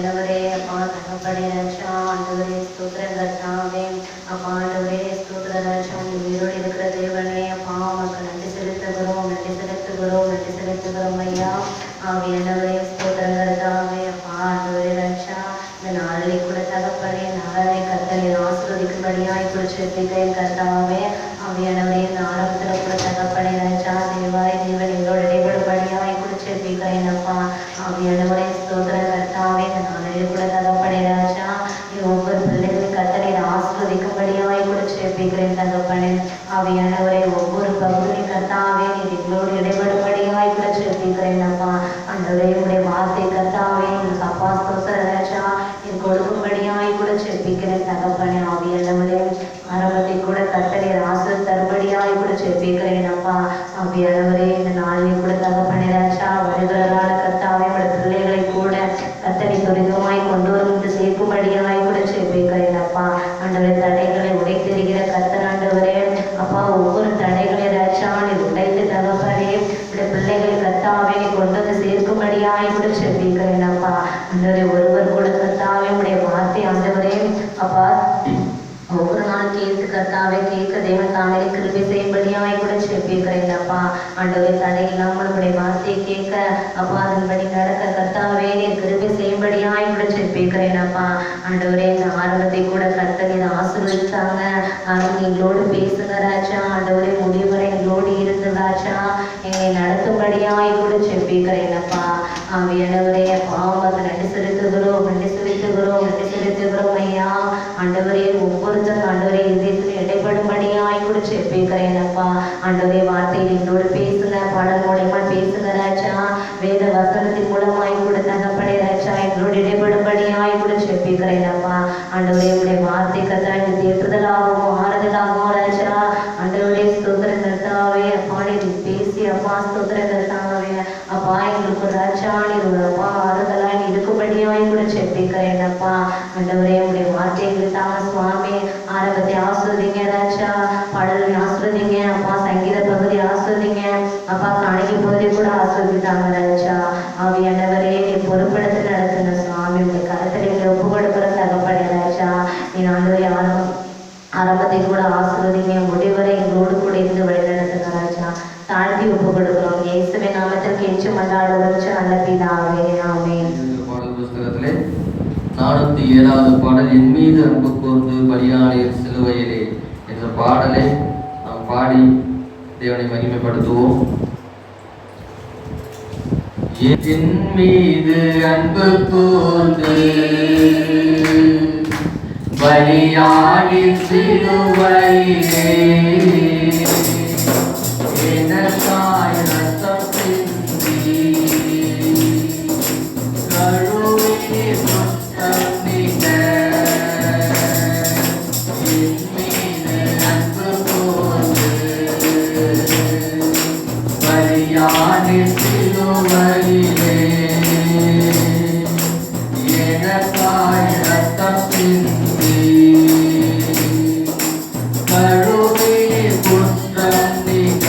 ஆவியானவரே அப்பா தகப்பனே ராஜா ஆண்டவரே ஸ்தோத்திரம் கர்த்தாவே அப்பா ஆண்டவரே ஸ்தோத்திர ராஜா உயிரோடு இருக்கிற தேவனே அப்பா உமக்கு நன்றி செலுத்துகிறோம் ஐயா. ஆவியானவரே ஸ்தோத்திரம் கர்த்தாவே அப்பா ஆண்டவரே ராஜா இந்த நாளிலே கூட தகப்பனே நாளை கர்த்தனை ஆசீர்வதிக்கும்படியாய் குறிச்சிருக்கிறேன் கர்த்தாவே. ஆவியானவரே இந்த ஆரம்பத்தில் கூட தகப்பனே ராஜா தேவாய் தேவன் எங்களோட இடைபடும்படியாய் குறிச்சிருக்கிறேன் அப்பா. ஆவியானவரே ஸ்தோத்திரம் கர்த்தாவே இந்த நாளிலே கூட தகப்பனே ராஜா ஒவ்வொரு பிள்ளைகளும் கர்த்தனை ஆசீர்வதிக்கும்படியாய் குறிச்சிருக்கிறேன் தகப்பனே. ஆவியானவரே ஒவ்வொரு பகுதி கர்த்தாவே நீர் எங்களோடு இடைபடும்படியாய் குறிச்சிருக்கிறேன் அப்பா. ஆண்டவரே உடைய வார்த்தை கர்த்தாவே எங்களுக்கு அப்பா ஸ்தோத்திர ராஜா நீர் கொடுக்கும்படியாய் குறிச்சிருக்கிறேன் தகப்பனே. ஆவியானவரே ஆரம்பத்தை கூட கர்த்தனை ஆசீர் தரும்படியாய் குறிச்சிருக்கிறேன் அப்பா. ஆவியானவரே இந்த நாளிலே கூட தகப்பனே ராஜா வருகிறதான கர்த்தாவே உடைய பிள்ளைகளை கூட கர்த்தனை துரிதமாய் கொண்டு வந்து சேர்க்கும்படியாய் குறிச்சிருக்கிறேன் அப்பா. ஆண்டவரே தடைகளை உடைத்தெறிகிற கர்த்தர் ஆண்டவரே அப்பா ஒவ்வொரு தடைகளை ராஜா நீர் உடைத்து தகப்பனே உடைய பிள்ளைகளை கர்த்தாவே நீ கொண்டு வந்து சேர்க்கும்படியாய் குறிச்சிருக்கிறேன் அப்பா. ஆண்டவரே ஒருவர் கூட கர்த்தாவே உடைய வார்த்தை ஆண்டவரே அப்பா ஒவ்வொரு நாள் கேட்டு கர்த்தாவே கேட்க தேவன் தானே கிருபை செய்யும்படியாய் கூட செப்பிக்கிறேன் அப்பா. ஆண்டவரே தடை இல்லாமல் உடைய வார்த்தையை கேட்க அப்பா அதன்படி நடக்க கர்த்தாவே நீர் கிருபை செய்யும்படியாய் கூட செப்பிக்கிறேன் அப்பா. ஆண்டவரே இந்த ஆரம்பத்தை கூட கர்த்தர் நீர் ஆசீர்வதித்தாங்க. எங்களோடு பேசுங்க ராஜா. ஆண்டவரே முடிவரை எங்களோடு இருந்து ராஜா எங்களை நடத்தும்படியாய் கூட செப்பிக்கிறேன் அப்பா. ஆவியானவரே பாவமாக நன்றி செலுத்துகிறோம் ஐயா. ஆண்டவரே ஒவ்வொருத்தரும் ஆண்டவரே இதயத்தில் இடைப்படும்படியாய் கூட செப்பிக்கிறேன் அப்பா. ஆண்டவரே வார்த்தையில் எங்களோடு பேசுங்க, பாடல் மூலமா பேசுங்க ராஜா. வேத வசனத்தின் மூலமாய் கூட தகப்பனே ராஜா எங்களோடு இடைப்படும்படியாய் கூட செப்பிக்கிறேன் அப்பா. ஆண்டவரே உடைய வார்த்தை கத்தாய் தேற்றுதலாகவும் ஆறுதலாகவும் ராஜா ஆண்டவரே ஸ்தோத்திரம் கர்த்தாவே அப்பா நீர் பேசி அப்பா ஸ்தோத்திரம் கர்த்தாவே அப்பா எங்களுக்கு ராஜா நீர் அப்பா ஆறுதலாய் இருக்கும்படியாய் கூட செப்பிக்கிறேன் அப்பா. ஆண்டவரே உடைய வார்த்தைகள் தாங்க சுவாமி. ஆரம்பத்தை ஆஸ்வதிங்க ராஜா, பாடலை ஆஸ்வதிங்க அப்பா, சங்கீத பகுதி ஆஸ்வதிங்க அப்பா, காணிக்கை பகுதி கூட ஆஸ்வதித்தாங்க ராஜா. ஆவியானவரே நீ பொறுப்படுத்தி நடத்துங்க சுவாமி. உடைய கருத்தரை ஒப்பு கொடுக்கிற தகப்பனே ராஜா நீ ஆண்டவரே ஆரம்பத்தை கூட ஆஸ்வதிங்க, முடிவரை எங்களோடு கூட இருந்து வழிநடத்துங்க ராஜா. தாழ்த்தி ஒப்பு கொடுக்கிறோம் இயேசுவின் நாமத்தில் கேட்டு மன்றாடுகிறோம் நல்ல பிதாவே ஆமென். பாடல் புஸ்தகத்திலே 407வது பாடல் என் மீது அன்பு கூர்ந்து பலியானீர் சிலுவையிலே என்ற பாடலை நாம் பாடி தேவனை மகிமைப்படுத்துவோம். என் மீது அன்பு கூர்ந்து பலியானீர் சிலுவையிலே எனக்காய் ரத்தம் சிந்தி கழுவி முத்தமிட்ட என் மீது அன்பு கூர்ந்து பலியானீர் சிலுவையிலே எனக்காய் ரத்தம் சிந்தி கழுவி முத்தமிட்ட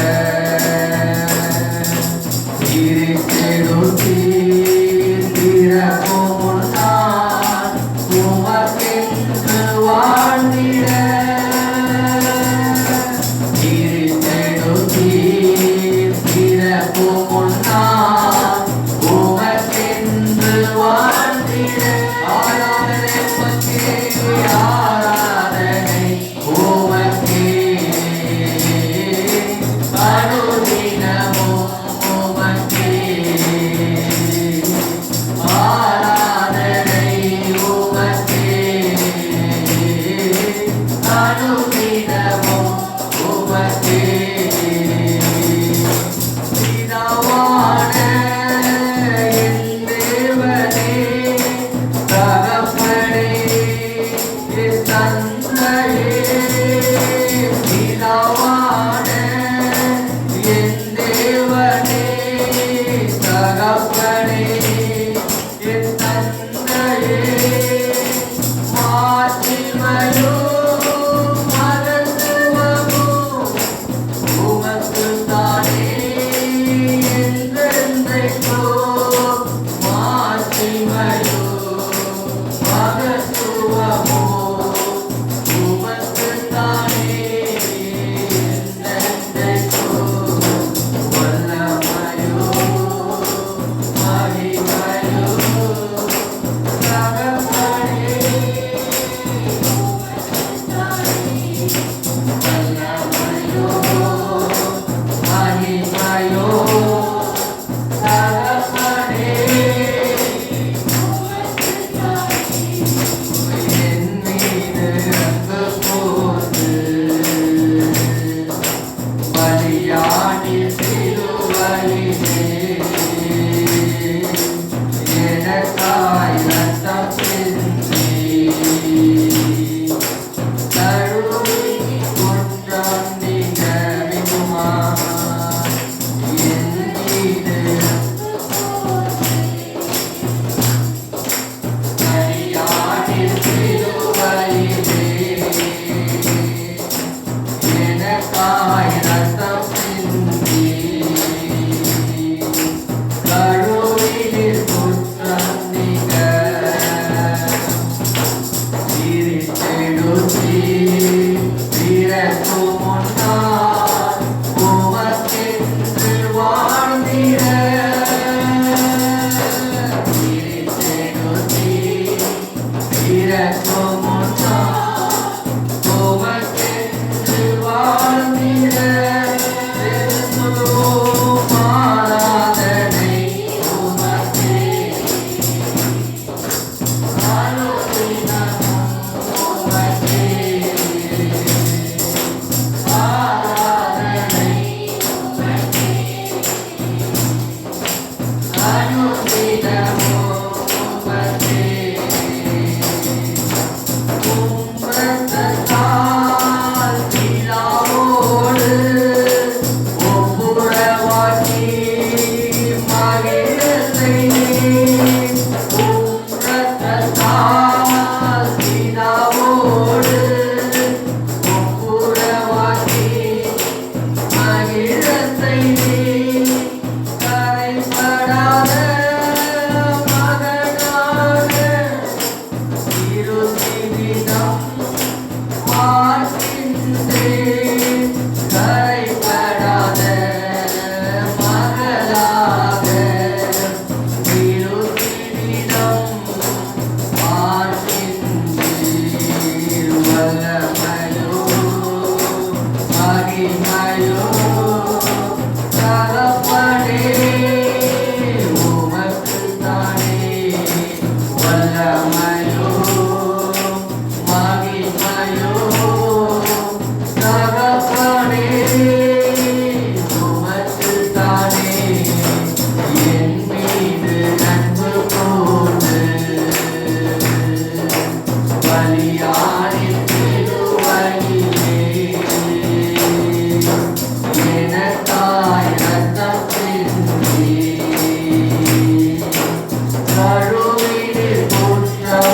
கழுவிடு குற்றம்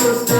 Bye.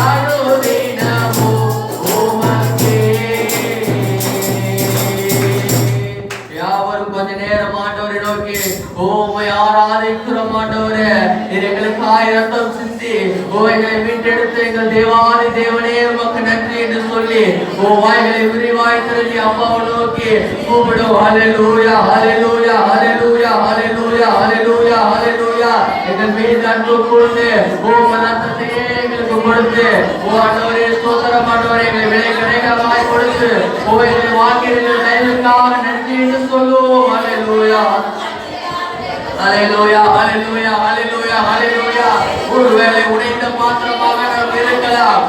அனுதினமும் உமக்கே. யாவரும் கொஞ்ச நேரம் ஆண்டவரை நோக்கி உம்மை ஆராதிக்கிறோம் ஆண்டவரே. எங்களுக்காக இரத்தம் சிந்தி எங்களை மீட்டெடுத்து எங்கள் தேவாதி தேவனே உமக்கு நன்றி என்று சொல்லி வாய்களை விரிவாய் திரட்டி அம்மாவை நோக்கி கூப்பிடும். ஹல்லேலூயா ஹல்லேலூயா ஹல்லேலூயா ஹல்லேலூயா ஹல்லேலூயா ஹல்லேலூயா. எங்கள் மீது அன்பு கூர்ந்து ரத்தத்தையே எங்களுக்கு கொடுத்து ஆண்டவரே ஸ்தோத்திரம் ஆண்டவரே. எங்களை விலை கிடைக்காய் கொடுத்து எங்களை வாக்கியங்கள் தயவுக்காக நன்றி என்று சொல்லுவோம். ஹல்லேலூயா ஹல்லேலூயா ஹல்லேலூயா ஹல்லேலூயா ஹல்லேலூயா. ஒருவேளை உடைந்த பாத்திரமாக நாம் இருக்கலாம்.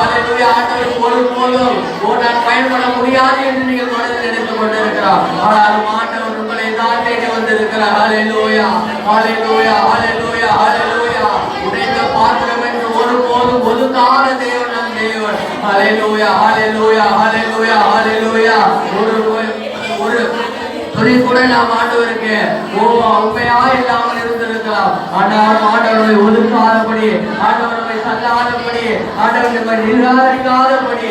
ஹல்லேலூயா. ஆண்டவருக்கு ஒருபோதும் நான் பயன்பட முடியாது என்று நீங்கள் மனதில் நினைத்துக் கொண்டிருக்கிறார். ஆனால் ஆண்டவர் உங்களை தான் தேடி வந்திருக்கிறார். ஹல்லேலூயா ஹல்லேலூயா ஹல்லேலூயா ஹல்லேலூயா. உடைந்த பாத்திரம் என்று ஒருபோதும் ஒதுக்காத தேவன் நம் தேவன். ஹல்லேலூயா ஹல்லேலூயா ஹல்லேலூயா ஹல்லேலூயா. ஒரு துணி கூட நாம் ஆண்டவருக்கு உண்மையா இல்லாமல் இருந்திருக்கலாம். ஆண்டவரை ஒதுக்காதபடி, ஆண்டவரை தள்ளாதபடி, ஆண்டவரை நிராகரிக்காதபடி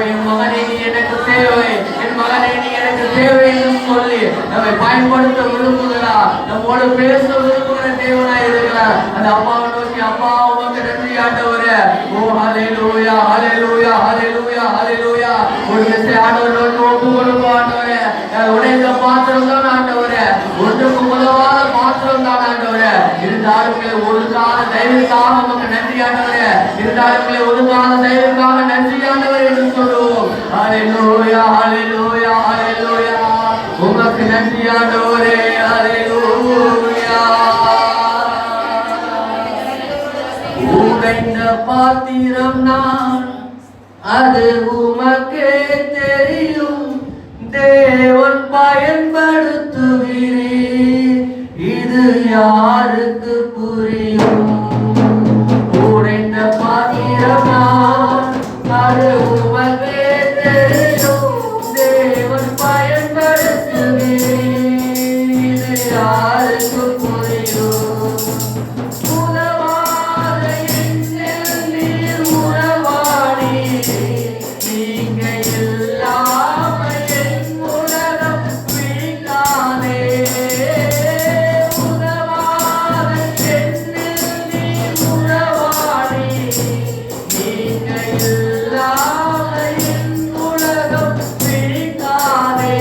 என் மகனே நீ எனக்கு தேவை, என் மகனே நீ எனக்கு தேவை என்று சொல்லி நம்மை பயன்படுத்த விரும்புகிறார். நம்மோடு பேச விரும்புகிற தேவனாய் இருக்கிறார். அந்த அம்மாவை நோக்கி அப்பா உமக்கு நன்றி ஆண்டவரே. ஹல்லேலூயா ஹல்லேலூயா ஹல்லேலூயா ஹல்லேலூயா. ஒரு விஷயம் ஆண்டவர் நோக்கி ஒப்பு கொடுப்போம். ஆண்டவரே உடைந்த பாத்திரம் தான் ஆண்டவரே, ஒன்றுக்கு உதவாத பாத்திரம் தான் ஆண்டவரே. இருந்தாலும் ஒதுக்காத தயவுக்காக நமக்கு நன்றி ஆண்டவரே. இருந்தாலும் ஒதுக்காத தயவுக்காக நன்றி ஆண்டவரே என்று சொல்லுவோம். ஹல்லேலூயா ஹல்லேலூயா ஹல்லேலூயா. உமக்கு நன்றி ஆண்டவரே. ஹல்லேலூயா. உடைந்த பாத்திரம் நான், அது உமக்கே தெரியும். தேவன் பயன்படுத்துகிறீர், இது யாருக்கு புரியும்? உடைந்த பாத்திரம் நான், அது உமக்கே தெரியும். தேவன் பயன்படுத்துகிறீர், இது யாருக்கு புரியும்? உறவாத என்னில் நீர் உறவாடி, நீங்க இல்லாமல் என் உலகம் வீணானே. உறவாத என்னில் நீர் உறவாடி, நீங்க இல்லாமல் என் உலகம் வீணானே.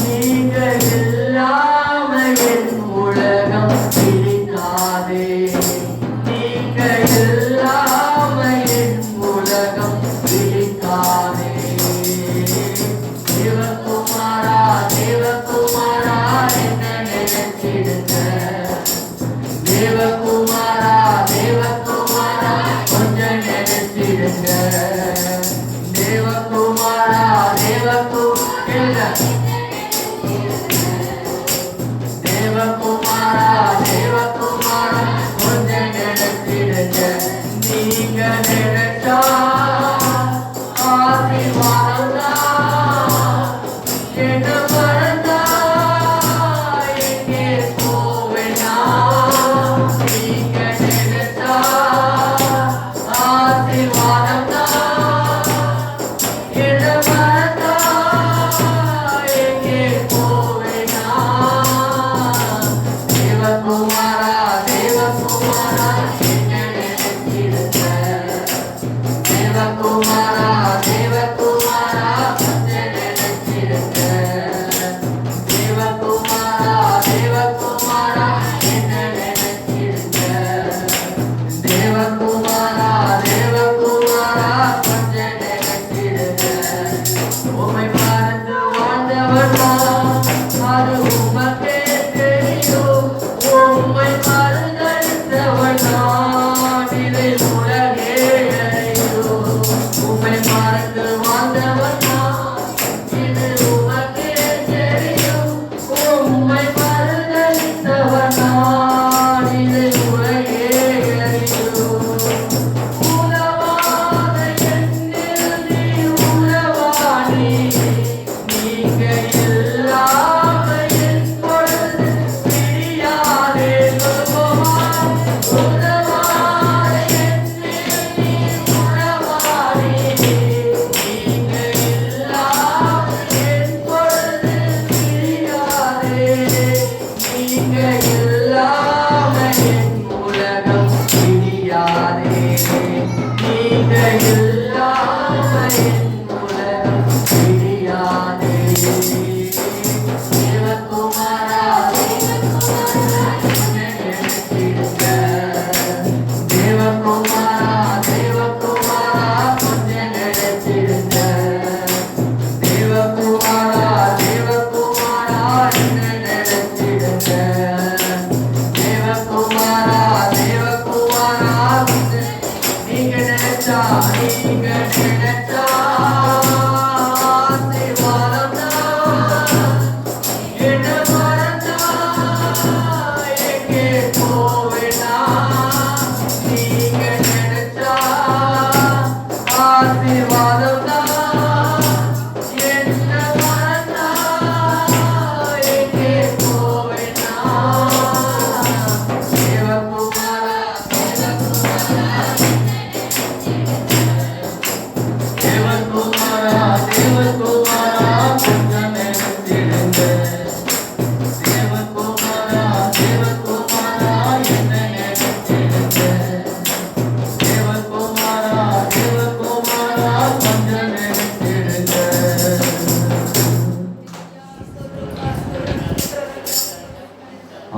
நீங்க இல்லாமல் என் உலகம் வீணாதே. நீங்க இல்லாமல் என் உலகம் வீணாதே. தேவகுமாரா தேவகுமாரா என்ன நினைச்சிடுங்க. தேவகுமாரா தேவகுமாரா கொஞ்சம் நினைச்சிடுங்க. தேவகுமாரா தேவகுமாரா தேவகுமாரா கொஞ்சம் நினைச்சிடுங்க. நீங்க நினைச்சா ஆசீர்வாதம் தான். என்ன மறந்தா எங்கே போவேனா? நீங்க நினைச்சா ஆசீர்வாதம் தான். என்ன மறந்தா எங்கே போவேனா? தேவகுமாரா தேவகுமாரா என்ன நினைச்சிடுங்க.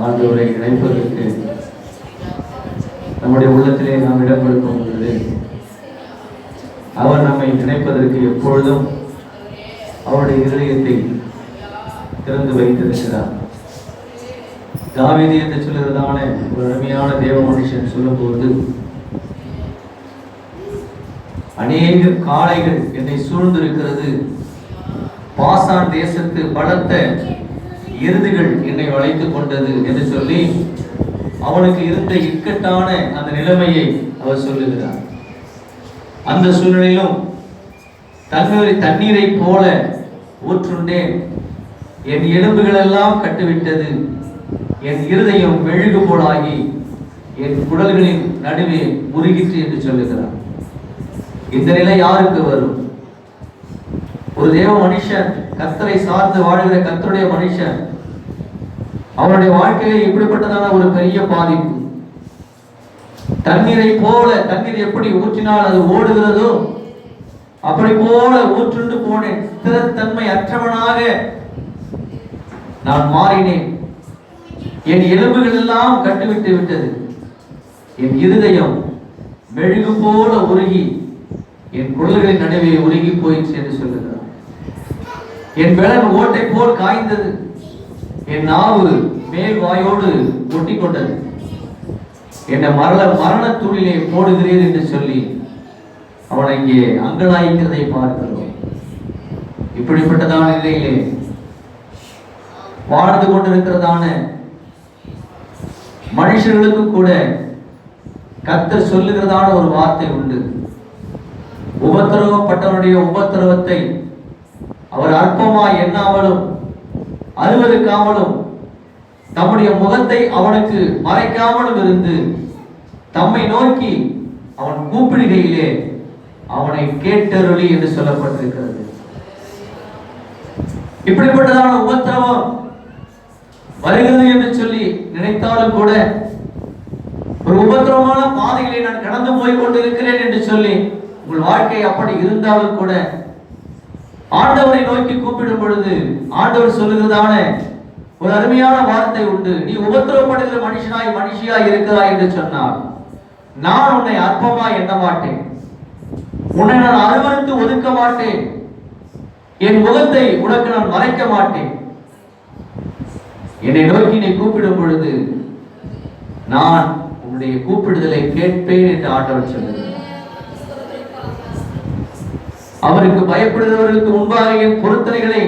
ஆண்டவரை நினைப்பதற்கு நம்முடைய உள்ளத்திலே நாம் இடம் கொடுக்கும் பொழுது அவர் நம்மை நினைப்பதற்கு எப்பொழுதும் அவருடைய இதயத்தை திறந்து வைத்திருக்கிறார். தாவீது என்று சொல்லுகிறதான ஒரு அருமையான தேவ மனுஷன் சொல்லும்போது, அநேக காளைகள் என்னை சூழ்ந்திருக்கிறது, பாசான் தேசத்து பலத்த எருதுகள் என்னை வளைத்துக் கொண்டது என்று சொல்லி அவனுக்கு இருந்த இக்கட்டான அந்த நிலைமையை அவர் சொல்லுகிறார். அந்த சூழ்நிலையிலும் தண்ணீரை போல ஊற்றுண்டேன், என் எலும்புகள் எல்லாம் கட்டுவிட்டது, என் இருதயம் மெழுகு போலாகி என் குடல்களின் நடுவே உருகிற்று என்று சொல்லுகிறார். இந்த நிலை யாருக்கு வரும்? ஒரு தேவ மனுஷன், கர்த்தரை சார்ந்து வாழ்கிற கர்த்தருடைய மனுஷன், அவனுடைய வாழ்க்கையிலே இப்படிப்பட்டதான ஒரு பெரிய பாதிப்பு. தண்ணீரை போல, தண்ணீர் எப்படி ஊற்றினால் அது ஓடுகிறதோ அப்படி போல ஊற்றுண்டு போனேன். ஸ்திரத்தன்மை அற்றவனாக நான் மாறினேன். என் எலும்புகள் எல்லாம் கட்டுவிட்டு விட்டது, என் இருதயம் மெழுகு போல உருகி என் குடல்களின் நடுவே உருகி போயிற்று என்று சொல்லுகிறார். என் பெலன் ஓட்டை போல் காய்ந்தது, என் நாவு மேல் வாயோடு ஒட்டி கொண்டது, என்னை மரண தூளிலே போடுகிறேன் என்று சொல்லி அவனை இங்கே அங்கலாய்க்கிறதை பார்க்கிறோம். இப்படிப்பட்டதான நிலையிலே வாழ்ந்து கொண்டிருக்கிறதான மனுஷர்களுக்கு கூட கர்த்தர் சொல்லுகிறதான ஒரு வார்த்தை உண்டு. உபத்திரவப்பட்டவனுடைய உபத்திரவத்தை அவர் அற்பமாய் எண்ணாமலும் அருவருக்காமலும் தம்முடைய முகத்தை அவனுக்கு மறைக்காமலும் இருந்து தம்மை நோக்கி அவன் கூப்பிடுகையிலே அவனை கேட்டருளி என்று சொல்லப்பட்டிருக்கிறது. இப்படிப்பட்டதான உபத்திரவம் வருகிறது என்று சொல்லி நினைத்தாலும் கூட, ஒரு உபத்திரவமான பாதைகளை நான் கடந்து போய் கொண்டிருக்கிறேன் என்று சொல்லி உங்கள் வாழ்க்கை அப்படி இருந்தாலும் கூட, ஆண்டவரை நோக்கி கூப்பிடும் பொழுது ஆண்டவர் சொல்லுகிறதான ஒரு அருமையான வார்த்தை உண்டு. நீ உபத்திரவப்படுகிற மனுஷியாய் இருக்கிறாய் என்று சொன்னால் நான் உன்னை அற்பமாய் எண்ண மாட்டேன், உன்னை நான் அருவருத்து ஒதுக்க மாட்டேன், என் முகத்தை உனக்கு நான் மறைக்க மாட்டேன். என்னை நோக்கி நீ கூப்பிடும் பொழுது நான் உன்னுடைய கூப்பிடுதலை கேட்பேன் என்று ஆண்டவர் சொல்லுகிறார். அவருக்கு பயப்படுகிறவர்களுக்கு முன்பாக என் பொருத்தனைகளை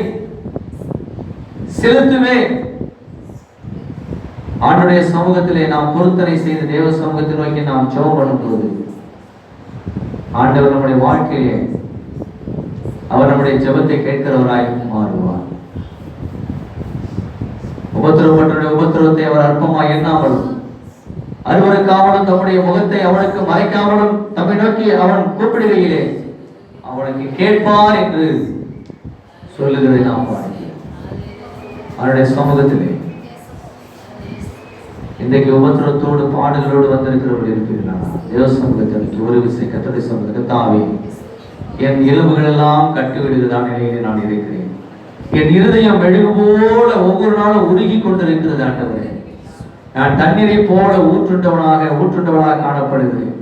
செலுத்துவேன். ஆண்டவருடைய சமூகத்திலே நாம் பொருத்தனை செய்து தேவ சமூகத்தை நோக்கி நாம் ஜெபம் பண்ணும்போது ஆண்டவர் நம்முடைய வாழ்க்கையிலே அவர் நம்முடைய ஜெபத்தை கேட்கிறவராய் மாறுவார். உபத்திரவப்பட்டவருடைய உபத்திரவத்தை அவர் அற்பமாய் எண்ணாமலும் அருவருக்காமலும் தம்முடைய முகத்தை அவனுக்கு மறைக்காமலும் தம்மை நோக்கி அவன் கூப்பிடுகையிலே அவனுக்கு கேட்பார் என்று சொல்லுகிறதை நாம் பார்க்கிறோம். அவருடைய சமூகத்திலே இன்றைக்கு உபத்திரத்தோடு பாடுகளோடு வந்திருக்கிறவர்கள் இருப்பீர்களா? தேவ சமூகத்திற்கு ஒரு விசை கர்த்தருடைய சமூகத்துக்கு தாவே, என் எலும்புகள் எல்லாம் கட்டுவிடுகிறதான நிலையிலே நான் இருக்கிறேன். என் இருதயம் மெழுகு போல ஒவ்வொரு நாளும் உருகி கொண்டிருக்கிறது ஆண்டவரே. நான் தண்ணீரை போல ஊற்றுண்டவனாக காணப்படுகிறேன்.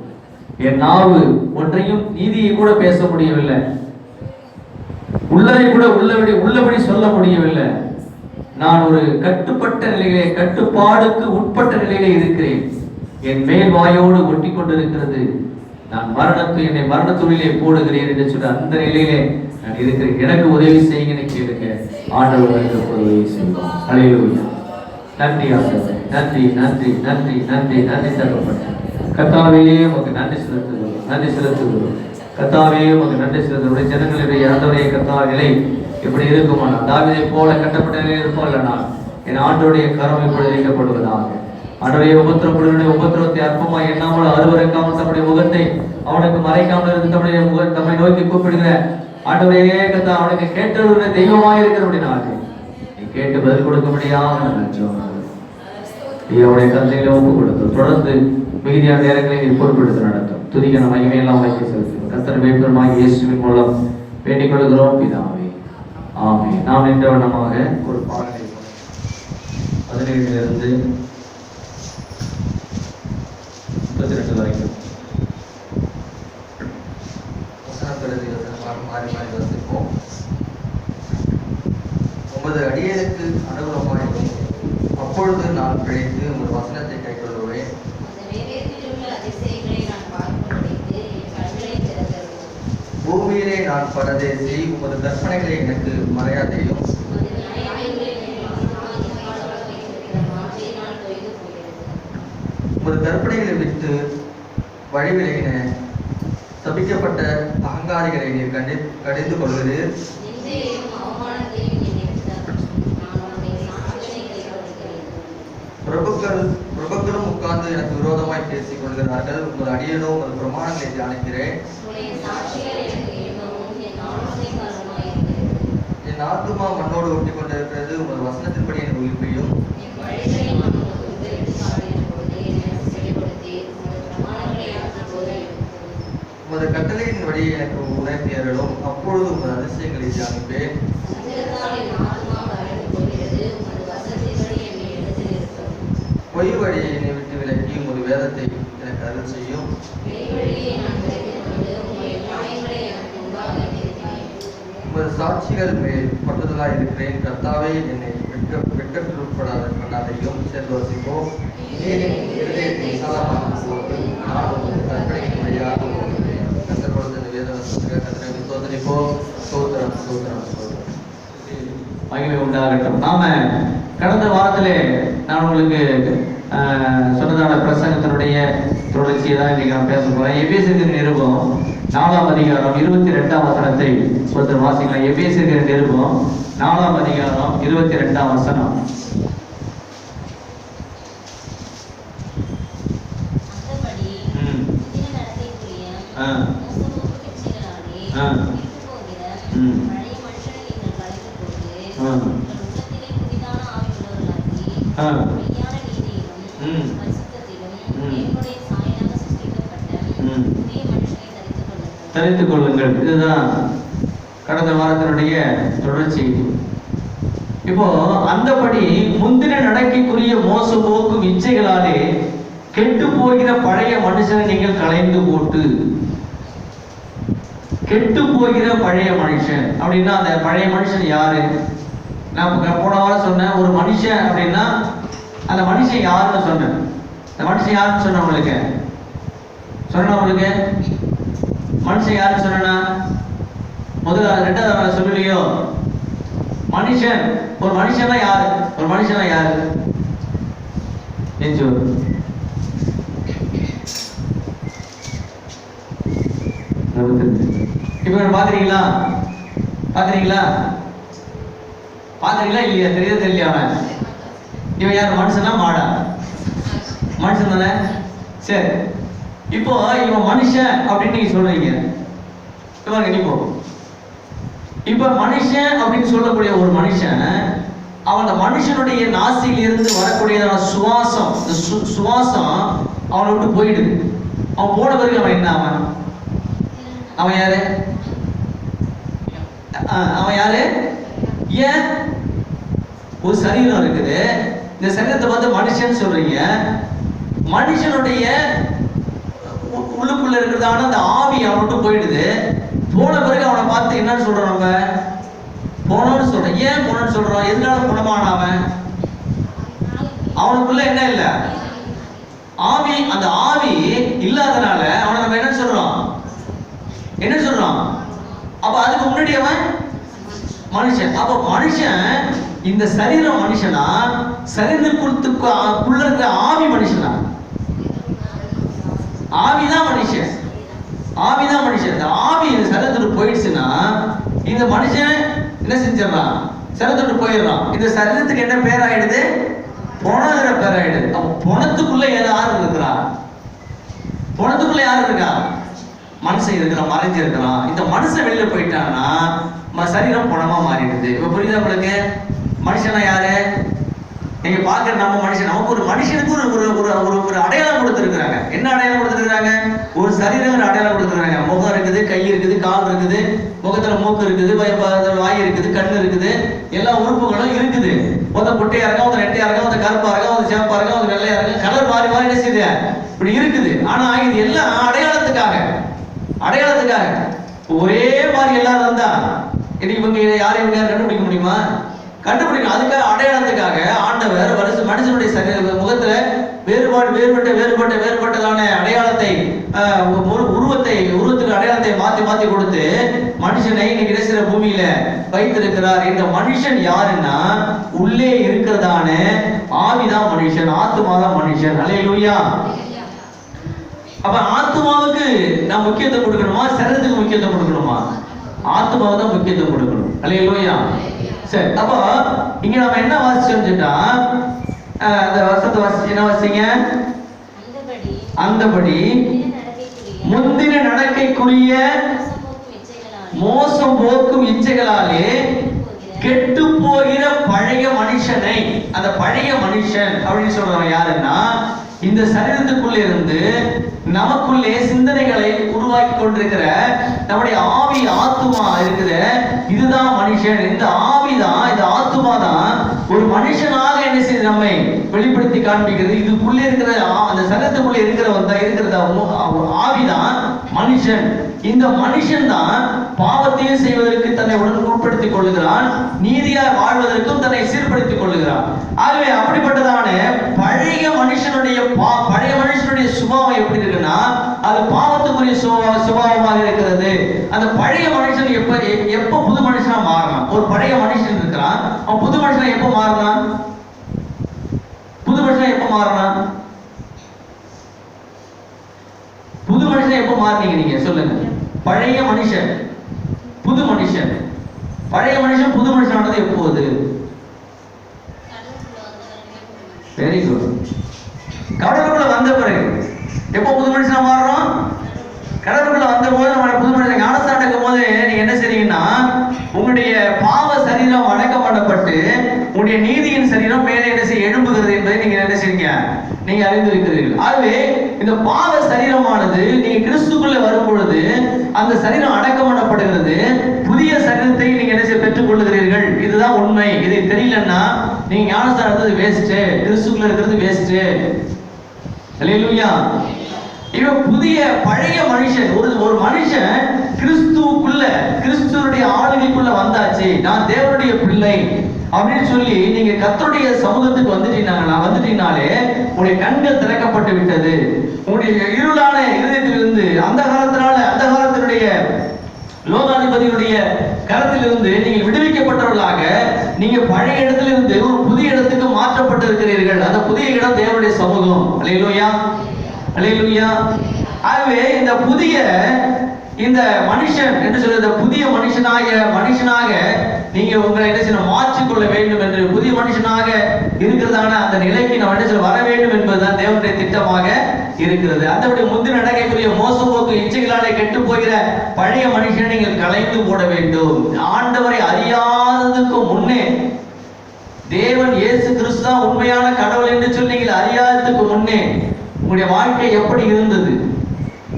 என் நாவு ஒன்றையும் நீதியை கூட பேச முடியவில்லை, உள்ளதை கூட உள்ளபடி சொல்ல முடியவில்லை. நான் ஒரு கட்டுப்பட்ட நிலையிலே, கட்டுப்பாடுக்கு உட்பட்ட நிலையிலே இருக்கிறேன். என் மேல் வாயோடு ஒட்டி கொண்டிருக்கிறது. நான் என்னை மரணத்துள்ளிலே போடுகிறேன் என்று சொல்ற அந்த நிலையிலே நான் இருக்கிறேன். எனக்கு உதவி செய்யுங்கன்னு கேளுங்க. ஆண்டவர் உதவி செய்வோம். ஹல்லேலூயா. நன்றி ஆண்டவரே, நன்றி நன்றி நன்றி நன்றி நன்றி தரப்பட்ட கர்த்தாவே, உமக்கு நன்றி செலுத்துகிறோம். கர்த்தாவே, உமக்கு நன்றி செலுத்துகிறோம். ஜனங்களுடைய ஆண்டவரே கர்த்தாவே நிலை இப்படி இருக்குமானா, தாவீதை போல கட்டப்பட்ட நிலையில் இருப்போம் இல்லைனா என் ஆண்டோடைய கரம் இப்படி வைக்கப்படுவதாக. ஆண்டவரே, உபத்திரத்தை அற்பமாய் எண்ணாமல் அருவருக்காமல் தம்முடைய முகத்தை அவனுக்கு மறைக்காமல் இருந்து தம்மை நோக்கி கூப்பிடுகிற ஆண்டவரே கர்த்தா, அவனுக்கு கேட்டவருடைய தெய்வமாய் இருக்கிறபடினாலே நீ கேட்டு பதில் கொடுக்க முடியாமல் அவனுடைய கருத்தைகளை ஒப்பு கொடுத்து தொடர்ந்து மீதியான நேரங்களை நீ பொறுப்பெடுத்து நடத்தும். துதிக்கான மகிமையெல்லாம் வைக்க செலுத்தும். கர்த்தர் வேட்புமாகி இயேசுவின் மூலம் வேண்டிக் கொள்கிறோம் பிதாவே, ஆமென். நாம் நின்றவனமாக ஒரு பாடலை 17 32 வரைக்கும் மாறி மாறி வசிப்போம். உமது அடியேனுக்கு அனுகூலமாயிருக்கும். அப்பொழுது நான் பிழைத்து உமது வசனத்தை கைக்கொள்ளுவேன். பூமியிலே நான் பரதேசி, உமது கற்பனைகளை எனக்கு மறையாதையும். உமது கற்பனைகளை விட்டு வழிவிலகின சபிக்கப்பட்ட அகங்காரிகளை நீர் கடிந்து கொள்கிறீர். பிரபுக்களும் உட்கார்ந்து எனக்கு விரோதமாய் பேசிக் கொள்கிறார்கள். உமது அடியனோ உமது பிரமாணங்களை தியானிக்கிறேன். என் ஆத்துமா மண்ணோடு ஒட்டி கொண்டிருக்கிறது. உமது வசனத்தின்படி என் உயிர்ப்பையும் உமது கட்டளையின் வழி எனக்கு உணர்த்தியர்களும். அப்பொழுது உமது அதிசயங்களை தியானிப்பேன். பொய் வழியை என்னை விட்டு விலக்கி உமது வேதத்தை எனக்கு அருள் செய்யும். உமது சாட்சிகள் மேல் பட்டுதலாய் இருக்கிறேன். கர்த்தாவே, என்னை வெட்கப்படாதையும் சேர்ந்து வசிப்போம். மகிமை உண்டாகட்டும். நாம கடந்த வாரத்திலே நான் உங்களுக்கு சொன்னதான பிரசங்கத்தினுடைய தொடர்ச்சியை தான் இன்னைக்கு நான் பேச போறேன். எபேசியர் நிருபம் 4ஆம் அதிகாரம் 22ஆம் வசனத்தை ஒருத்தர் வாசிக்கலாம். எபேசியர் நிருபம் 4ஆம் அதிகாரம் 22ஆம் வசனம். தரித்துக் கொள்ளுங்கள். இதுதான் கடந்த வாரத்தினுடைய தொடர்ச்சி. இப்போ அந்தபடி முந்தின நடக்கைக்குரிய மோச போக்கும் இச்சைகளாலே கெட்டு போகிற பழைய மனுஷனை நீங்கள் களைந்து போட்டு. கெட்டு போகிற பழைய மனுஷன் அப்படின்னா அந்த பழைய மனுஷன் யாரு? நான் போன வாரம் சொன்னேன், ஒரு மனுஷன் அப்படின்னா அந்த மனுஷன் யாருன்னு சொன்னேன். அந்த மனுஷன் யாருன்னு சொன்ன உங்களுக்கு மனுஷன் யாருன்னு சொன்னா முதல்ல 2வது சொல்லலையோ? மனுஷன், ஒரு மனுஷனா யாரு? ஒரு மனுஷனா யாரு? இப்ப பாக்குறீங்களா இல்லையா? தெரியலையா? இவன் யார்? மனுஷனா மாடா? மனுஷன் தானே. சரி, இப்போ இவன் மனுஷன் அப்படின்னு நீங்க சொல்றீங்க. இப்போ மனுஷன் அப்படின்னு சொல்லக்கூடிய ஒரு மனுஷன் அவன் அந்த மனுஷனுடைய நாசியிலிருந்து வரக்கூடியதான சுவாசம், இந்த சுவாசம் அவனை விட்டு போயிடுது. அவன் போன பிறகு அவன் என்ன? அவன் யாரு? அவன் யாரு? ஏன்? ஒரு சரீரம் இருக்குது, இந்த சரீரத்தை பார்த்து மனுஷன் சொல்றீங்க. மனுஷனுடைய உள்ளுக்குள்ள இருக்கிறதான அந்த ஆவி அவன் விட்டு போயிடுது. போன பிறகு அவனை பார்த்து என்னன்னு சொல்றோம்? நம்ம போனோன்னு சொல்றோம். ஏன் போனோன்னு சொல்றோம்? எதனால குணமான அவன்? அவனுக்குள்ள என்ன இல்லை? ஆவி. அந்த ஆவி இல்லாதனால அவனை நம்ம என்ன சொல்றோம்? என்ன சொல்றோம்? அப்ப அதுக்கு முன்னாடி அவன் மனுஷன். அப்ப மனுஷன், இந்த சரீரம் மனுஷனா, சரீரத்துக்குள்ள இருக்கிற ஆவி மனுஷனா? ஆவிதான் மனுஷன். ஆவிதான் மனுஷன். இந்த ஆவி இந்த சரீரத்துக்கு போயிடுச்சுன்னா இந்த மனுஷன் என்ன செஞ்சிடறான்? சரீரத்துக்கு போயிடுறான். இந்த சரீரத்துக்கு என்ன பேர் ஆயிடுது? பொணங்கிற பேர் ஆயிடுது. அப்ப பொணத்துக்குள்ள யாரு இருக்கிறா? பொணத்துக்குள்ள யாரு இருக்கா? மனுஷன் இருக்கிறான், மறைஞ்சு இருக்கிறான். இந்த மனுஷன் வெளியில போயிட்டான்னா சரீரம் பொணமா மாறிடுது. இப்ப புரியுதா உங்களுக்கு? மனுஷனா யாரு? நீங்க பாக்குற நம்ம மனுஷன், நமக்கு ஒரு மனுஷனுக்கு ஒரு அடையாளம் கொடுத்துருக்காங்க. என்ன அடையாளம் கொடுத்துருக்காங்க? ஒரு சரீரம் அடையாளம் கொடுத்துருக்காங்க. முகம் இருக்குது, கை இருக்குது, கால் இருக்குது, முகத்துல மூக்கு இருக்குது, வாய் இருக்குது, கண்ணு இருக்குது, எல்லா உறுப்புகளும் இருக்குது. ஒருத்த குட்டையா இருக்கா, ஒருத்த நெட்டையா இருக்கா, ஒருத்த கருப்பா இருக்கா, ஒருத்த சிவப்பா இருக்கா, ஒருத்த வெள்ளையா இருக்கா, கலர் மாறி மாறி என்ன செய்யுது? இப்படி இருக்குது. ஆனா இது எல்லாம் அடையாளத்துக்காக. அடையாளத்துக்காக ஒரே மாதிரி எல்லாரும் இருந்தா இவங்க யாரையும் கண்டுபிடிக்க முடியுமா? கண்டுபிடிக்கணும். அதுக்காக அடையாளத்துக்காக ஆண்டவர் மனுஷனுடைய முகத்துல வேறுபட்டதான அடையாளத்தை, உருவத்துக்கு அடையாளத்தை மாத்தி கொடுத்து மனுஷனை இன்னைக்கு இருக்கிற பூமியில வைத்திருக்கிறார். இந்த மனுஷன் யாருன்னா உள்ளே இருக்கிறதான ஆவிதான் மனுஷன், ஆத்துமாதான் மனுஷன். அல்லேலூயா. அப்ப ஆத்துமாவுக்கு நாம் முக்கியத்துவம் கொடுக்கணுமா, சரீரத்துக்கு முக்கியத்துவம் கொடுக்கணுமா? ஆத்துமாவை தான் முக்கியத்துவம் கொடுக்கணும். அல்லேலூயா. சரி, அப்போ இங்க நம்ம என்ன வாசிச்சோம்னா அந்த வசனத்தை வாசிச்சு என்ன வாசிங்க? அந்தபடி முந்தின நடக்கைக்குரிய மோசம் போக்கும் இச்சைகளாலே கெட்டு போகிற பழைய மனுஷனை, அந்த பழைய மனுஷன் அப்படின்னு சொல்றவன் யாருன்னா இந்த சரீரத்துக்குள்ள இருந்து நமக்குள்ளே சிந்தனைகளை உருவாக்கி கொண்டிருக்கிற நம்முடைய ஆவி, ஆத்துமா இருக்குது. இதுதான் மனுஷன். இந்த ஆவிதான், இந்த ஆத்துமா தான் ஒரு மனுஷனாக என்ன செய்யுது? நம்மை வெளிப்படுத்தி காண்பிக்கிறது. இதுக்குள்ளே இருக்கிற அந்த சரீரத்துக்குள்ளே இருக்கிற ஆவிதான் மனுஷன். இந்த மனுஷன் தான் பாவத்தையும் செய்வதற்கு தன்னை உட்படுத்திக் கொள்ளுகிறான், நீதியாய் வாழ்வதற்கும் தன்னை சீர்படுத்திக் கொள்ளுகிறான். ஆகவே அப்படிப்பட்டதான பழைய மனுஷனுடைய சுபாவம் எப்படி இருக்குன்னா அது பாவத்துக்குரிய சுபாவமாக இருக்கிறது. அந்த பழைய மனுஷன் எப்ப புது மனுஷனா மாறலாம்? ஒரு பழைய மனுஷன் இருக்கிறான், அவன் புது மனுஷனா எப்ப மாறினான்? புது மனுஷனா எப்ப மாறினான்? புது மனுஷன் எப்ப மாறினீங்க நீங்க சொல்லுங்க? பழைய மனுஷன் புது மனுஷன், பழைய மனுஷன் புது மனுஷனானது எப்போது? Very good. கடவுளுக்குள்ள வந்த பிறகு எப்போ புது மனுஷனா மாறுறோம்? கடவுளுக்குள்ள வந்த போது நம்ம புது மனுஷன். ஞானஸ்தானம் எடுக்கும் போது நீங்க என்ன செய்றீங்கன்னா உங்களுடைய பாவ சரீரம் அடக்கம் பண்ணப்பட்டு உங்களுடைய நீதியின் சரீரம் மேலே என்ன செய்ய எழும்புகிறது என்பதை நீங்க என்ன செய்றீங்க? நீங்க அறிந்திருக்கிறீர்கள். ஆகவே இந்த பாவ சரீரமானது நீங்க கிறிஸ்துக்குள்ள வரும் பொழுது அந்த சரீரம் அடக்கம் பண்ணப்படுகிறது. புதிய சரீரத்தை நீங்க என்ன செய்ய பெற்றுக் கொள்ளுகிறீர்கள். இதுதான் உண்மை. இது தெரியலன்னா நீங்க ஞானஸ்தானம் எடுத்தது வேஸ்ட், கிறிஸ்துக்குள்ள இருக்கிறது வேஸ்ட். அல்லேலூயா. இவன் புதிய பழைய மனுஷன். ஒரு மனுஷன் கிறிஸ்துவுக்குள்ள, கிறிஸ்துவனுடைய ஆளுகைக்குள்ள வந்தாச்சு, நான் தேவனுடைய பிள்ளை அப்படின்னு சொல்லி நீங்க கர்த்தருடைய சமூகத்துக்கு வந்துட்டீங்கனாலே உங்களுடைய கண்கள் திறக்கப்பட்டு விட்டது. உங்களுடைய இருளான இதயத்திலிருந்து, அந்த காலத்தினுடைய லோகாதிபதியுடைய கரத்திலிருந்து நீங்கள் விடுவிக்கப்பட்டவர்களாக நீங்க பழைய இடத்திலிருந்து ஒரு புதிய இடத்துக்கு மாற்றப்பட்டு இருக்கிறீர்கள். அந்த புதிய இடம் தேவனுடைய சமூகம். அல்லேலூயா, அல்லேலூயா. ஆகவே இந்த புதிய இந்த மனுஷன் என்று சொல்ற இந்த புதிய மனுஷனாக நீங்க உங்களை என்ன செய்ய மாற்றிக்கொள்ள வேண்டும் என்று, புதிய மனுஷனாக இருக்கிறதான அந்த நிலைக்கு நம்ம என்ன செய்ய வர வேண்டும் என்பதுதான் தேவனுடைய திட்டமாக இருக்கிறது. அந்தபடி முந்தின நடக்கைக்குரிய மோசப்போக்கு இச்சைகளாலே கெட்டு போகிற பழைய மனுஷனை நீங்கள் களைந்து போட வேண்டும். ஆண்டவரை அறியாததுக்கு முன்னே தேவன் இயேசு கிறிஸ்து தான் உண்மையான கடவுள் என்று சொல்லி நீங்கள் அறியாததுக்கு முன்னே உங்களுடைய வாழ்க்கை எப்படி இருந்தது?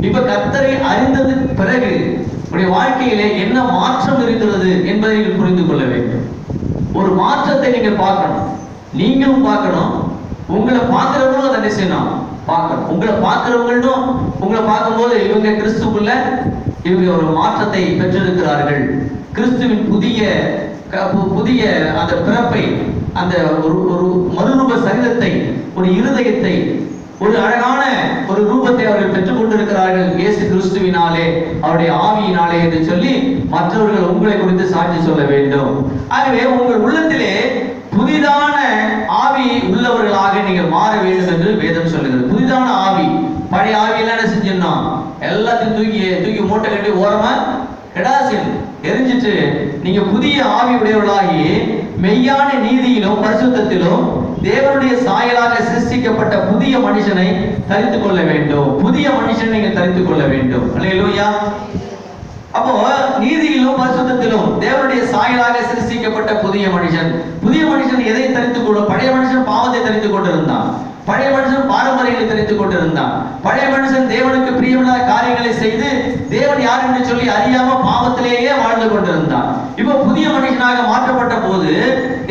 இப்ப கர்த்தரை அறிந்ததுக்கு பிறகு உங்களுடைய வாழ்க்கையிலே என்ன மாற்றம் இருக்கிறது என்பதை நீங்கள் புரிந்து கொள்ள வேண்டும். ஒரு மாற்றத்தை நீங்கள் பார்க்கணும், நீங்களும் பார்க்கணும், உங்களை பார்க்கிறவங்களும் அதை என்ன செய்யணும், பார்க்கணும். உங்களை பார்க்கிறவங்களும் உங்களை பார்க்கும்போது இவங்க கிறிஸ்துக்குள்ள இவங்க ஒரு மாற்றத்தை பெற்றிருக்கிறார்கள், கிறிஸ்துவின் புதிய அந்த பிறப்பை, அந்த ஒரு மறுரூப சரீரத்தை, ஒரு இருதயத்தை, ஒரு அழகான ஒரு ரூபத்தை அவர்கள் பெற்றுக் கொண்டிருக்கிறார்கள் இயேசு கிறிஸ்துவினாலே, அவருடைய ஆவியினாலே என்று சொல்லி மற்றவர்கள் உங்களை குறித்து சாட்சி சொல்ல வேண்டும். ஆகவே உங்கள் உள்ளத்திலே புதிதான ஆவி உள்ளவர்களாக நீங்கள் மாற வேண்டும் என்று வேதம் சொல்லுகிறது. புதிதான ஆவி, பழைய ஆவியெல்லாம் என்ன செஞ்சிடணும், எல்லாத்தையும் தூக்கி மூட்டை கட்டி ஓரமா கெடாசின் எரிஞ்சிட்டு நீங்க புதிய ஆவி உடையவர்களாகி மெய்யான நீதியிலும் பரிசுத்தத்திலும் தேவனுடைய சாயலாக சிருஷ்டிக்கப்பட்ட புதிய மனுஷனை தரித்துக் கொள்ள வேண்டும். புதிய மனுஷனை நீங்க தரித்துக் கொள்ள வேண்டும். அல்லேலூயா. அப்போ நீதியிலும் பரிசுத்தத்திலும் தேவனுடைய சாயலாக சிருஷ்டிக்கப்பட்ட புதிய மனுஷன் எதை தரித்துக் கொள்ள? பழைய மனுஷன் பாவத்தை தரித்துக் கொண்டிருந்தான், பழைய மனுஷன் பாரம்பரியங்களை தெரிந்து கொண்டிருந்தான், பழைய மனுஷன் தேவனுக்கு பிரியமில்லாத காரியங்களை செய்து தேவன் யார் என்று சொல்லி அறியாம பாவத்திலேயே வாழ்ந்து கொண்டிருந்தான். இப்போ புதிய மனுஷனாக மாற்றப்பட்ட போது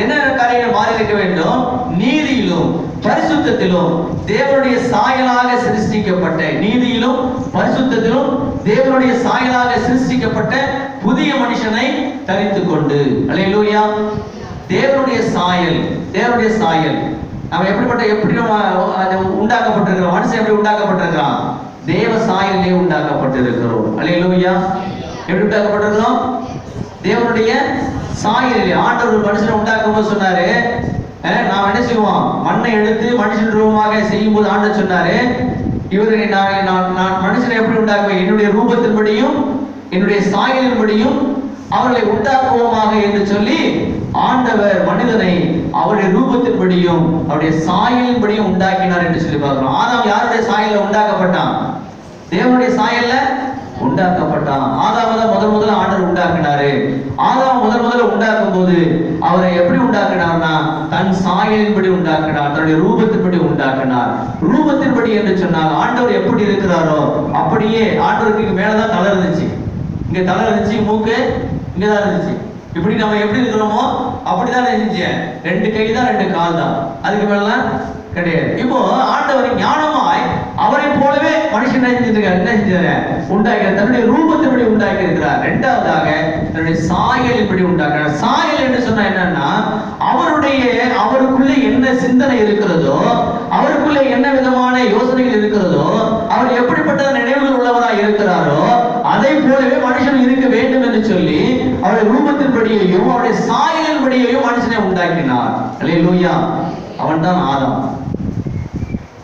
என்ன காரியங்கள் மாறி இருக்க வேண்டும்? நீதியிலும் பரிசுத்தத்திலும் தேவனுடைய சாயலாக சிருஷ்டிக்கப்பட்ட, நீதியிலும் பரிசுத்தத்திலும் தேவனுடைய சாயலாக சிருஷ்டிக்கப்பட்ட புதிய மனுஷனை தரித்துக் கொண்டு. அல்லேலூயா. தேவனுடைய சாயல் நம்ம எப்படி நம்ம உண்டாக்கப்பட்டிருக்கிறோம்? மனுஷன் எப்படி உண்டாக்கப்பட்டிருக்கிறான்? தேவ சாயலிலே உண்டாக்கப்பட்டிருக்கிறோம். அல்லேலூயா. எப்படி உண்டாக்கப்பட்டிருக்கிறோம்? தேவனுடைய சாயலிலே. ஆண்டவர் மனுஷனை உண்டாக்கும் போது சொன்னாரு, நாம் என்ன செய்வோம், மண்ணை எடுத்து மனுஷன் ரூபமாக செய்யும் போது ஆண்டவர் சொன்னாரு, இவரை நான் மனுஷனை எப்படி உண்டாக்குவேன்? என்னுடைய ரூபத்தின்படியும் என்னுடைய சாயலின்படியும் அவர்களை உண்டாக்குவோமாக என்று சொல்லி ஆண்டவர் மனிதனை அவருடைய ரூபத்தின்படியும் அவருடைய சாயலின்படியும் உண்டாக்கினார் என்று சொல்லி பார்க்கிறோம். ஆதாம் யாருடைய சாயல்ல உண்டாக்கப்பட்டான்? தேவனுடைய சாயல்ல உண்டாக்கப்பட்டான். ஆதாம் தான் முதல்ல ஆண்டவர் உண்டாக்கினாரு. ஆதாம் முதல்ல உண்டாக்கும் போது அவரை எப்படி உண்டாக்கினார்னா தன் சாயலின்படி உண்டாக்கினார், தன்னுடைய ரூபத்தின்படி உண்டாக்கினார். ரூபத்தின்படி என்று சொன்னால் ஆண்டவர் எப்படி இருக்கிறாரோ அப்படியே. ஆண்டவருக்கு மேலதான் தலை இருந்துச்சு, இங்க தலை இருந்துச்சு, மூக்கு இங்கதான் இருந்துச்சு. இப்படி நம்ம எப்படி இருக்கிறோமோ அப்படிதான் இருந்துச்சு. 2 கை தான், 2 கால் தான், அதுக்கு மேலாம் கிடையாது. இப்போ ஆண்டவர் ஞானமாய் அவரை போலவே மனுஷன் என்ன செஞ்சாரு? உண்டாக்கிறார், தன்னுடைய ரூபத்தின்படி உண்டாக்கி இருக்கிறார். 2வதாக தன்னுடைய சாயலின்படி உண்டாக்குறார். சாயல் என்று சொன்னா என்னன்னா அவருக்குள்ள என்ன சிந்தனை இருக்கிறதோ, அவருக்குள்ள என்ன விதமான யோசனைகள் இருக்கிறதோ, அவர் எப்படிப்பட்ட நினைவுகள் உள்ளவராய் இருக்கிறாரோ அதை போலவே மனுஷன் இருக்க வேண்டும் என்று சொல்லி அவருடைய ரூபத்தின்படியையும் அவருடைய சாயலின்படியையும் மனுஷனை உண்டாக்கினார். அல்லேலூயா. அவன் தான் ஆதாம்.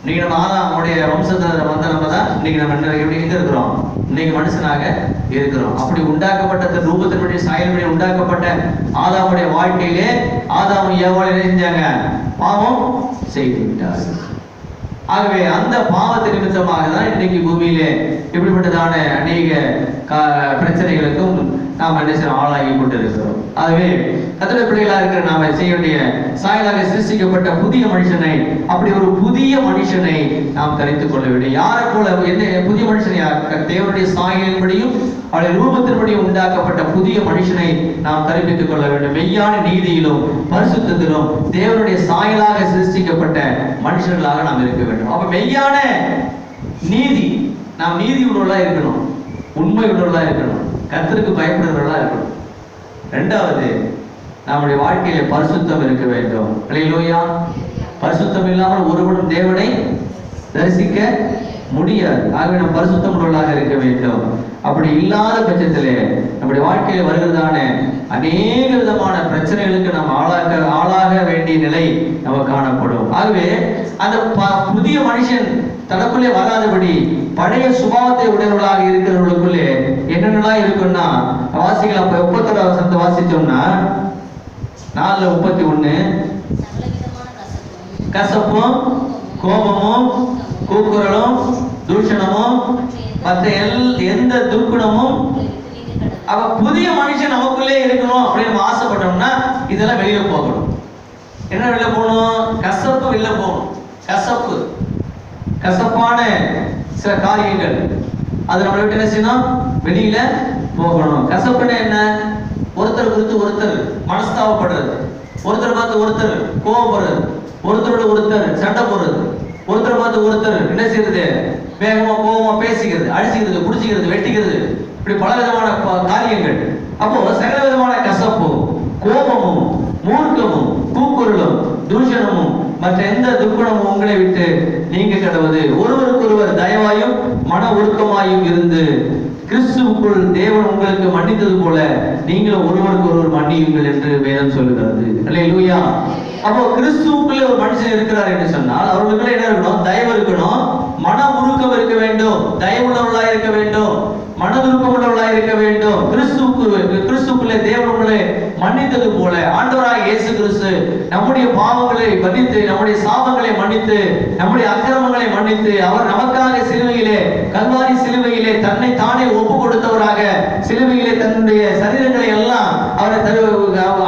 இன்னைக்கு நம்ம ஆதாமுடைய வம்சத்துல வந்த நம்ம தான் இன்னைக்கு நம்ம எப்படி எங்க இருக்கிறோம்? இன்னைக்கு மனுஷனாக இருக்கிறோம். அப்படி உண்டாக்கப்பட்ட ரூபத்தின்படி சாயலின்படி உண்டாக்கப்பட்ட ஆதாமுடைய வாழ்க்கையிலே ஆதாமும் ஏவாளும் செஞ்சாங்க, பாவம் செய்து விட்டார்கள். ஆகவே அந்த பாவத்தை நிமித்தமாக தான் இன்னைக்கு பூமியிலே இப்படிப்பட்டதான அநேக பிரச்சனைகளுக்கும் நாம் என்ன செய்ய ஆளாகி கொண்டிருக்கிறோம். ஆகவே கர்த்தருடைய பிள்ளைகளா இருக்கிற நாம செய்ய வேண்டிய சாயலாக சிருஷ்டிக்கப்பட்ட புதிய மனுஷனை, அப்படி ஒரு புதிய மனுஷனை நாம் தரித்துக் கொள்ள வேண்டும். யாரை போல? என்ன புதிய மனுஷனை? தேவனுடைய சாயலின்படியும் அவருடைய ரூபத்தின்படியும் உண்டாக்கப்பட்ட புதிய மனுஷனை நாம் தரிப்பித்துக் கொள்ள வேண்டும். மெய்யான நீதியிலும் பரிசுத்தத்திலும் தேவனுடைய சாயலாக சிருஷ்டிக்கப்பட்ட மனுஷர்களாக நாம் இருக்க வேண்டும். அப்ப மெய்யான நீதி, நாம் நீதி உள்ளவர்களா இருக்கணும், உண்மை உள்ளவர்களா இருக்கணும், கர்த்தருக்கு பயப்படுறவர்களா இருக்கணும். 2வது நம்முடைய வாழ்க்கையில பரிசுத்தம் இருக்க வேண்டும். அல்லேலூயா. பரிசுத்தம் இல்லாமல் ஒருவனும் தேவனை தரிசிக்க முடியாது. ஆகவே நாம் பரிசுத்தம் உள்ளவர்களாக இருக்க வேண்டும். அப்படி இல்லாத பட்சத்திலே நம்முடைய வாழ்க்கையில் வருகிறதான அநேக விதமான பிரச்சனைகளுக்கு நாம் ஆளாக வேண்டிய நிலை நமக்கு காணப்படும். ஆகவே அந்த புதிய மனுஷன் தனக்குள்ளே வராதபடி பழைய சுபாவத்தை உடையவர்களாக இருக்கிறவர்களுக்குள்ளே என்னென்னலாம் இருக்குன்னா வாசிக்கலாம். அப்ப 31 வாசிச்சோம்னா 4:31 கசப்பும் கோபமும் கூக்குரலும் தூஷணமும் மற்ற எந்த துர்க்குணமும். அவ புதிய மனுஷன் நமக்குள்ளே இருக்கணும் அப்படின்னு ஆசைப்பட்டோம்னா இதெல்லாம் வெளியில போகணும். என்ன வெளில போகணும்? கசப்பு வெளில போகணும். கசப்பு, கசப்பான சில காரியங்கள் அது நம்மளை விட்டு என்ன செய்யணும்? வெளியில போகணும். கசப்புன்னா என்ன? ஒருத்தர் குறித்து ஒருத்தர் மனஸ்தாபப்படுறது, ஒருத்தர் பார்த்து ஒருத்தர் கோபப்படுறது, ஒருத்தரோட ஒருத்தர் சண்டை போடுறது, ஒருத்தர் பார்த்து ஒருத்தர் என்ன செய்யறது? வேகமா கோபமா பேசிக்கிறது, அடிச்சுக்கிறது, குடிச்சிக்கிறது, வெட்டிக்கிறது, இப்படி பல விதமான காரியங்கள். அப்போ சகல விதமான கசப்பும், கோபமும், மூர்க்கமும், கூக்குரலும், தூஷணமும் மற்ற எந்த துர்க்குணமும் உங்களை விட்டு நீங்க கடவுது. ஒருவருக்கொருவர் தயவாயும் மன உருக்கமாயும் இருந்து கிறிஸ்துவுக்குள் தேவன் உங்களுக்கு மன்னித்தது போல நீங்களும் ஒருவருக்கு ஒருவர் மன்னியுங்கள் என்று வேதம் சொல்லுகிறது. அல்லேலூயா. அப்போ கிறிஸ்துவுக்குள்ளே ஒரு மனுஷன் இருக்கிறார் என்று சொன்னால் அவர்களுக்குள்ள என்ன இருக்கணும்? தயவு இருக்கணும், மன உருக்கம் இருக்க வேண்டும், தயவுள்ளவர்களாக இருக்க வேண்டும், மனதுருக்கம் உள்ளவர்களாக இருக்க வேண்டும். கிறிஸ்துவுக்குள்ளே தேவன் உங்களை மன்னித்தது போல ஆண்டவராகிய இயேசு கிறிஸ்து நம்முடைய பாவங்களை மன்னித்து, நம்முடைய சாபங்களை மன்னித்து, நம்முடைய அக்கிரமங்களை மன்னித்து, அவர் நமக்காக சிலுவையிலே, கல்வாரி சிலுவையிலே தன்னை தானே ஒப்பு கொடுத்தவராக சிலுவையிலே தன்னுடைய சரீரங்களை எல்லாம் அவரை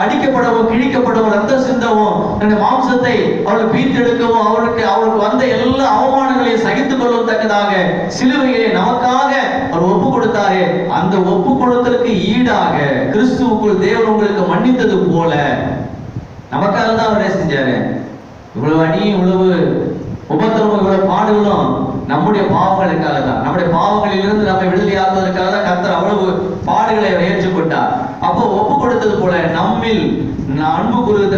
அடிக்கப்படவும், கிழிக்கப்படவும், ரத்த சிந்தவும், தன்னுடைய மாம்சத்தை அவர்கள் பீத்தெடுக்கவும், அவருக்கு வந்த எல்லா அவமானங்களையும் சகித்துக் கொள்ளவும் தக்கதாக சிலுவையிலே நமக்காக அவர் ஒப்பு கொடுத்தாரே. அந்த ஒப்பு கொடுத்தலுக்கு ஈடாக கிறிஸ்துவுக்குள் தேவன் உங்களுக்கு மன்னித்தது போல நமக்காக தான் அவர் செஞ்சாரு. இவ்வளவு அடியும், இவ்வளவு உபத்திரமும், இவ்வளவு பாடுகளும் நம்முடைய பாவங்களுக்காக தான். நம்முடைய பாவங்களிலிருந்து நம்மை விடுதலை ஆக்குவதற்காக தான் கர்த்தர் அவ்வளவு பாடுகளை ஏற்றுக்கொண்டார். அப்போ ஒப்பு கொடுத்தது போல நம்மில் அன்பு கூறுவது,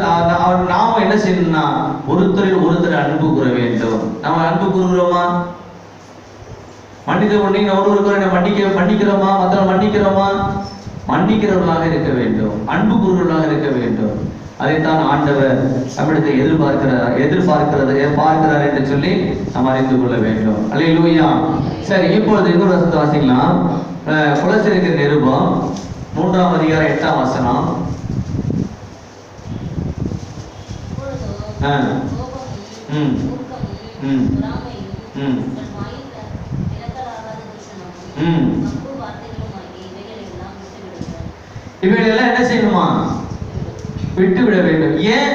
நாம என்ன செய்யணும்னா ஒருத்தரில் ஒருத்தர் அன்பு கூற வேண்டும். நம்ம அன்பு கூறுகிறோமா? மன்னித்த உடனே ஒருவருக்கு மன்னிக்கிறோமா? மற்றவர்கள் மன்னிக்கிறோமா? மன்னிக்கிறவர்களாக இருக்க வேண்டும், அன்பு கூறுவர்களாக இருக்க வேண்டும். அதைத்தான் ஆண்டவர் நம்மிடத்தை பார்க்கிறார் என்று சொல்லி நாம் அறிந்து கொள்ள வேண்டும். அல்லேலூயா. சரி, இப்பொழுது இன்னொரு வசனத்தை வாசிக்கலாம். கொலோசியர் நிருபம் 3ஆம் அதிகாரம் 8ஆம் வசனம். இவைகளெல்லாம் என்ன செய்யணுமா? விட்டு விட வேண்டும். ஏன்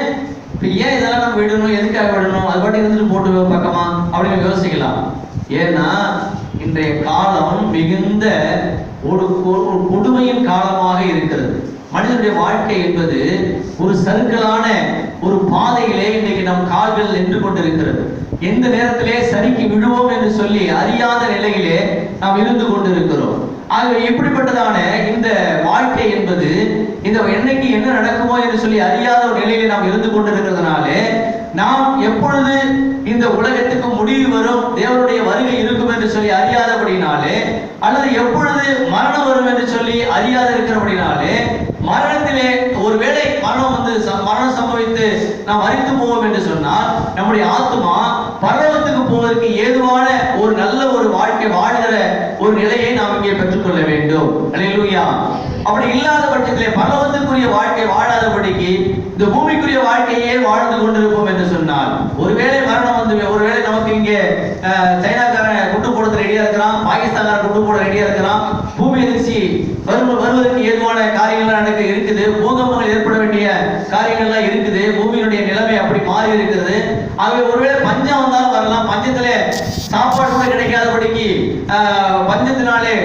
இதெல்லாம் நம்ம விடணும்? எதுக்காக விடணும்? அது பாட்டு இருந்துட்டு போட்டு பக்கமா அப்படின்னு யோசிக்கலாம். ஏன்னா இன்றைய காலம் மிகுந்த ஒரு கொடுமையின் காலமாக இருக்கிறது. மனிதனுடைய வாழ்க்கை என்பது ஒரு சறுக்கலான ஒரு பாதையிலே இன்றைக்கு நம் கால்கள் நின்று கொண்டிருக்கிறது. எந்த நேரத்திலே சரிக்கு விழுவோம் என்று சொல்லி அறியாத நிலையிலே நாம் இருந்து கொண்டிருக்கிறோம். ஆகவே இப்படிப்பட்டதான இந்த வாழ்க்கை என்பது இந்த என்னைக்கு என்ன நடக்குமோ என்று சொல்லி அறியாத ஒரு நிலையிலே நாம் இருந்து கொண்டிருக்கிறதுனாலே நாம் எப்பொழுது இந்த உலகத்துக்கு முடிவு வரும், தேவனுடைய வருகை இருக்கும் என்று சொல்லி அறியாதபடினாலே, அல்லது எப்பொழுது மரணம் வரும் என்று சொல்லி அறியாத இருக்கிறபடினாலே, மரணத்திலே ஒருவேளை மரணம் சம்பவித்து நாம் அறிந்து போவோம் என்று சொன்னால் நம்முடைய ஆத்மா பரலோகத்துக்கு போவதற்கு ஏதுவான ஒரு நல்ல ஒரு வாழ்க்கை வாழ்கிற ஒரு நிலையை நாம் இங்கே பெற்றுக்கொள்ள வேண்டும். அல்லேலூயா. அப்படி இல்லாத பட்சத்திலே பரலோகத்துக்குரிய வாழ்க்கை வாழாதபடிக்கு இந்த பூமிக்குரிய வாழ்க்கையே வாழ்ந்து கொண்டிருப்போம் என்று சொன்னால், ஒருவேளை மரணம் வந்து, ஒருவேளை நமக்கு இங்கே சைனாக்காரன் குண்டு போட ரெடியா இருக்கிறான், பாகிஸ்தான்காரன் குண்டு போட ரெடியா இருக்கிறான், பூமி அதிர்ச்சி வருவதற்கு ஏதுவான காரியங்கள் இருக்குது, பூகம்பங்கள் ஏற்பட வேண்டிய காரியங்கள்லாம் இருக்குது, பூமியினுடைய நிலைமை அப்படி மாறி இருக்கிறது. ஆகவே ஒருவேளை பஞ்சம் வந்தாலும் வரலாம், பஞ்சத்திலே சாப்பாடு கூட கிடைக்காதபடிக்கு பஞ்சத்தினாலே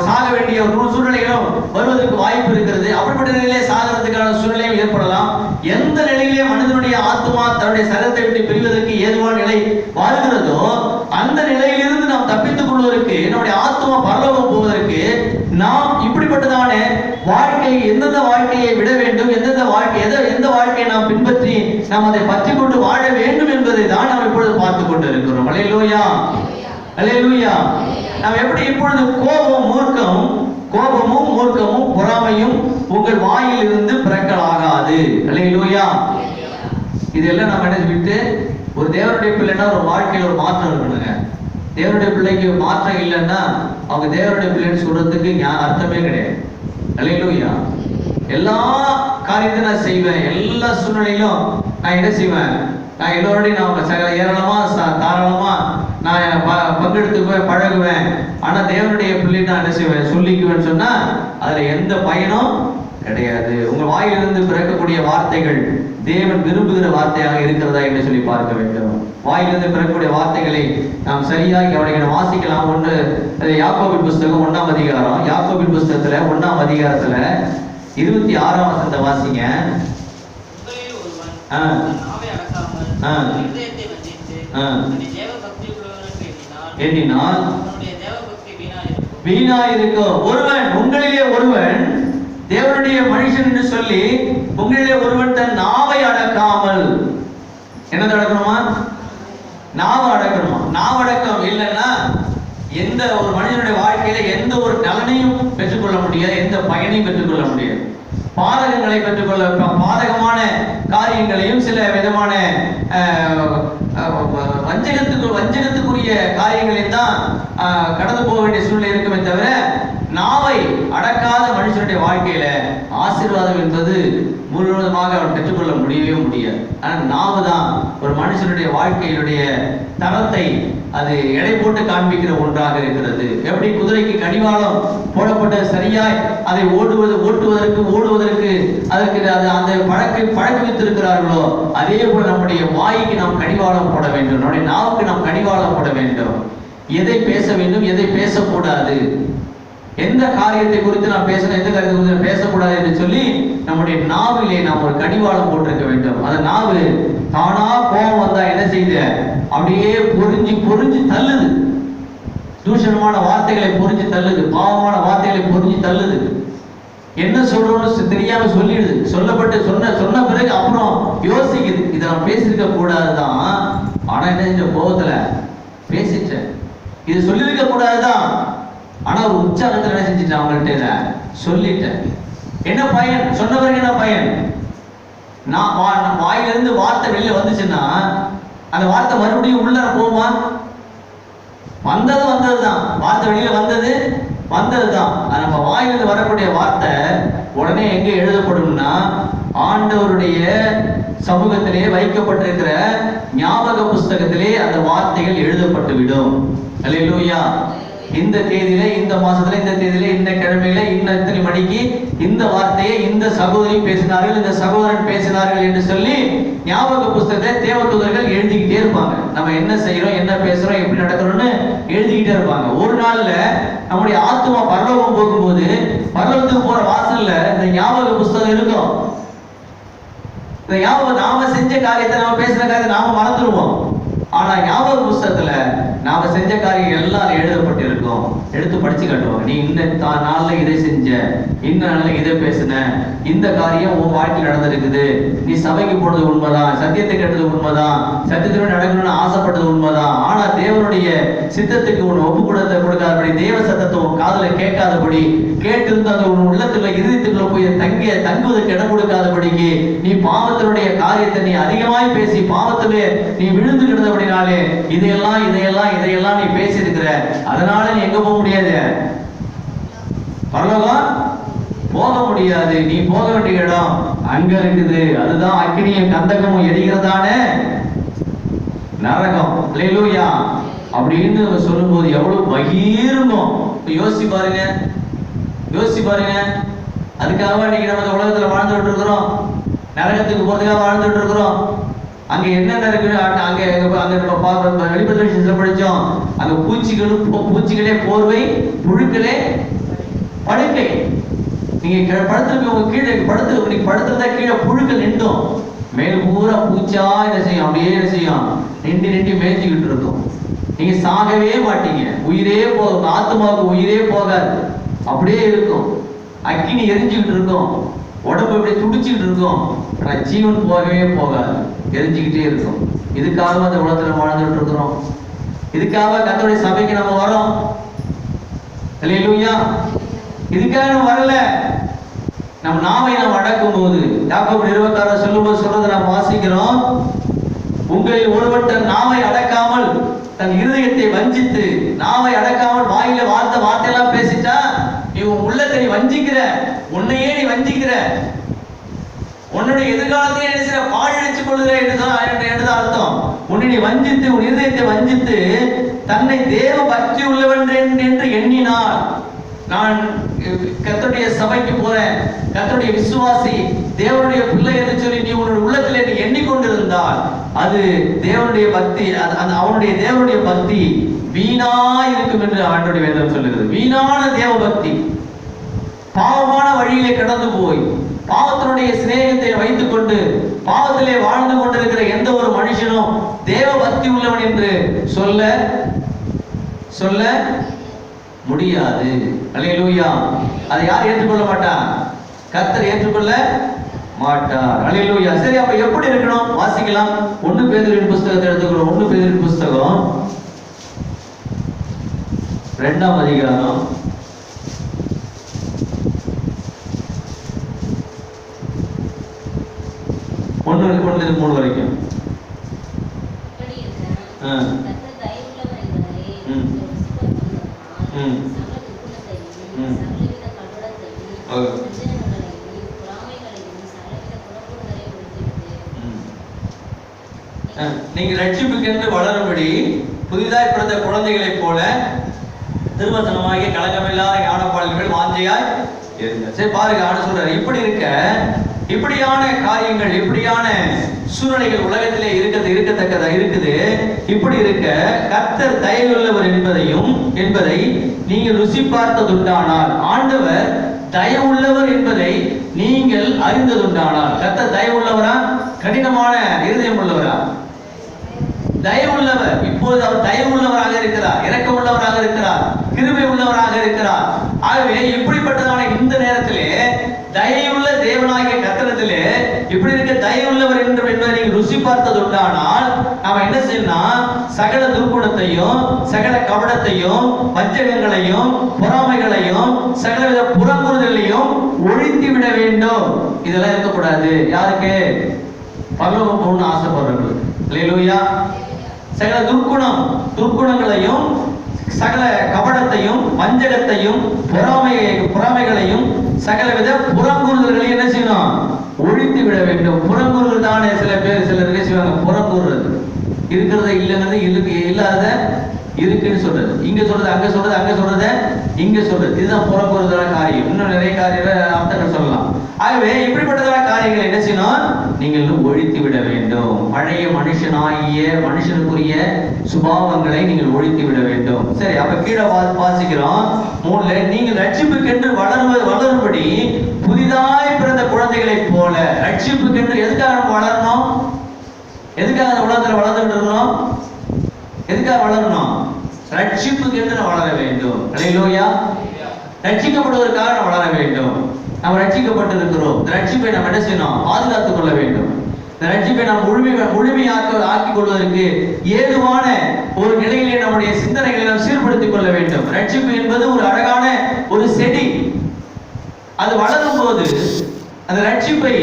சாக வேண்டிய ஒரு சூழ்நிலைகளும் வருவதற்கு வாய்ப்பு இருக்கிறது. அப்படிப்பட்ட நிலையிலே சாகிறதுக்கான சூழ்நிலையும் ஏற்படலாம். எந்த நிலையிலே மனிதனுடைய ஆத்மா தன்னுடைய சரீரத்தை விட்டு பிரிவதற்கு ஏதுவான நிலை வருகிறதோ அந்த நிலையிலிருந்து நாம் தப்பித்துக் கொள்வதற்கு, நம்முடைய ஆத்மா பரலோகம் போவதற்கு நாம் இப்படிப்பட்டதான வாழ்க்கை, எந்தெந்த வாழ்க்கையை விட வேண்டும், எந்த வாழ்க்கையை நாம் பின்பற்றி நாம் அதை பற்றி கொண்டு வாழ வேண்டும் என்பதை தான் நாம் இப்பொழுது பார்த்துக் கொண்டு இருக்கிறோம். அல்லேலூயா, அல்லேலூயா. நாம் எப்படி இப்பொழுது கோபமும் மூர்க்கமும் பொறாமையும் உங்கள் வாயில் இருந்து பிறக்கலாகாது. அல்லேலூயா. இதெல்லாம் நம்ம என்ன விட்டு ஒரு தேவனுடைய பிள்ளைன்னா ஒரு வாழ்க்கையில் ஒரு மாற்றம் இருக்கணுங்க. தேவனுடைய பிள்ளைக்கு மாற்றம் இல்லைன்னா அவங்க தேவனுடைய பிள்ளைன்னு சொல்றதுக்கு அர்த்தமே கிடையாது. அல்லேலூயா. எல்லா காரியத்தையும் நான் செய்வேன், எல்லா சூழ்நிலையிலும் நான் என்ன செய்வேன், நான் எல்லோருடையும் நான் ஏராளமா தாராளமா நான் பங்கெடுத்துக்குவேன், பழகுவேன். ஆனா தேவனுடைய பிள்ளை நான் என்ன செய்வேன், சொல்லிக்குவேன்னு சொன்னா அதுல எந்த பயனும் கிடையாது. உங்கள் வாயிலிருந்து பிறக்கக்கூடிய வார்த்தைகள் தேவன் விரும்புகிற வார்த்தையாக இருக்கிறதா என்று சொல்லி பார்க்க வேண்டும். வாயிலிருந்து பிறக்கக்கூடிய வார்த்தைகளை நாம் சரியாக கவனிக்கணும். வாசிக்கலாம். ஒன்று யாக்கோபின் புஸ்தகம் 1ஆம் அதிகாரம். யாக்கோபின் புஸ்தகத்துல 1ஆம் அதிகாரத்துல 26ஆம் வசனத்தை வாசிங்க. எண்ணினால் வீணா இருக்கும். ஒருவன் உங்களிலே ஒருவன் தேவனுடைய மனுஷன் என்று சொல்லி உங்களிலே ஒருவன் தன் நாவை அடக்காமல், என்னது அடக்கணுமா? நாவை அடக்கணுமா? நாவடக்கம் இல்லைன்னா எந்த ஒரு மனிதனுடைய வாழ்க்கையில எந்த ஒரு நலனையும் பெற்றுக்கொள்ள முடியாது, எந்த பயனையும் பெற்றுக்கொள்ள முடியாது. பாதகங்களை பெற்றுக்கொள்ள, பாதகமான காரியங்களையும் சில விதமான வஞ்சகத்துக்குரிய காரியங்களையும் தான் கடந்து போக வேண்டிய சூழ்நிலை இருக்குமே தவிர, நாவை அடக்காத மனுஷனுடைய வாழ்க்கையில ஆசீர்வாதம் என்பது முழுவதுமாக அவன் பெற்றுக்கொள்ள முடியவே முடியாது. ஆனால் நாவு தான் ஒரு மனுஷனுடைய வாழ்க்கையினுடைய தரத்தை அது எடை போட்டு காண்பிக்கிற ஒன்றாக இருக்கிறது. எப்படி குதிரைக்கு கடிவாளம் போடப்பட்ட சரியாய் அதை ஓடுவதற்கு அதற்கு அந்த பழக்கவித்திருக்கிறார்களோ, அதே போல நம்முடைய வாய்க்கு நாம் கடிவாளம் போட வேண்டும், நம்முடைய நாவுக்கு நாம் கடிவாளம் போட வேண்டும். எதை பேச வேண்டும், எதை பேசக்கூடாது, எந்த காரியத்தை குறித்து நாம் பேசணும், எந்த காரியத்தை குறித்து பேசக்கூடாது என்று சொல்லி நம்முடைய நாவிலே நாம் ஒரு கடிவாளம் போட்டிருக்க வேண்டும். அந்த நாவு தானா கோபம் வந்தா என்ன செய்யுது? அப்படியே பொறிஞ்சு தள்ளுது. தூஷணமான வார்த்தைகளை பொறிஞ்சு தள்ளுது, பாவமான வார்த்தைகளை பொறிஞ்சு தள்ளுது. என்ன சொல்றோம்னு தெரியாம சொல்லிடுது. சொன்ன பிறகு அப்புறம் யோசிக்குது, இதை நான் பேசியிருக்க கூடாதுதான், ஆனா என்ன செஞ்ச கோபத்துல பேசிட்டேன். இது சொல்லியிருக்க கூடாதுதான், ஆனா ஒரு உற்சாகத்துல என்ன செஞ்சுட்டேன், அவங்கள்ட்ட சொல்லிட்டேன். என்ன பயன்? சொன்ன பிறகு என்ன பயன்? நான் வாயிலிருந்து வார்த்தை வெளியில வந்துச்சுன்னா அந்த வார்த்தை மறுபடியும் உள்ள போகுமா? வந்ததுதான், வார்த்தை வெளியில வந்ததுதான். நம்ம வாயிலிருந்து வரக்கூடிய வார்த்தை உடனே எங்க எழுதப்படும்னா, ஆண்டவருடைய சமூகத்திலே வைக்கப்பட்டிருக்கிற ஞாபக புஸ்தகத்திலே அந்த வார்த்தைகள் எழுதப்பட்டு விடும். அல்லேலூயா. இந்த தேதியில, இந்த மாசத்துல, இந்த தேதியில, இந்த கிழமையில, இத்தனை மணிக்கு இந்த வார்த்தையை இந்த சகோதரி பேசினார்கள், இந்த சகோதரன் பேசினார்கள் என்று சொல்லி ஞாபக புஸ்தகத்தை தேவதூதர்கள் எழுதிக்கிட்டே இருப்பாங்க. நம்ம என்ன செய்யறோம், என்ன பேசுறோம், எப்படி நடக்கிறோம்னு எழுதிக்கிட்டே இருப்பாங்க. ஒரு நாள்ல நம்முடைய ஆத்துமா பரலோகம் போகும்போது பரலோகத்துக்கு போற வாசல்ல இந்த ஞாபக புஸ்தகம் இருக்கும். இந்த ஞாபகம், நாம செஞ்ச காரியத்தை, நாம பேசுற காரியத்தை நாம மறந்துடுவோம். ஆனா ஞாபக புஸ்தகத்துல நாம செஞ்ச காரியம் எல்லாம் எழுதப்பட்டு இருக்கும். எடுத்து படிச்சு காட்டுவாங்க. நீ இந்த நாள்ல இதை செஞ்ச, இந்த நாள்ல இதை பேசின, இந்த காரியம் உன் வாழ்க்கையில் நடந்திருக்குது, நீ சபைக்கு போனது உண்மைதான், சத்தியத்தை கேட்டது உண்மைதான், சத்தியத்தினுடைய நடக்கணும்னு ஆசைப்பட்டது உண்மைதான், ஆனா தேவனுடைய சித்தத்துக்கு உன் ஒப்பு கொடுக்காதபடி, தேவ சத்தத்தை உன் காதுல கேட்காதபடி, கேட்டிருந்த அந்த உன் உள்ளத்துல இருதயத்துக்குள்ள போய் தங்குவதற்கு இடம் கொடுக்காதபடிக்கு, நீ பாவத்தினுடைய காரியத்தை நீ அதிகமாய் பேசி பாவத்திலே நீ விழுந்து கிடந்தபடினாலே இதையெல்லாம் நீ பேசி இருக்கிற. அதனால நீ எங்க போக முடியாது? பரலோகம் போக முடியாது. நீ போக வேண்டிய இடம் அங்க இருக்குது. அதுதான் அக்கினியும் கந்தகமும் எரிகிறதான நரகம். அல்லேலூயா. அப்படின்னு சொல்லும்போது எவ்வளவு பகீருங்கும். யோசிச்சு பாருங்க. அதுக்காக இன்னைக்கு நம்ம உலகத்துல வாழ்ந்துட்டு இருக்கிறோம். நரகத்துக்கு போறதுக்காக வாழ்ந்துட்டு இருக்கிறோம். அங்க என்னென்ன இருக்கு? அங்க வெளிப்படையில படிச்சோம். அங்க பூச்சிகளே போர்வை, புழுக்களே படுக்கை. நீங்க படுத்திருக்க கீழே படுத்திருந்தா கீழே புழுக்கள் நின்றும், மேல் பூரா பூச்சா என்ன செய்யும்? அப்படியே என்ன செய்யும்? நின்று மேய்ச்சிக்கிட்டு இருக்கும். நீங்க சாகவே மாட்டீங்க. உயிரே போகும். ஆத்மாவுக்கு உயிரே போகாது. அப்படியே இருக்கும். அக்கினி எரிஞ்சுக்கிட்டு இருக்கும். உடம்பு இப்படி துடிச்சுக்கிட்டு இருக்கும். ஆனா ஜீவன் போகவே போகாது. எரிஞ்சுக்கிட்டே இருக்கும். இதுக்காக அந்த உலகத்துல வாழ்ந்துட்டு இருக்கிறோம். இதுக்காக கர்த்தருடைய சபைக்கு நம்ம வரோம். அல்லேலூயா. இதுக்காக நம்ம வரல. நம்ம நாவை நாம் அடக்கும் போது, யாக்கோபு 26 சொல்றதை நாம் வாசிக்கிறோம். உங்களில் ஒருவன் தன் நாவை அடக்காமல் தன் இருதயத்தை வஞ்சித்து, நாவை அடக்காமல் வாயில வார்த்தையெல்லாம் பேசிட்டா நீ உன் உள்ளத்தை வஞ்சிக்கிற, உன்னையே நீ வஞ்சிக்கிற, உன்னுடைய எதிர்காலத்தை என்ன பாழடித்துக் கொள்கிற என்றுதான் அர்த்தம். உன்னை நீ வஞ்சித்து, உன் இருதயத்தை வஞ்சித்து தன்னை தேவ பக்தி உள்ளவன் என்று எண்ணினார். நான் கர்த்தருடைய சபைக்கு போற, கர்த்தருடைய விசுவாசி, தேவனுடைய பிள்ளை என்று சொல்லி நீ உன்னுடைய உள்ளத்திலே நீ எண்ணிக்கொண்டிருந்தால் அது தேவனுடைய பக்தி, அவனுடைய தேவனுடைய பக்தி வீணா இருக்கும் என்று ஆண்டவருடைய வேதம் சொல்லுகிறது. வீணான தேவ பக்தி, பாவமான வழியிலே கடந்து போய் பாவத்தினுடைய சிநேகத்தை வைத்துக் கொண்டு பாவத்திலே வாழ்ந்து கொண்டிருக்கிற எந்த ஒரு மனுஷனும் தேவ பக்தி உள்ளவன் என்று சொல்ல முடியாது. அல்லேலூயா. அதை யார் ஏற்றுக்கொள்ள மாட்டார்? கர்த்தர் ஏற்றுக்கொள்ள மாட்டார். அல்லேலூயா. சரி, அப்ப எப்படி இருக்கணும்? வாசிக்கலாம். 1 பேதுருவின் புத்தகத்தை எடுத்துக்கிறோம். 1 பேதுருவின் புத்தகம் 2ஆம் அதிகாரம் 1-3 வரைக்கும். நீங்கள் ரட்சிப்புக்கென்று வளரும்படி புதிதாய் பிறந்த குழந்தைகளைப் போல திருவசனமாகிய கலக்கமில்லாத ஞானப்பாடல்கள் வாஞ்சையாய் இருங்க. சரி பாருங்க, ஆண்டு சொல்றாரு, இப்படி இருக்க இப்படியான காரியங்கள், இப்படியான சூழ்நிலைகள் உலகத்திலே இருக்கத்தக்கதா இருக்குது. இப்படி இருக்க கர்த்தர் தயவுள்ளவர் என்பதை நீங்கள் ருசி பார்த்ததுண்டானால், ஆண்டவர் தயவுள்ளவர் என்பதை நீங்கள் அறிந்ததுண்டானால். கர்த்தர் தயவுள்ளவரா? கடினமான இருதயம் உள்ளவரா? தயவுள்ளவர். இப்போது அவர் தயவுள்ளவராக இருக்கிறார், இரக்கம் உள்ளவராக இருக்கிறார், கிருபை உள்ளவராக இருக்கிறார். ஆகவே இப்படிப்பட்டதான இந்த நேரத்திலே தயவுள்ள தேவனாகிய கர்த்தரிடத்திலே இப்படி இருக்க தயவுள்ளவர் என்பதை நீங்கள் ருசி பார்த்தது உண்டானால் நாம என்ன செய்யணும்? சகல துர்க்குணத்தையும், சகல கபடத்தையும், வஞ்சகங்களையும், பொறாமைகளையும், சகலவித புறங்குறுதலையும் ஒழித்து விட வேண்டும். இதெல்லாம் இருக்கக்கூடாது. யாருக்கு? பரலோகம் போகணும்னு ஆசைப்படுறவங்களுக்கு. அல்லேலூயா. சகல துர்க்குணங்களையும், சகல கபடத்தையும், வஞ்சகத்தையும், பொறாமைகளையும், சகலவித புறங்கூறுதல்களையும் என்ன செய்யணும்? ஒழித்து விட வேண்டும். புறங்கூறுதல் தானே சிலர் என்ன செய்வாங்க? புறங்கூறுறது இருக்கிறத இல்லைங்கிறது இல்லாத இருக்குன்னு சொல்றது, இங்க சொல்றது அங்க சொல்றது, அங்க சொல்றத இங்க சொல்றது, இதுதான் புறங்கூறுதலான காரியம். இன்னும் நிறைய காரியங்கள் அர்த்தங்கள் சொல்லலாம். ஆகவே இப்படிப்பட்டதான காரியங்களை என்ன செய்யணும்? நீங்கள் ஒழித்து விட வேண்டும். பழைய மனுஷனுக்குரிய சுபாவங்களை நீங்கள் ஒழித்து விட வேண்டும். சரி, அப்ப கீழே வாசிக்கிறோம் 3ல, நீங்கள் ரட்சிப்புக்கென்று வளரும்படி புதிதாய் பிறந்த குழந்தைகளைப் போல. ரட்சிப்புக்கென்று எதுக்காக நம்ம வளரணும்? எதுக்காக அந்த உலகத்தில் வளர்ந்துட்டு இருக்கிறோம்? எதுக்காக வளரணும்? ரட்சிப்புக்கென்று வளர வேண்டும். அல்லேலூயா. ரட்சிக்கப்படுவதற்காக நாம் வளர வேண்டும். நாம் ரட்சிக்கப்பட்டிருக்கிறோம். இந்த ரட்சிப்பை நாம் என்ன செய்யணும்? பாதுகாத்துக் கொள்ள வேண்டும். இந்த ரட்சிப்பை நாம் ஆக்கிக் கொள்வதற்கு ஏதுவான ஒரு நிலையிலே நம்முடைய சிந்தனைகளை நாம் சீர்படுத்திக் கொள்ள வேண்டும். ரட்சிப்பு என்பது ஒரு அழகான ஒரு செடி. அது வளரும் போது அந்த ரட்சிப்பை,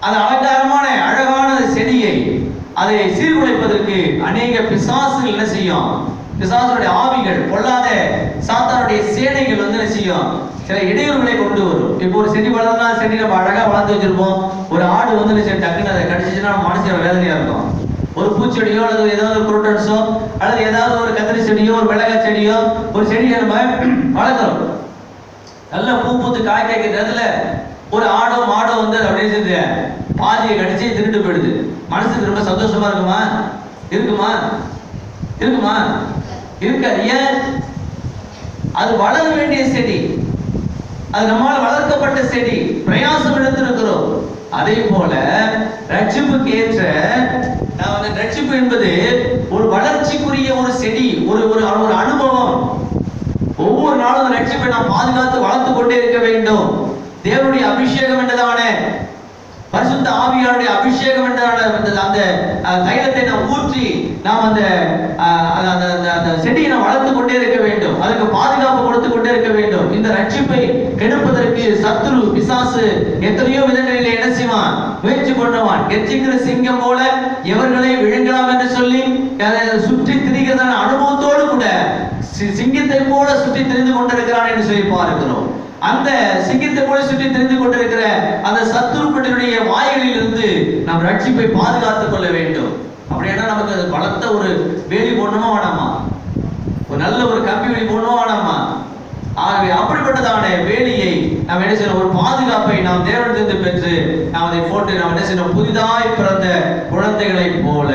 அந்த அலங்காரமான அழகான செடியை, அதை சீர்குலைப்பதற்கு அநேக பிசாசுகள் என்ன செய்யும்? பிசாசுடைய ஆவிகள், பொல்லாத சாத்தானுடைய சேனைகள் என்ன செய்யும்? சில இடையூறுகளை கொண்டு வரும். இப்போ ஒரு செடி வளர்ந்தா, செடி நம்ம அழகா வளர்த்து வச்சிருப்போம். ஒரு ஆடு டக்குன்னு அதை கடிச்சிச்சுன்னா மனசுல வேதனையா இருக்கும். ஒரு பூச்செடியோ அல்லது ஏதாவது ஒரு குரோட்டன்ஸோ அல்லது ஏதாவது ஒரு கத்திரி செடியோ, ஒரு மிளகாய் செடியோ, ஒரு செடியை நம்ம வளர்க்குறோம். நல்ல பூ பூத்து காய் காய்க்கிற நேரத்துல ஒரு ஆடோ மாடோ அப்படியே செஞ்சு பாதியை கடிச்சு திருட்டு போயிடுது. மனசுக்கு ரொம்ப சந்தோஷமா இருக்குமா? இருக்காது. ஏன்? அது வளர வேண்டிய செடி, அது நம்மால் வளர்க்கப்பட்ட செடி, பிரயாசம் எடுத்திருக்கிறோம். அதே போல ரட்சிப்புக்கு ஏற்ற ரட்சிப்பு என்பது ஒரு வளர்ச்சிக்குரிய ஒரு செடி, ஒரு அனுபவம். ஒவ்வொரு நாளும் ரட்சிப்பை நாம் பாதுகாத்து வளர்த்து கொண்டே இருக்க வேண்டும். தேவனுடைய அபிஷேகம் என்றதான, பரிசுத்த ஆவியாருடைய அபிஷேகம் என்றதான அந்த தைலத்தை நாம் ஊற்றி நாம் அந்த செடியை நாம் வளர்த்து கொண்டே இருக்க வேண்டும். அதுக்கு பாதுகாப்பு கொடுத்து கொண்டே இருக்க வேண்டும். இந்த ரட்சிப்பை கெடுப்பதற்கு சத்துரு பிசாசு எத்தனையோ விதங்களிலே என்ன செய்வான்? முயற்சி பண்ணுவான். கெர்ச்சிக்கிற சிங்கம் போல எவர்களை விழுங்கலாம் என்று சொல்லி சுற்றி திரிகிறதான அனுபவத்தோடு கூட சிங்கத்தை போல சுற்றி திரிந்து கொண்டிருக்கிறான் என்று சொல்லி பார்க்கிறோம். அந்த சிங்கத்தை போல சுற்றி தெரிந்து கொண்டிருக்கிற அந்த சத்துருப்பட்டினுடைய வாய்களில் இருந்து நாம் ரட்சிப்பை பாதுகாத்துக் கொள்ள வேண்டும். அப்படின்னா நமக்கு அது பலத்த ஒரு வேலி போடணுமா வேணாமா? ஒரு நல்ல ஒரு கம்பி வேலி போடணுமா வேணாமா? ஆகவே அப்படிப்பட்டதான வேலையை நாம் என்ன செய்யணும், ஒரு பாதுகாப்பை நாம் தேவனிடத்திலிருந்து பெற்று நாம் அதை போட்டு நாம் என்ன செய்யணும், புதிதாய் பிறந்த குழந்தைகளை போல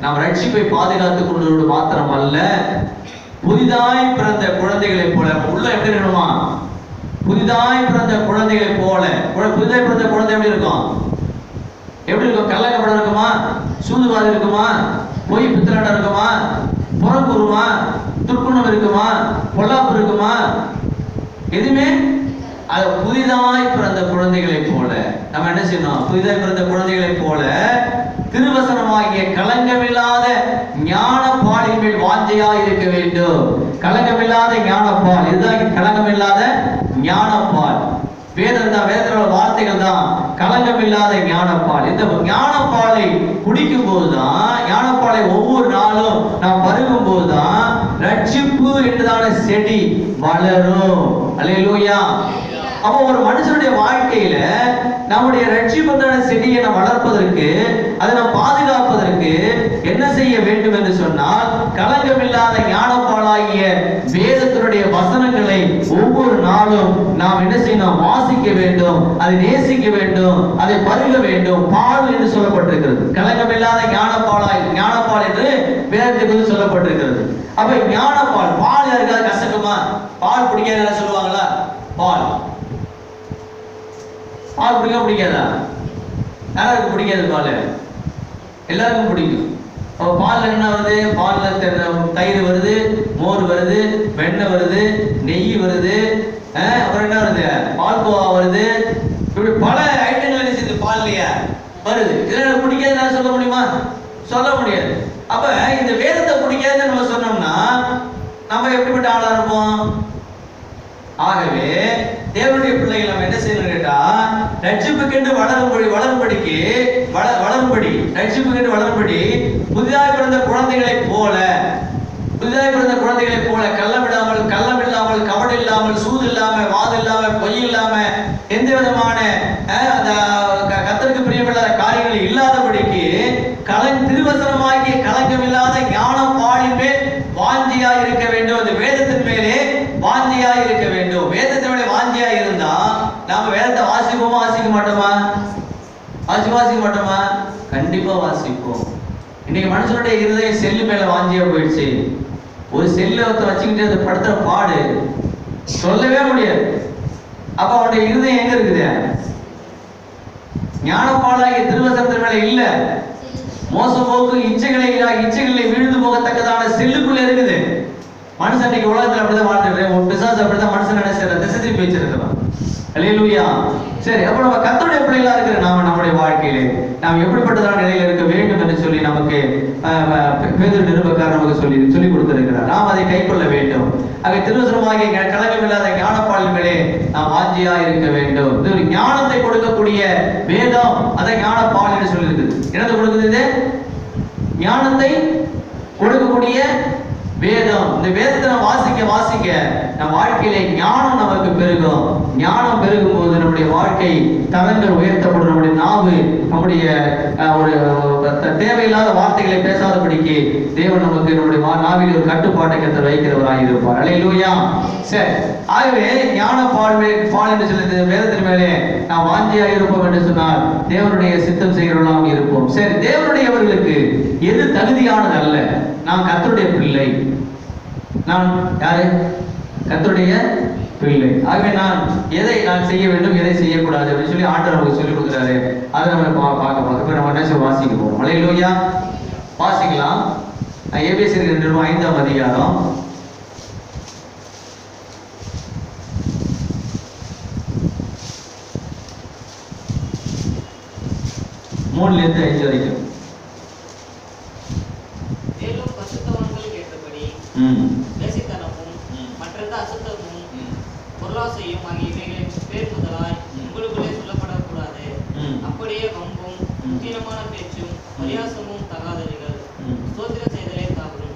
நாம் ரட்சிப்பை பாதுகாத்துக் கொள்வதோடு மாத்திரம் அல்ல, புதிதாய் பிறந்த குழந்தைகளை போல உள்ள எப்படி இருக்கணுமா, புதிதாய் பிறந்த குழந்தைகளை போல. புதிதாய் பிறந்த குழந்தை எப்படி இருக்கும், எப்படி இருக்கும், கள்ளக்கப்படம் இருக்குமா, சூதுவாதம் இருக்குமா, பொய் பித்தலாட்டம் இருக்குமா, புறங்குருமா, துர்க்குணம் இருக்குமா, பொல்லாப்பு இருக்குமா, எதுவுமே அது புதிதாய் பிறந்த குழந்தைகளை போல நம்ம என்ன செய்யணும், புதிதாய் பிறந்த குழந்தைகளை போல திருவசனமாகிய களங்கமில்லாத ஞானப்பாலின் மேல் வாஞ்சையா இருக்க வேண்டும். களங்கமில்லாத ஞானப்பால், இதுதான் களங்கமில்லாத ஞானப்பால். வேதம் தான், வேதத்தோட வார்த்தைகள் தான் களங்கமில்லாத ஞானப்பால். இந்த ஞானப்பாலை குடிக்கும் போதுதான், ஞானப்பாலை ஒவ்வொரு நாளும் நாம் பருகும் போதுதான் ரட்சிப்பு என்றதான செடி வளரும். அல்லேலூயா. அப்போ ஒரு மனுஷனுடைய வாழ்க்கையில நம்முடைய ரட்சிப்பதான செடியை நாம் வளர்ப்பதற்கு, அதை நாம் பாதுகாப்பதற்கு என்ன செய்ய வேண்டும் என்று சொன்னால், களங்கமில்லாத ஞானப்பாலாகிய வேதத்தினுடைய வசனங்களை ஒவ்வொரு நாளும் நாம் என்ன செய்யணும், வாசிக்க வேண்டும், அதை நேசிக்க வேண்டும், அதை பருக வேண்டும். பால் என்று சொல்லப்பட்டிருக்கிறது, களங்கமில்லாத ஞானப்பால் என்று வேதத்துக்கு சொல்லப்பட்டிருக்கிறது. அப்ப ஞானப்பால், பால் யாருக்காவது கசக்குமா, பால் பிடிக்காத சொல்லுவாங்களா, பால் பிடிக்காதா, யாருக்கு பிடிக்காது பால், எல்லாருக்கும் பிடிக்கும். அப்போ பால் என்ன வருது, பால்ல தயிர் வருது, மோர் வருது, வெண்ணெய் வருது, நெய் வருது, அப்புறம் என்ன வருது, பால்கோவா வருது, இப்படி பல ஐட்டங்கள் என்ன செய்யுது பால்லையா வருது. இதெல்லாம் பிடிக்காதுன்னு சொல்ல முடியுமா, சொல்ல முடியாது. அப்ப இந்த வேதத்தை பிடிக்காதுன்னு நம்ம சொன்னோம்னா நம்ம எப்படிப்பட்ட ஆளா இருப்போம்? ஆகவே தேவனுடைய பிள்ளைகள் நம்ம என்ன செய்யணும் கேட்டா, ரட்சிப்புக்கென்று வளரும்படி புதிதாக பிறந்த குழந்தைகளை போல கள்ளமில்லாமல் கபடு இல்லாமல் சூது இல்லாமல் வாது இல்லாமல் பொய் இல்லாம எந்த விதமான கர்த்தருக்கு பிரியமில்லாத காரியங்கள் இல்லாதபடிக்கு திருவசனமாகிய களங்கமில்லாத ஞானப்பாலின் மேல் வாஞ்சியா இருக்க வேண்டும். அந்த வேதத்தின் மேலே வாஞ்சியா இருக்க வேண்டும். வேதத்தின் மேலே வாஞ்சியா இருந்தா நாம வேதத்தை வாசிக்க மாட்டோமா? கண்டிப்பா வாசிப்போம். இன்னைக்கு மனுஷனுடைய இருதயம் செல்லு மேல வாஞ்சியா போயிடுச்சு. ஒரு செல்லை வச்சுக்கிட்டு அதை படுத்துற பாடு சொல்லவே முடியாது. அப்ப அவனுடைய இருதயம் எங்க இருக்குது? ஞானப்பாலாகிய திருவசனத்தின் மேல இல்ல, மோசப்போக்கு இச்சைகளை விழுந்து போகத்தக்கதான செல்லுக்குள்ள இருக்குது. மனுஷன் இன்னைக்கு உலகத்துல அப்படிதான் வாழ்ந்துட்டு, பிசாசு அப்படிதான் மனுஷன் நினைச்சிருக்க திசை திருப்பி வச்சிருக்கிறான். அல்லேலூயா. சரி, அப்ப நம்ம கர்த்தருடைய பிள்ளைகளா இருக்கிற நாம நம்முடைய வாழ்க்கையிலே நாம் எப்படிப்பட்டதான நிலையில இருக்க வேண்டும் என்று சொல்லி நமக்கு பேதுரு நிருபக்காரர் நமக்கு சொல்லி கொடுத்திருக்கிறார். நாம் அதை கைக்கொள்ள வேண்டும். ஆக திருவசனமாகிய களங்கமில்லாத ஞானப்பாலின் மேலே நாம் வாஞ்சியா இருக்க வேண்டும். இது ஒரு ஞானத்தை கொடுக்கக்கூடிய வேதம், அதை ஞானப்பால் என்று சொல்லி இருக்குது. என்னது கொடுக்குது? ஞானத்தை கொடுக்கக்கூடிய வேதம். இந்த வேதத்தை நாம் வாசிக்க நம் வாழ்க்கையிலே ஞானம் நமக்கு பெருகும். ஞானம் பெருகும் போது நம்முடைய வாழ்க்கை தரங்கள் உயர்த்தப்படும். நம்முடைய நாவு நம்முடைய ஒரு தேவையில்லாத வார்த்தைகளை பேசாதபடிக்கு தேவன் நமக்கு நம்முடைய நாவில் ஒரு கட்டுப்பாட்டை கத்த வைக்கிறவராக இருப்பார். அல்லேலூயா. சரி, ஆகவே ஞானப்பால் என்று சொல்லி வேதத்தின் மேலே நாம் வாஞ்சியாக இருப்போம் என்று சொன்னால் தேவனுடைய சித்தம் செய்கிறவர்களாக இருப்போம். சரி, தேவனுடையவர்களுக்கு எது தகுதியானது அல்ல? நான் கர்த்தருடைய பிள்ளை. நான் யாரு? கர்த்தருடைய பிள்ளை. ஆகவே எதை நான் செய்ய வேண்டும், எதை செய்யக்கூடாது அப்படின்னு சொல்லி ஆண்டவர் நமக்கு சொல்லிக் கொடுக்குறாரு. அதை நம்ம பார்க்க இப்ப நம்ம என்ன வாசிக்க போறோம். அல்லேலூயா. வாசிக்கலாம். எபேசியர் 2:5 அதிகாரம் 3-5 வரைக்கும். பொருளாசையும் ஆகிய இவைகளின் பேர் முதலாய் உங்களுக்குள்ளே சொல்லப்படக்கூடாது. அப்படியே வம்பும் முக்கியமான பேச்சும் பரியாசமும் தகாதவைகள், ஸ்தோத்திர செய்தலே தாகும்.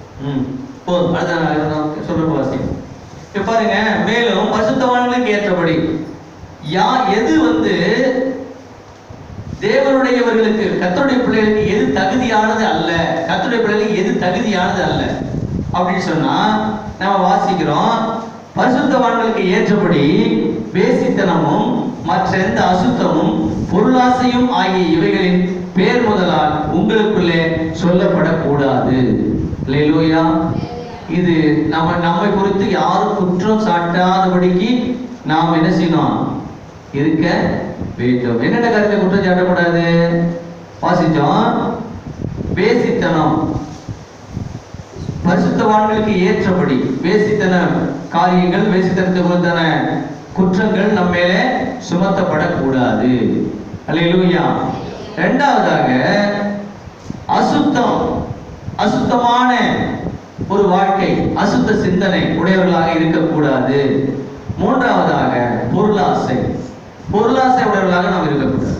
பாருங்க, மேலும் பரிசுத்தவான்களுக்கு ஏற்றபடி எது தேவனுடையவர்களுக்கு, கர்த்தருடைய பிள்ளைகளுக்கு எது தகுதியானது அல்ல, கர்த்தருடைய பிள்ளைகளுக்கு எது தகுதியானது அல்ல அப்படின்னு சொன்னா நம்ம வாசிக்கிறோம். பரிசுத்தவான்களுக்கு ஏற்றபடி வேசித்தனமும் மற்ற எந்த அசுத்தமும் பொருளாசையும் ஆகிய இவைகளின் பேர் முதலால் உங்களுக்குள்ளே சொல்லப்படக்கூடாது. அல்லேலூயா. இது நம்மை குறித்து யாரும் குற்றம் சாட்டாதபடிக்கு நாம் என்ன செய்யணும்? இருக்க வேண்டும். என்னென்ன காரியத்தை குற்றம் சாட்டக்கூடாது? வாசிச்சோம். வேசித்தனம், பரிசுத்தவான்களுக்கு ஏற்றபடி வேசித்தன காரியங்கள், வேசித்தனத்தை குறித்தான குற்றங்கள் நம்ம மேலே சுமத்தப்படக்கூடாது. அல்லேலூயா. இரண்டாவதாக அசுத்தம், அசுத்தமான ஒரு வாழ்க்கை, அசுத்த சிந்தனை உடையவர்களாக இருக்கக்கூடாது. மூன்றாவதாக பொருளாசை, பொருளாசை உடையவர்களாக நாம் இருக்கக்கூடாது.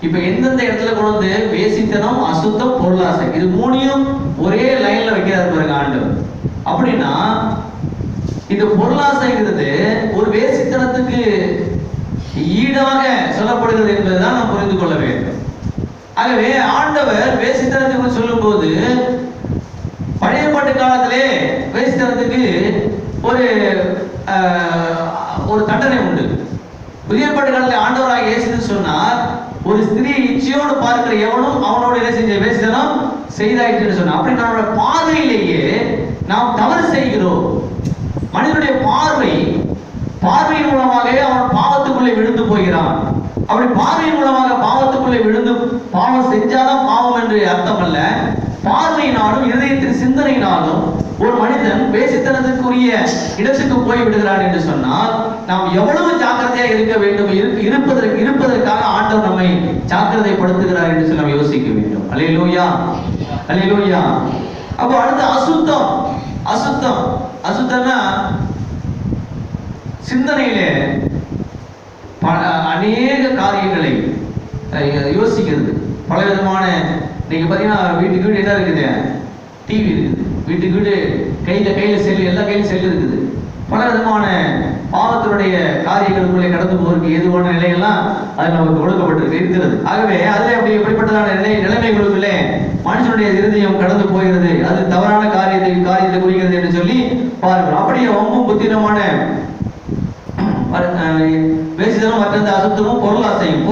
இப்ப எந்தெந்த இடத்துல கொண்டு வந்து வேசித்தனம், அசுத்தம், பொருளாசை, இது மூணையும் ஒரே லைன்ல வைக்கிறார் பாருங்க ஆண்டவர். அப்படின்னா இந்த பொருளாசைங்கிறது ஒரு வேசித்தனத்துக்கு ஈடாக சொல்லப்படுகிறது என்பதுதான் நாம் புரிந்து கொள்ள வேண்டும். ஆகவே ஆண்டவர் வேசித்தனத்துக்கு சொல்லும் போது பழைய பாட்டு காலத்திலே வேசித்தனத்துக்கு ஒரு தண்டனை உண்டு. புதிய பாட்டு காலத்தில் ஆண்டவராக இயேசு சொன்னார், ஒரு ஸ்திரீ இச்சையோடு பார்க்கிற எவனும் அவனோட என்ன செஞ்ச வேசித்தனம் செய்தாயிற்று சொன்னார். அப்படி நம்மளோட பார்வையிலேயே நாம் தவறு செய்கிறோம். மனிதனுடைய பார்வையின் மூலமாக அவன் பாவத்துக்குள்ளே விழுந்து போகிறான். அப்படி பார்வையின் மூலமாக பாவத்துக்குள்ளே விழுந்து பாவம் செஞ்சாதான் பாவம் என்று அர்த்தம் அல்ல. பார்வையினாலும் இருதயத்தின் சிந்தனையினாலும் ஒரு மனிதன் வேசித்தனத்துக்குரிய இடத்துக்கு போய் விடுகிறான் என்று சொன்னால் நாம் எவ்வளவு ஜாக்கிரதையாக இருக்க வேண்டும், இருப்பதற்காக ஆண்டவர் நம்மை ஜாக்கிரதைப்படுத்துகிறார் என்று சொல்லி நாம் யோசிக்க வேண்டும். அல்லேலூயா, அல்லேலூயா. அப்போ அடுத்து அசுத்தம். அசுத்தம், அசுத்தம்னா சிந்தனையிலே அநேக காரியங்களை யோசிக்கிறது. பல விதமான, நீங்க பாத்தீங்கன்னா வீட்டுக்கு வீடு என்ன இருக்குது? டிவி இருக்குது. வீட்டுக்கு வீடு கையில செல்லு, எல்லா கையிலும் செல்லு இருக்குது. பல விதமான பாவத்தினுடைய காரியங்களுக்குள்ளே கடந்து போவதற்கு ஏதுவான நிலையெல்லாம் அது நமக்கு கொடுக்கப்பட்டிருக்கு, இருக்கிறது. ஆகவே அதுல அப்படி எப்படிப்பட்டதான நிலைமைகளுக்குள்ளே மனுஷனுடைய இருதயம் கடந்து போகிறது. அது தவறான காரியத்தை குறிக்கிறது என்று சொல்லி பாருங்கள். அப்படியே ரொம்ப புத்திரமான வேசித்தனம், மற்ற அசுத்தமும் பொருளாசையும்.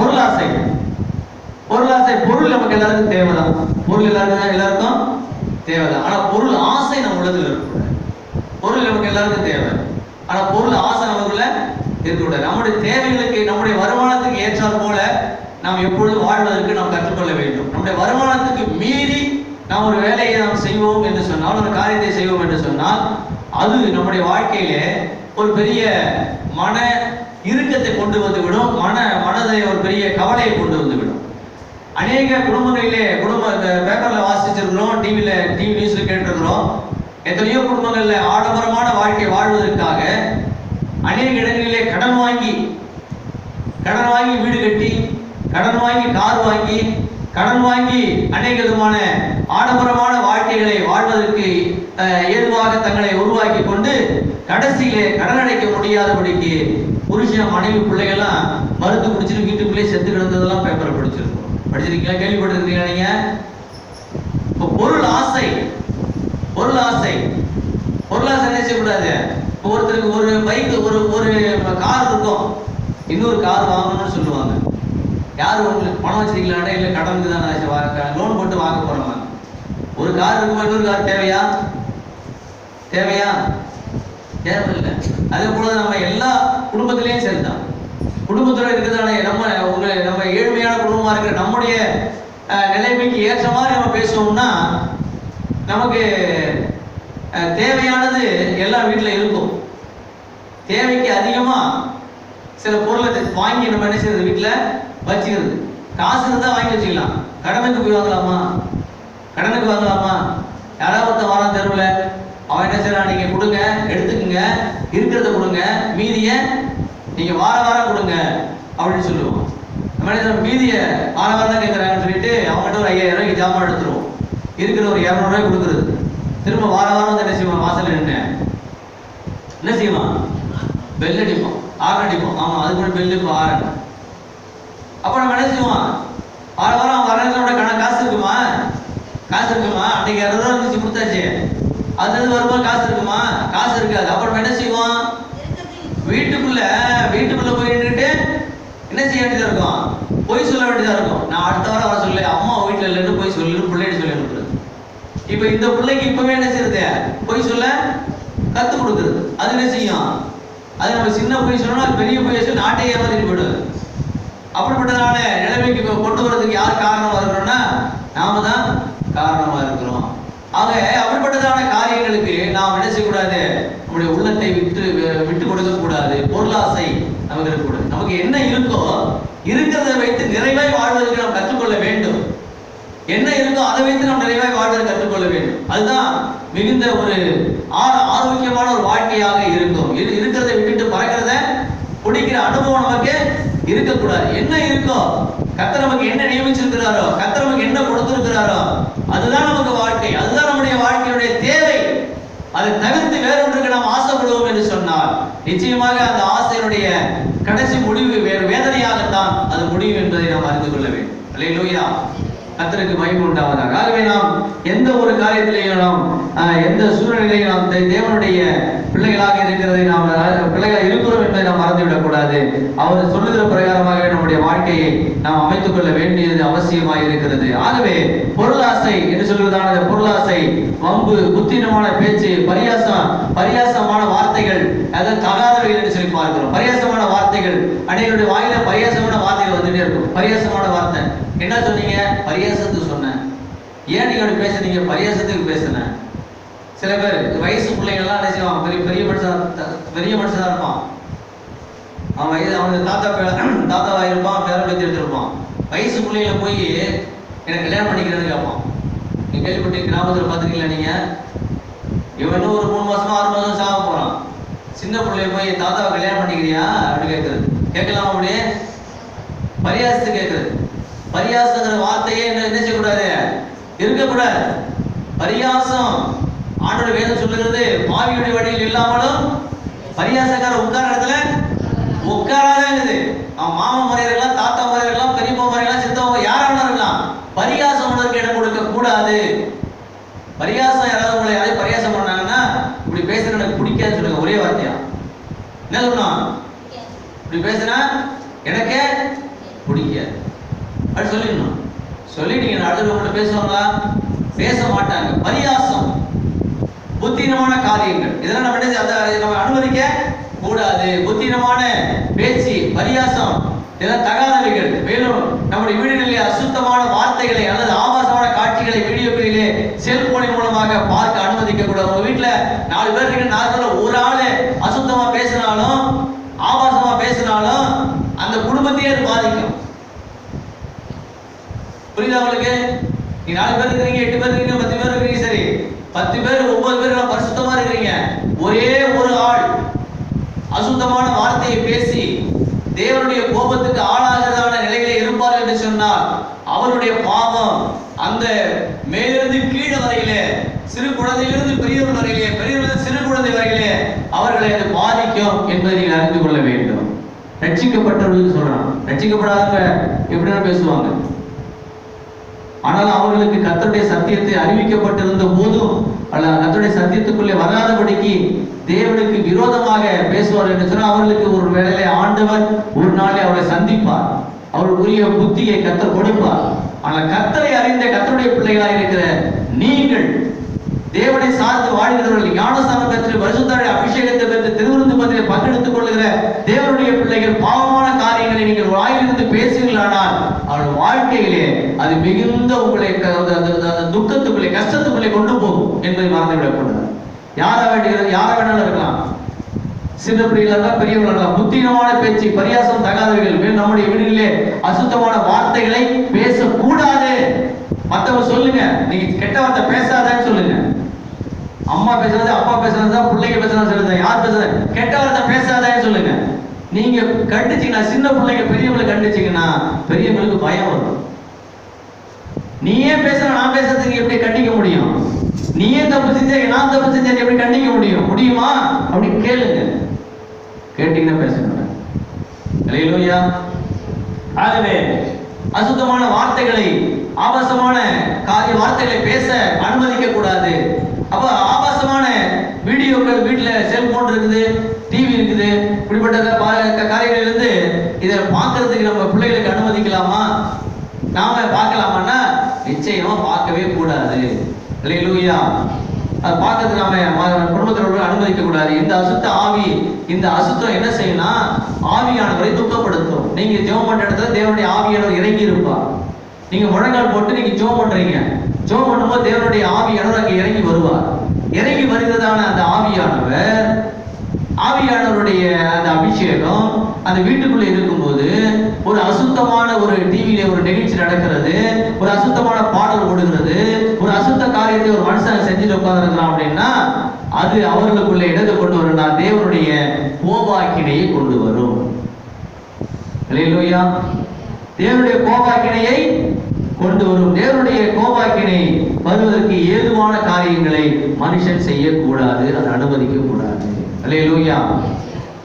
பொருளாசை, பொருள் நமக்கு எல்லாருக்கும் தேவைதான். பொருள் எல்லாருக்கும் தேவைதான். ஆனா பொருள் ஆசை நம்ம உள்ளத்துல இருக்கக்கூடாது. பொருள் நமக்கு எல்லாருக்கும் தேவை, ஆனா பொருள் ஆசை நமக்குள்ள இருக்கக்கூடாது. நம்முடைய தேவைகளுக்கு, நம்முடைய வருமானத்துக்கு ஏற்றார் போல நாம் எப்பொழுதும் வாழ்வதற்கு நாம் கற்றுக்கொள்ள வேண்டும். நம்முடைய வருமானத்துக்கு மீறி நாம் ஒரு வேலையை நாம் செய்வோம் என்று சொன்னால், ஒரு காரியத்தை செய்வோம் என்று சொன்னால், அது நம்முடைய வாழ்க்கையிலே ஒரு பெரிய மன இறுக்கத்தை கொண்டு வந்துவிடும். மனதை ஒரு பெரிய கவலையை கொண்டு வந்துவிடும். அநேக குடும்பங்களிலே பேப்பர்ல வாசிச்சிருக்கிறோம், டிவி நியூஸ்ல கேட்டிருக்கிறோம். எத்தனையோ குடும்பங்கள்ல ஆடம்பரமான வாழ்க்கை வாழ்வதற்காக அநேக இடங்களிலே கடன் வாங்கி வீடு கட்டி, கடன் வாங்கி கார் வாங்கி, கடன் வாங்கி அநேக விதமான ஆடம்பரமான வாழ்க்கைகளை வாழ்வதற்கு ஏதுவாக தங்களை உருவாக்கி கொண்டு கடைசியிலே கடன் அடைக்க முடியாதபடிக்கு புருஷன், மனைவி, பிள்ளைகள்லாம் மருந்து குடிச்சிட்டு வீட்டுக்குள்ளே செத்து கிடந்ததெல்லாம் பேப்பரை படிச்சிருக்கீங்களா? கேள்விப்பட்டிருக்கீங்களா நீங்க? இப்போ பொருளாசை என்ன செய்யக்கூடாது? ஒருத்தருக்கு ஒரு பைக், ஒரு கார் இருக்கும், இன்னொரு கார் வாங்கணும்னு சொல்லுவாங்க. யாரு உங்களுக்கு பணம் வச்சிருக்கீங்களா? இல்லை கடனுக்கு தான் லோன் போட்டு வாங்க போறோமா? ஒரு கார் இருக்குமா? இன்னொரு கார் தேவையா? தேவையில்லை. அதே போல நம்ம எல்லா குடும்பத்திலையும் சரிதான். குடும்பத்தோட இருக்கிறதான நம்ம ஏழ்மையான குடும்பமா இருக்கிற நம்முடைய நிலைமைக்கு ஏற்ற மாதிரி நம்ம பேசுவோம்னா நமக்கு தேவையானது எல்லா வீட்டில் இருக்கும். தேவைக்கு அதிகமா சில பொருளை வாங்கி நம்ம என்ன செய்யறது? வீட்டில் வச்சுக்கிறது. காசு இருந்தால் வாங்கி வச்சுக்கலாம். கடனுக்கு போய் வாங்கலாமா? யாராவது ஒருத்தன் வாரம் தெருவில் அவன் என்ன செய்யறான்? நீங்க கொடுங்க, எடுத்துக்கங்க, இருக்கிறத கொடுங்க, மீதிய நீங்க வாரம் கொடுங்க அப்படின்னு சொல்லுவோம். மனிதன் மீதிய வாரம் தான் கேட்கறாங்கன்னு சொல்லிட்டு அவங்ககிட்ட ஒரு 5000 ரூபாய்க்கு ஜாமான் எடுத்துருவோம். இருக்கிற ஒரு 200 ரூபாய் கொடுக்குறது. திரும்ப வாரம் வந்து என்ன செய்வான்? வாசல் என்ன செய்வான்? பெல் அடிப்போம், ஆறு அடிப்போம். ஆமா, அது கூட பெல் இப்போ ஆறு. அப்ப நம்ம என்ன செய்வோம்? வாரம் வர காசு இருக்குமா? அன்னைக்கு 200 ரூபா இருந்துச்சு, கொடுத்தாச்சு. அது வரும்போது காசு இருக்குமா? காசு இருக்காது. அப்புறம் என்ன செய்வோம்? வீட்டுக்குள்ள போய் நின்றுட்டு என்ன செய்ய வேண்டியதா இருக்கும்? பொய் சொல்ல வேண்டியதா இருக்கும். நான் அடுத்த வாரம் வர சொல்லி அம்மா வீட்டுல இல்லைன்னு போய் சொல்லி பிள்ளைகிட்ட சொல்லி அனுப்புறது. இப்ப இந்த பிள்ளைக்கு இப்பவே என்ன செய்யறது? பொய் சொல்ல கத்து கொடுக்குறது. அது என்ன செய்யும்? அது நம்ம சின்ன பொய் சொல்லணும், அது பெரிய பொய் சொல்லி நாட்டை ஏமாத்திட்டு போயிடுது. அப்படிப்பட்டதான நிலைமைக்கு கொண்டு வரதுக்கு யார் காரணமா இருக்கிறோம்னா நாம தான் காரணமா இருக்கிறோம். ஆக அப்படிப்பட்டதான காரியங்களுக்கு நாம் என்ன செய்யக்கூடாது? நம்முடைய உள்ளத்தை விட்டு கொடுக்க கூடாது. பொருளாசை நமக்கு இருக்கக்கூடாது. நமக்கு என்ன இருக்கோ இருக்கிறதை வைத்து நிறைவாய் வாழ்வதற்கு நாம் கற்றுக்கொள்ள வேண்டும். என்ன இருக்கோ அதை வைத்து நாம் நிறைவாய் வாழ்வதற்கு கற்றுக்கொள்ள வேண்டும். அதுதான் மிகுந்த ஒரு ஆரோக்கியமான ஒரு வாழ்க்கையாக இருக்கும். இருக்கிறதை விட்டுட்டு பறக்கிறத பிடிக்கிற அனுபவம் நமக்கு இருக்கக்கூடாது. என்ன இருக்கோ, கர்த்தர் நமக்கு என்ன நியமிச்சிருக்கிறாரோ, கர்த்தர் நமக்கு என்ன கொடுத்திருக்கிறாரோ அதுதான் நமக்கு வாழ்க்கை. அதுதான் நம்முடைய வாழ்க்கையுடைய தேவை. அதை தவிர்த்து வேறொன்றுக்கு நாம் ஆசைப்படுவோம் என்று சொன்னால் நிச்சயமாக அந்த ஆசையினுடைய கடைசி முடிவு வேறு வேதனையாகத்தான் அது முடியும் என்பதை நாம் அறிந்து கொள்ள வேண்டும். அல்லேலூயா. கர்த்தருக்கு மகிமை உண்டாவதாக. ஆகவே நாம் எந்த ஒரு காரியத்திலேயும் நாம் எந்த சூழ்நிலையிலும் நாம் தேவனுடைய பிள்ளைகளாக இருக்கிறதை நாம் பிள்ளைகளாக இருக்கிறோம் என்பதை நாம் மறந்துவிடக் கூடாது. அவர் சொல்லுகிற பிரகாரமாகவே நம்முடைய வாழ்க்கையை நாம் அமைத்துக் கொள்ள வேண்டியது அவசியமாக இருக்கிறது. ஆகவே பொருளாசை என்று சொல்வதான பொருளாசை, வம்பு, புத்தினமான பேச்சு, பரியாசமான வார்த்தைகள், அதாவது தகாதவைகள் என்று சொல்லி பார்க்கிறோம். பரியாசமான வார்த்தைகள், அனைவருடைய வாயில பரியாசமான வார்த்தைகள் வந்துட்டே இருக்கும். பரியாசமான வார்த்தை என்ன சொன்னீங்க? பரியாசத்துக்கு சொன்னேன். ஏன் நீங்க அப்படி பேசுறீங்க? பரியாசத்துக்கு பேசுனேன். சில பேர் வயசு பிள்ளைங்கள்லாம் என்ன செய்வாங்க? பெரிய மனுஷனா இருப்பான். அவனுக்கு தாத்தாவா இருப்பான், பேரம்பேத்தி எடுத்திருப்பான். வயசு பிள்ளைகளை போய் எனக்கு கல்யாணம் பண்ணிக்கிறேன்னு கேட்பான். நீங்க கேள்விப்பட்ட கிராமத்தில் பார்த்துருக்கீங்களா? நீங்க இவன் ஒரு 3 மாசமா 6 மாசம் சாக போறான். சின்ன பிள்ளைய போய் தாத்தாவை கல்யாணம் பண்ணிக்கிறியா அப்படின்னு கேட்கறது. கேட்கலாமா? அப்படியே பரியாசத்து கேட்கறது. பரியாசங்கிற வார்த்தையே என்ன செய்யக்கூடாது? இருக்கக்கூடாது. பரியாசம் ஆண்டோட வேதம் சொல்லுகிறது, பாவியுடைய வழியில் இல்லாமலும் பரியாசக்கார உட்கார இடத்துல உட்காராதான் இருக்குது. அவன் மாமா முறை இருக்கலாம், தாத்தா முறை இருக்கலாம், பெரியப்பா முறை இருக்கலாம், சித்தவங்க யாராவது இருக்கலாம். பரியாசம் உணர்வுக்கு இடம் கொடுக்க கூடாது. பரியாசம் யாராவது உங்களை யாராவது பரியாசம் பண்ணாங்கன்னா இப்படி பேசுறது எனக்கு பிடிக்காதுன்னு சொல்லுங்க. ஒரே வார்த்தையா என்ன சொல்லணும்? இப்படி பேசுனா எனக்கே பிடிக்காது அப்படி சொல்லிடணும். சொல்லிட்டீங்க அடுத்த உங்கள்கிட்ட பேசுவாங்களா? பேச மாட்டாங்க. பரியாசம், புத்தினமான காரியங்கள் இதெல்லாம் நம்ம அனுமதிக்க கூடாது. புத்தினமான பேச்சு, பரியாசம் இதெல்லாம் தகாதவைகள். மேலும் நம்முடைய வீடுகளிலே அசுத்தமான வார்த்தைகளை அல்லது ஆபாசமான காட்சிகளை வீடியோக்களிலே செல்போனின் மூலமாக பார்க்க அனுமதிக்க கூடாது. உங்க வீட்டுல 4 பேர் இருக்கு, 4 பேர்ல ஒரு ஆளு அசுத்தமா பேசினாலும் ஆபாசமா பேசினாலும் அந்த குடும்பத்தையே அது பாதிக்கும். புரியுதா உங்களுக்கு? நீ 4 பேர் இருக்கிறீங்க, 8 பேர் இருக்கீங்க, 10 பேர் இருக்கீங்க, சரி 10 பேர் 9 பேர் பரிசுத்தமா இருக்கிறீங்க. ஒரே ஒரு ஆள் அசுத்தமான வார்த்தையை பேசி தேவனுடைய கோபத்துக்கு ஆளாகிறதான நிலையிலே இருப்பார் என்று சொன்னால் அவருடைய பாவம் அந்த மேலிருந்து கீழே வரையிலே, சிறு குழந்தையிலிருந்து பெரியவர்கள் வரையிலே, பெரியவர்கள் சிறு குழந்தை வரையிலே அவர்களை அது பாதிக்கும் என்பதை நீங்கள் அறிந்து கொள்ள வேண்டும். ரட்சிக்கப்பட்டவர்களுக்கு சொல்றான். ரட்சிக்கப்படாதவங்க எப்படின்னா பேசுவாங்க. ஆனால் அவர்களுக்கு கர்த்தருடைய சத்தியத்தை அறிவிக்கப்பட்டிருந்த போதும் அல்ல கர்த்தருடைய சத்தியத்துக்குள்ளே வராதபடிக்கு தேவனுக்கு விரோதமாக பேசுவார் என்று சொன்னால் அவர்களுக்கு ஒரு வேளையிலே ஆண்டவர் ஒரு நாளே அவரை சந்திப்பார். அவர்களுக்குரிய புத்தியை கர்த்தர் கொடுப்பார். ஆனால் கர்த்தரை அறிந்த கர்த்தருடைய பிள்ளைகளாக இருக்கிற நீங்கள், தேவனை சார்ந்து வாழ்கிறவர்கள், ஞானஸ்நானம் பெற்று பரிசுத்தருடைய அபிஷேகத்தை பெற்று திருவிருந்து பத்திரை பங்கெடுத்துக் கொள்ளுகிற தேவனுடைய பிள்ளைகள் பாவமான காரியங்களை நீங்கள் வாயிலிருந்து பேசுவீர்களானால் அவருடைய வாழ்க்கையிலே அது மிகுந்த உங்களை துக்கத்துக்குள்ளே, கஷ்டத்துக்குள்ளே கொண்டு போகும் என்பதை மறந்துவிடக்கூடாது. யாரா வேணாலும் இருக்கலாம், சின்ன பிள்ளைகளா பெரியவர்களா. புத்தினமான பேச்சு, பரியாசம் தகாதவைகள். நம்முடைய வீடுகளிலே அசுத்தமான வார்த்தைகளை பேசக்கூடாது. மற்றவங்க சொல்லுங்க, நீங்க கெட்ட வார்த்தை பேசாதன்னு சொல்லுங்க. அம்மா பேசுறது, அப்பா பேசுறது, பிள்ளைங்க பேசுறது சொல்லுங்க. யார் பேசுறது? கெட்ட வார்த்தை பேசாதன்னு சொல்லுங்க. நீங்க கண்டிச்சீங்கன்னா, சின்ன பிள்ளைங்க பெரியவங்களை கண்டிச்சீங்கன்னா பெரியவங்களுக்கு பயம் வரும். நீயே பேசுற, நான் பேசுறதுக்கு எப்படி கண்டிக்க முடியும்? நீயே தப்பு செஞ்ச, நான் தப்பு செஞ்ச எப்படி கண்டிக்க முடியுமா? அப்படி கேளுங்க. கேட்டீங்கன்னா பேசுங்க. அல்லேலூயா. ஆகவே அசுத்தமான வார்த்தைகளை, ஆபாசமான வார்த்தைகளை பேச அனுமதிக்க கூடாது. அப்ப ஆபாசமான வீடியோக்கள், வீட்டுல செல்போன் இருக்குது, டிவி இருக்குது, இப்படிப்பட்ட காரியங்கள் இருந்து இதை பார்க்கறதுக்கு நம்ம பிள்ளைகளுக்கு அனுமதிக்கலாமா? நாம பார்க்கலாமான்னா நிச்சயமா பார்க்கவே கூடாது. அல்லேலூயா. அது பார்க்கறதுக்கு நாம குடும்பத்தினரோடு அனுமதிக்க கூடாது. இந்த அசுத்த ஆவி, இந்த அசுத்தம் என்ன செய்யணும்னா ஆவியானவரை துக்கப்படுத்தும். நீங்க ஜெபம் பண்ற இடத்துல தேவனுடைய ஆவியானவர் இறங்கி இருப்பார். நீங்க முழங்கால் போட்டு நீங்க ஜெபம் பண்றீங்க, ஜெபம் பண்ணும்போது தேவனுடைய ஆவியானவர் அங்கே இறங்கி வருவார். இறங்கி வருகிறதான அந்த ஆவியானவருடைய அந்த அபிஷேகம் அந்த வீட்டுக்குள்ள இருக்கும்போது ஒரு அசுத்தமான ஒரு டிவியில ஒரு நிகழ்ச்சி நடக்கிறது, ஒரு அசுத்தமான பாடல் ஓடுகிறது, ஒரு அசுத்த காரியத்தை ஒரு மனுஷன் செஞ்சுட்டு உட்கார்ந்துருக்கிறான் அப்படின்னா அது அவர்களுக்குள்ள இடத்தை கொண்டு வரும்னா தேவனுடைய கோபாக்கினையை கொண்டு வரும். அல்லேலூயா. தேவனுடைய கோபாக்கினையை கொண்டு வரும். தேவனுடைய கோபாக்கினை வருவதற்கு ஏதுவான காரியங்களை மனுஷன் செய்யக்கூடாது, அதை அனுமதிக்க கூடாது. அல்லேலூயா.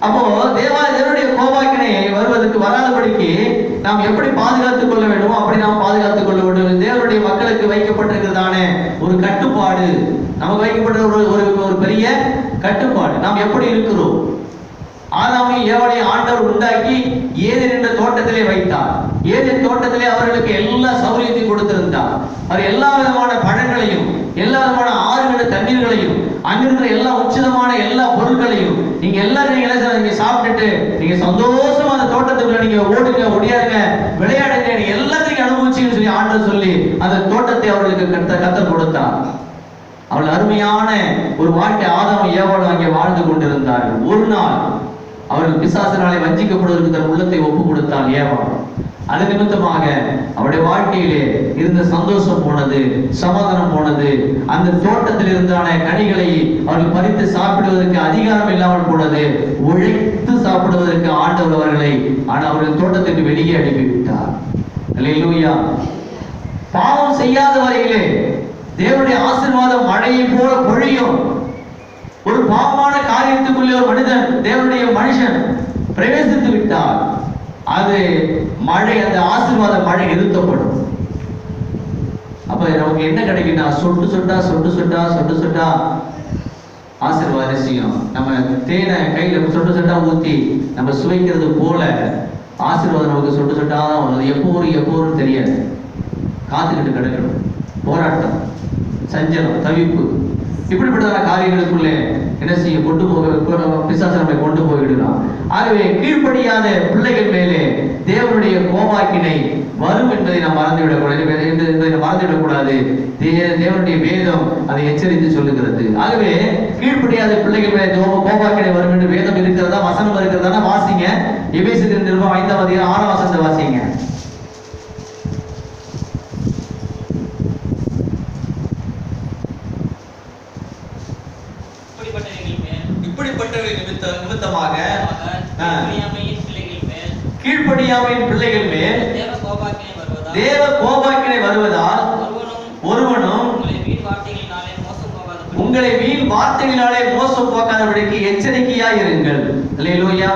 அப்போ தேவனுடைய கோபாக்கினை வருவதற்கு வராதபடிக்கு நாம் எப்படி பாதுகாத்துக் கொள்ள வேண்டுமோ அப்படி நாம் பாதுகாத்துக் கொள்ள வேண்டும். தேவனுடைய மக்களுக்கு வைக்கப்பட்டிருக்கிறதான ஒரு கட்டுப்பாடு, நமக்கு வைக்கப்பட்ட ஒரு பெரிய கட்டுப்பாடு. நாம் எப்படி இருக்கிறோம்? ஆதாமையும் ஏவாளையும் ஆண்டவர் உண்டாக்கி ஏதேன் என்ற தோட்டத்திலே வைத்தார். ஏதேன் தோட்டத்திலே அவர்களுக்கு எல்லா சௌகரியத்தையும் கொடுத்திருந்தார். அவர் எல்லா விதமான பழங்களையும், எல்லா விதமான ஆறுகள தண்ணீர்களையும், அங்கிருக்கிற எல்லா உச்சிதமான எல்லா பொருட்களையும் நீங்க எல்லாரும் நீங்க சாப்பிட்டுட்டு நீங்க சந்தோஷமா அந்த தோட்டத்துக்குள்ள நீங்க ஓடுங்க, ஒடியாருங்க, விளையாடுங்க, நீங்க எல்லாத்தையும் அனுபவிச்சுன்னு சொல்லி ஆண்டவர் சொல்லி அந்த தோட்டத்தை அவர்களுக்கு கர்த்தர் கொடுத்தார். அவள் அருமையான ஒரு வாழ்க்கை ஆதாமும் ஏவாளும் அங்கே வாழ்ந்து கொண்டிருந்தார்கள். ஒரு நாள் அவர்கள் பிசாசினாலே வஞ்சிக்கப்படுவதற்கு தன் உள்ளத்தை ஒப்பு கொடுத்தாள் ஏவாள். அது நிமித்தமாக அவருடைய வாழ்க்கையிலே இருந்த சந்தோஷம் போனது, சமாதானம் போனது. அந்த தோட்டத்தில் இருந்தான கனிகளை அவர்கள் பறித்து சாப்பிடுவதற்கு அதிகாரம் இல்லாமல் போனது. உழைத்து சாப்பிடுவதற்கு ஆண்டவர் அவர்களை அவர்கள் தோட்டத்திற்கு வெளியே அனுப்பிவிட்டார். அல்லேலூயா. பாவம் செய்யாத வரையிலே தேவனுடைய ஆசீர்வாதம் மழையை போல பொழியும். ஒரு பாவமான காரியத்துக்குள்ளே ஒரு மனிதன், தேவனுடைய மனுஷன் பிரவேசித்து விட்டார், அது மழை, அந்த ஆசீர்வாத மழை நிறுத்தப்படும். அப்ப நமக்கு என்ன கிடைக்குன்னா சொட்டு சொட்டா சொட்டு சொட்டா சொட்டு சொட்டா ஆசீர்வாத செய்யும். நம்ம தேனை கையில சொட்டு சொட்டா ஊத்தி நம்ம சுவைக்கிறது போல ஆசீர்வாதம் நமக்கு சொட்டு சொட்டா தான் எப்போரும் தெரியாது. காத்துக்கிட்டு கிடக்கணும். போராட்டம், சஞ்சலம், தவிப்பு, இப்படிப்பட்ட காரியங்களுக்குள்ளே என்ன செய்ய கொண்டு போக பிசாசு நம்மை கொண்டு போய்விடுகிறான். ஆகவே கீழ்ப்படியாத பிள்ளைகள் மேலே தேவனுடைய கோபாக்கினை வரும் என்பதை நாம் மறந்துவிடக்கூடாது. தேவனுடைய வேதம் அதை எச்சரித்து சொல்லுகிறது. ஆகவே கீழ்ப்படியாத பிள்ளைகள் மேலே கோபாக்கினை வரும் என்று வேதம் இருக்கிறதா, வசனம் இருக்கிறதா? வாசிங்க. எபேசியர் நிருபம் 5ஆம் அதிகாரம் 6ஆம் வசனத்தை வாசிங்க. நிமித்தமாக கீழ்ப்படியாமையின் பிள்ளைகள் மேல் தேவ கோபாக்கினை வருவதால் ஒருவனும் உங்களை வீண் வார்த்தைகளினாலே மோசம் போக்காதபடிக்கு எச்சரிக்கையாய் இருங்கள். அல்லேலூயா.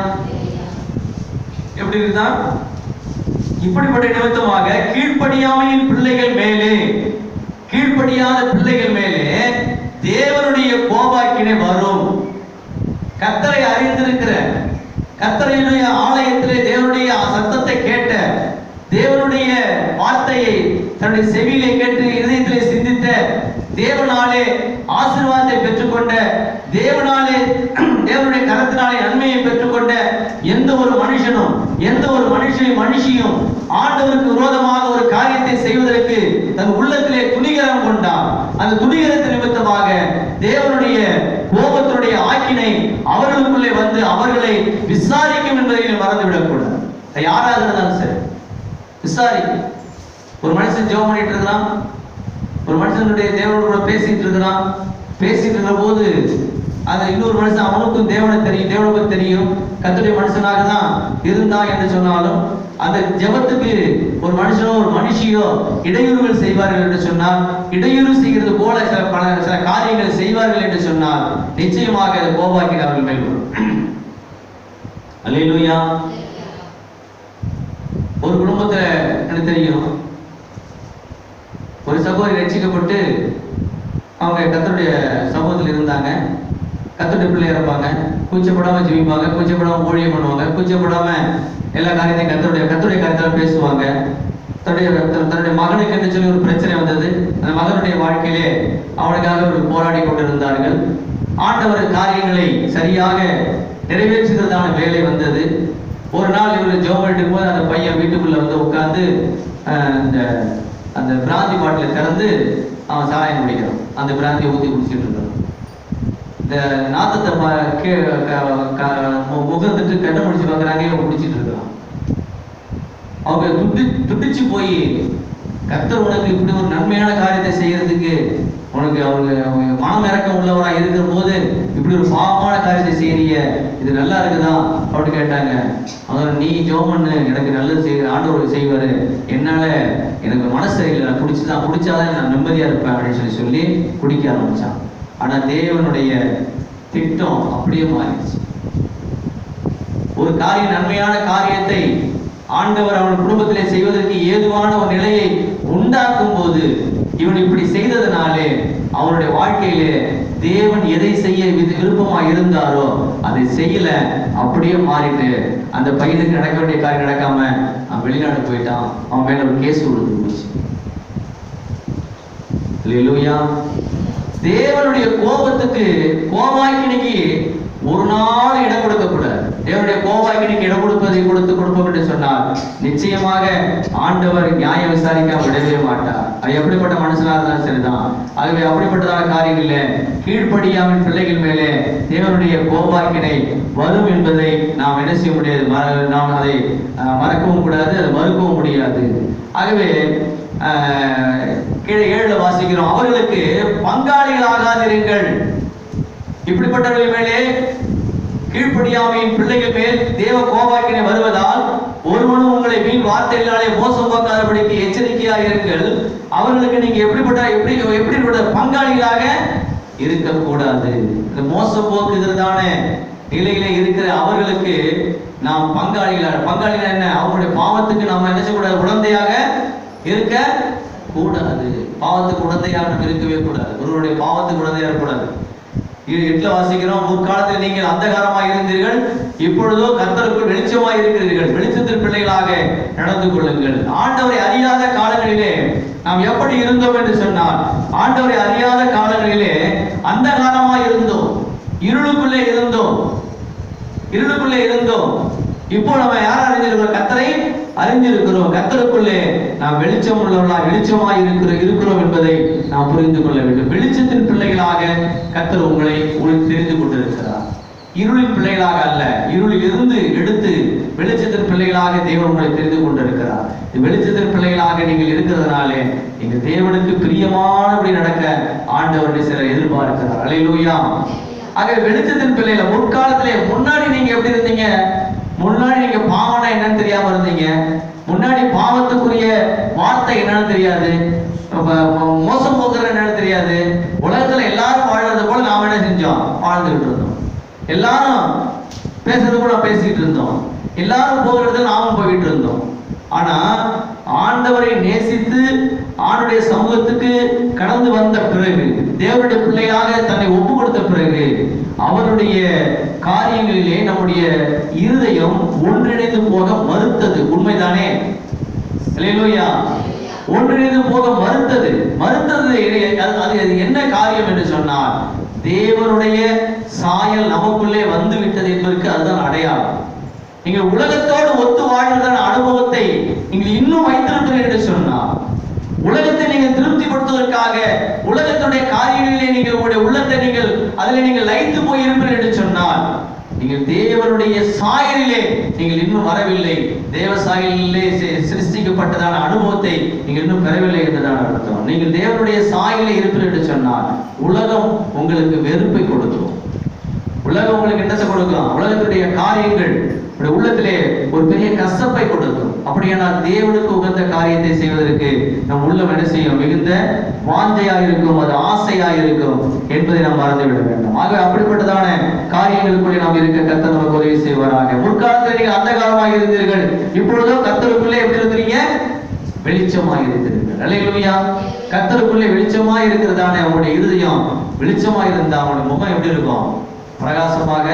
எப்படி இருக்குதா? இப்படிப்பட்ட நிமித்தமாக கீழ்ப்படியாமையின் பிள்ளைகள் மேலே, கீழ்ப்படியாத பிள்ளைகள் மேலே தேவனுடைய கோபாக்கினை வரும். கர்த்தரை அறிந்திருக்கிற, கர்த்தருடைய ஆலயத்திலே தேவனுடைய சத்தத்தை கேட்ட, தேவனுடைய வார்த்தையை தன்னுடைய செவியிலே கேட்டு இதயத்திலே சிந்தித்த, தேவனாலே ஆசீர்வாதத்தை பெற்றுக்கொண்ட, தேவனாலே தேவனுடைய கரத்தினாலே நன்மையை பெற்றுக்கொண்ட எந்த ஒரு மனுஷனும், எந்த ஒரு மனுஷியும் ஆண்டவருக்கு விரோதமாக ஒரு காரியத்தை செய்வதற்கு தன் உள்ளத்திலே துணிகரம் கொண்டார். அந்த துணிகரத்தின் நிமித்தமாக தேவனுடைய கோபத்தினுடைய ஆக்கினை அவர்களுக்குள்ளே வந்து அவர்களை விசாரிக்கும் என்பதை மறந்துவிடக்கூடாது. யாராக இருந்தாலும் சரி விசாரிக்கும். ஒரு மனுஷன் ஜெபம் பண்ணிட்டு இருக்கிறான், ஒரு மனுஷனுடைய தேவனோடு கூட பேசிட்டு இருக்கிறான். பேசிட்டு இருக்கிற போது அந்த இன்னொரு மனுஷன், அவனுக்கும் தேவனை தெரியும், தேவனுக்கும் தெரியும், கர்த்தருடைய மனுஷனாக தான் இருந்தான் என்று சொன்னாலும் அந்த ஜெபத்துக்கு ஒரு மனுஷனோ ஒரு மனுஷியோ இடையூறுகள் செய்வார்கள் என்று சொன்னால், இடையூறு செய்கிறது போல சில காரியங்கள் செய்வார்கள் என்று சொன்னால் நிச்சயமாக அதை கோபாக்கினை அவர்கள் மேல் வரும். அல்லேலூயா. ஒரு குடும்பத்துல எனக்கு தெரியும், ஒரு சகோதரி ரட்சிக்கப்பட்டு அவங்க கர்த்தருடைய சமூகத்தில் இருந்தாங்க. கர்த்தருடைய பிள்ளை இருப்பாங்க, கூச்சப்படாம ஜெபிப்பாங்க, கூச்சப்படாம ஊழியம் பண்ணுவாங்க, கூச்சப்படாம எல்லா காரியத்தையும் கர்த்தருடைய காரியத்தால பேசுவாங்க. தன்னுடைய மகனுக்கு என்று சொல்லி ஒரு பிரச்சனை வந்தது. அந்த மகனுடைய வாழ்க்கையிலே அவனுக்காக ஒரு போராடி கொண்டிருந்தார்கள். ஆண்டவர் காரியங்களை சரியாக நிறைவேற்றுகிறதான வேலை வந்தது. ஒரு நாள் இவர் ஜெபம் பண்ணிட்டு போது அந்த பையன் வீட்டுக்குள்ள வந்து உட்கார்ந்து அந்த பிராந்தி பாட்டில திறந்து அவன் சாராயம் குடிக்கிறான். அந்த பிராந்தியை ஊற்றி குடிச்சிட்டு இருக்கான். இந்த நாத்தத்தை முகந்துட்டு கண்ணை முடிச்சு பார்க்குறாங்க, இவன் குடிச்சிட்டு இருக்கான். அவங்க துடிச்சு போய், கர்த்தர் உனக்கு இப்படி ஒரு நன்மையான காரியத்தை செய்யறதுக்கு உனக்கு அவங்க மனம் இறக்கம் உள்ளவரா இருக்கிற போது இப்படி ஒரு பாவமான காரியத்தை செய்யறீங்க, இது நல்லா இருக்குதா அப்படின்னு கேட்டாங்க. அவங்க நீ ஜோமன்னு எனக்கு நல்லது ஆண்டவர் செய்வாரு, என்னால எனக்கு மனசு இல்லை, நான் குடிச்சாதான் நான் நிம்மதியா இருப்பேன் அப்படின்னு சொல்லி குடிக்க ஆரம்பிச்சான். ஆனா தேவனுடைய திட்டம் அப்படியே மாறிடுச்சு. ஒரு காரியம், நன்மையான காரியத்தை ஆண்டவர் அவன் குடும்பத்திலே செய்வதற்கு ஏதுவான ஒரு நிலையை உண்டாக்கும் போது இவன் இப்படி செய்ததனாலே அவனுடைய வாழ்க்கையிலே தேவன் எதை செய்ய விருப்பமா இருந்தாரோ அதை செய்யல, அப்படியே மாறிட்டு அந்த பையனுக்கு நடக்க வேண்டிய காரியம் நடக்காம அவன் வெளிநாடு போயிட்டான். அவன் மேல ஒரு கேஸ் விழுந்து போச்சு. அல்லேலூயா. தேவனுடைய கோபத்துக்கு, கோபாக்கினிக்கு ஒரு நாள் இடம் கொடுக்கக்கூடாது. தேவனுடைய கோபாக்கினிக்கு இடம் கொடுப்போம் என்று சொன்னால் நிச்சயமாக ஆண்டவர் நியாயம் விசாரிக்காம விடவே மாட்டார். அது எப்படிப்பட்ட மனுஷனா இருந்தாலும் சரிதான். ஆகவே அப்படிப்பட்டதான காரியங்கள்ல கீழ்ப்படியாமல் பிள்ளைகள் மேலே தேவனுடைய கோபாக்கினை வரும் என்பதை நாம் என்ன செய்ய முடியாது, நாம் அதை மறக்கவும் கூடாது, அதை மறுக்கவும் முடியாது. ஆகவே கீழே 7ல வாசிக்கிறோம், அவர்களுக்கு பங்காளிகள் ஆகாதிருங்கள். இப்படிப்பட்டவர்கள் மேலே, கீழ்ப்படியாமையின் பிள்ளைகள் மேல் தேவ கோபாக்கினை வருவதால் ஒருவனும் உங்களை வீண் வார்த்தைகளாலே மோசம் போக்காதபடிக்கு எச்சரிக்கையாக இருங்கள். அவர்களுக்கு நீங்க எப்படிப்பட்ட பங்காளிகளாக இருக்கக்கூடாது. இந்த மோசம் போக்குகிறதான நிலையில இருக்கிற அவர்களுக்கு நாம் பங்காளிகள் என்ன, அவங்களுடைய பாவத்துக்கு நாம் என்ன செய்யக்கூடாது, உடந்தையாக இருக்க கூடாது. பாவத்துக்கு உடந்தையாக நாம் இருக்கவே கூடாது. ஒருவருடைய பாவத்துக்கு உடந்தையாக இருக்கக்கூடாது. 8ல வாசிக்கிறோம், முற்காலத்தில் நீங்கள் அந்தகாரமாக இருந்தீர்கள், இப்பொழுதோ கர்த்தருக்குள் வெளிச்சமாக இருக்கிறீர்கள், வெளிச்சத்தின் பிள்ளைகளாக நடந்து கொள்ளுங்கள். ஆண்டவரை அறியாத காலங்களிலே நாம் எப்படி இருந்தோம் என்று சொன்னால், ஆண்டவரை அறியாத காலங்களிலே அந்தகாரமாக இருந்தோம், இருளுக்குள்ளே இருந்தோம். இப்போ நம்ம யார் அறிஞ்சிருக்கிறோம்? கர்த்தரை அறிஞ்சிருக்கிறோம். கர்த்தருக்குள்ளே நாம் வெளிச்சமாய் இருக்கிறோம் என்பதை நாம் புரிந்து கொள்ள வேண்டும். வெளிச்சத்தின் பிள்ளைகளாக கர்த்தர் உங்களை தெரிந்து கொண்டிருக்கிறார். இருளின் பிள்ளைகளாக அல்ல, இருளில் இருந்து எடுத்து வெளிச்சத்தின் பிள்ளைகளாக தேவன் உங்களை தெரிந்து கொண்டிருக்கிறார். வெளிச்சத்தின் பிள்ளைகளாக நீங்கள் இருக்கிறதுனாலே நீங்க தேவனுக்கு பிரியமானபடி நடக்க ஆண்டவருடைய சிலர் எதிர்பார்க்கிறார். அல்லேலூயா. ஆக வெளிச்சத்தின் பிள்ளைகள் முற்காலத்திலே, முன்னாடி நீங்க எப்படி இருந்தீங்க? முன்னாடி நீங்க பாவம்னா என்னன்னு தெரியாம இருந்தீங்க. முன்னாடி பாவத்துக்குரிய வார்த்தை என்னன்னு தெரியாது, மோசம் போக்குறது என்னன்னு தெரியாது. உலகத்துல எல்லாரும் வாழ்றது போல நாம என்ன செஞ்சோம்? வாழ்ந்துகிட்டு இருந்தோம். எல்லாரும் பேசுறது கூட பேசிட்டு இருந்தோம். எல்லாரும் போகிறது நாமும் போயிட்டு இருந்தோம். ஆனா ஆண்டவரை நேசித்து ஆண்டுடைய சமூகத்துக்கு கடந்து வந்த பிறகு, தேவனுடைய பிள்ளையாக தன்னை ஒப்பு கொடுத்த பிறகு, அவருடைய காரியங்களிலே நம்முடைய இருதயம் ஒன்றிணைந்து போக மறுத்தது. உண்மைதானே? அல்லேலூயா. ஒன்றிணைந்து போக மறுத்தது. அது என்ன காரியம் என்று சொன்னால், தேவனுடைய சாயல் நமக்குள்ளே வந்து விட்டது என்பதற்கு அதுதான் அடையாளம். நீங்கள் உலகத்தோடு ஒத்து வாழ்வதான அனுபவத்தை நீங்கள் இன்னும் வைத்திருப்பீர்கள் என்று சொன்னால், உலகத்தை நீங்கள் திருப்திப்படுத்துவதற்காக உலகத்துடைய காரியங்களிலே நீங்கள் உங்களுடைய உள்ளத்தை அதிலே நீங்கள் லயித்து போய் இருப்பீர்கள் என்று சொன்னால், நீங்கள் தேவனுடைய சாயலிலே நீங்கள் இன்னும் வரவில்லை. தேவ சாயலிலே சிருஷ்டிக்கப்பட்டதான அனுபவத்தை நீங்கள் இன்னும் பெறவில்லை என்றுதான் அர்த்தம். நீங்கள் தேவனுடைய சாயலிலே இருப்பீர்கள் என்று சொன்னால், உலகம் உங்களுக்கு வெறுப்பை கொடுக்கும். உலகம் உங்களுக்கு என்னத்தை கொடுக்கும்? உலகத்துடைய காரியங்கள் உள்ளத்திலே ஒரு பெரிய கசப்பை கொடுக்கும். அப்படியானால் தேவனுக்கு உகந்த காரியத்தை செய்வதற்கு நம் உள்ளம் என்ன செய்யும்? மிகுந்த வாஞ்சையாக இருக்கும், அது ஆசையாக இருக்கும் என்பதை நாம் மறந்துவிட வேண்டும். ஆக அப்படிப்பட்டதான காரியங்களுக்குள்ளே நாம் இருக்க கர்த்தர் நமக்கு உதவி செய்வாராக. முற்காலத்தில் நீங்கள் அந்த காலமாக இருந்தீர்கள், இப்பொழுதோ கர்த்தருக்குள்ளே எப்படி இருக்கிறீங்க? வெளிச்சமாக இருக்கிறீர்கள். அல்லேலூயா. கர்த்தருக்குள்ளே வெளிச்சமா இருக்கிறதானே அவனுடைய இருதயம் வெளிச்சமா இருந்தா அவனுடைய முகம் எப்படி இருக்கும்? பிரகாசமாக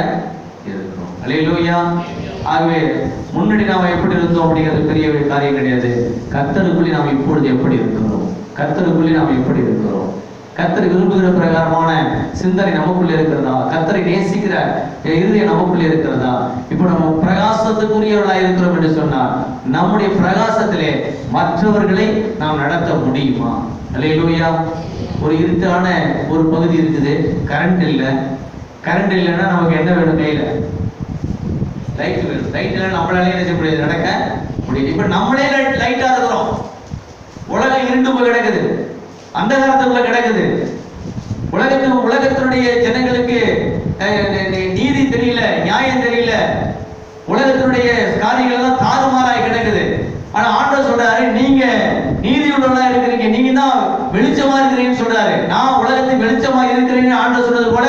இருக்கும். அல்லேலூயா. ஆகவே முன்னாடி நாம எப்படி இருந்தோம் அப்படிங்கிறது பெரிய காரியம் கிடையாது. கர்த்தருக்குள்ளே நாம் இப்பொழுது எப்படி இருக்கிறோம்? கர்த்தருக்குள்ளே நாம் எப்படி இருக்கிறோம்? கர்த்தர் விரும்புகிற பிரகாரமான சிந்தனை நமக்குள்ளே இருக்கிறதா? கர்த்தரை நேசிக்கிற இருதயம் நமக்குள்ளே இருக்கிறதா? இப்போ நம்ம பிரகாசத்துக்குரியவர்களாக இருக்கிறோம் என்று சொன்னால் நம்முடைய பிரகாசத்திலே மற்றவர்களை நாம் நடத்த முடியுமா? அல்லேலூயா. ஒரு இருட்டான ஒரு பகுதி இருக்குது, கரண்ட் இல்லை. கரண்ட் இல்லைன்னா நமக்கு என்ன வேணும்? கையில லைட் வேணும். லைட் இல்லை நம்மளாலே என்ன செய்ய முடியாது? நடக்க முடியாது. இப்ப நம்மளே லைட்டா இருக்கிறோம். உலகம் இருண்டு போய் கிடக்குது, அந்த காலத்துக்குள்ள கிடக்குது. உலகத்தினுடைய ஜனங்களுக்கு நீதி தெரியல, நியாயம் தெரியல. உலகத்தினுடைய காரியங்கள் எல்லாம் தாறுமாறாய் கிடக்குது. ஆனா ஆண்டவர் சொல்றாரு, நீங்க நீதி உள்ளவர்களா இருக்கிறீங்க, நீங்க தான் வெளிச்சமா இருக்கிறீங்கன்னு சொல்றாரு. நான் உலகத்துக்கு வெளிச்சமா இருக்கிறேன்னு ஆண்டவர் சொன்னது போல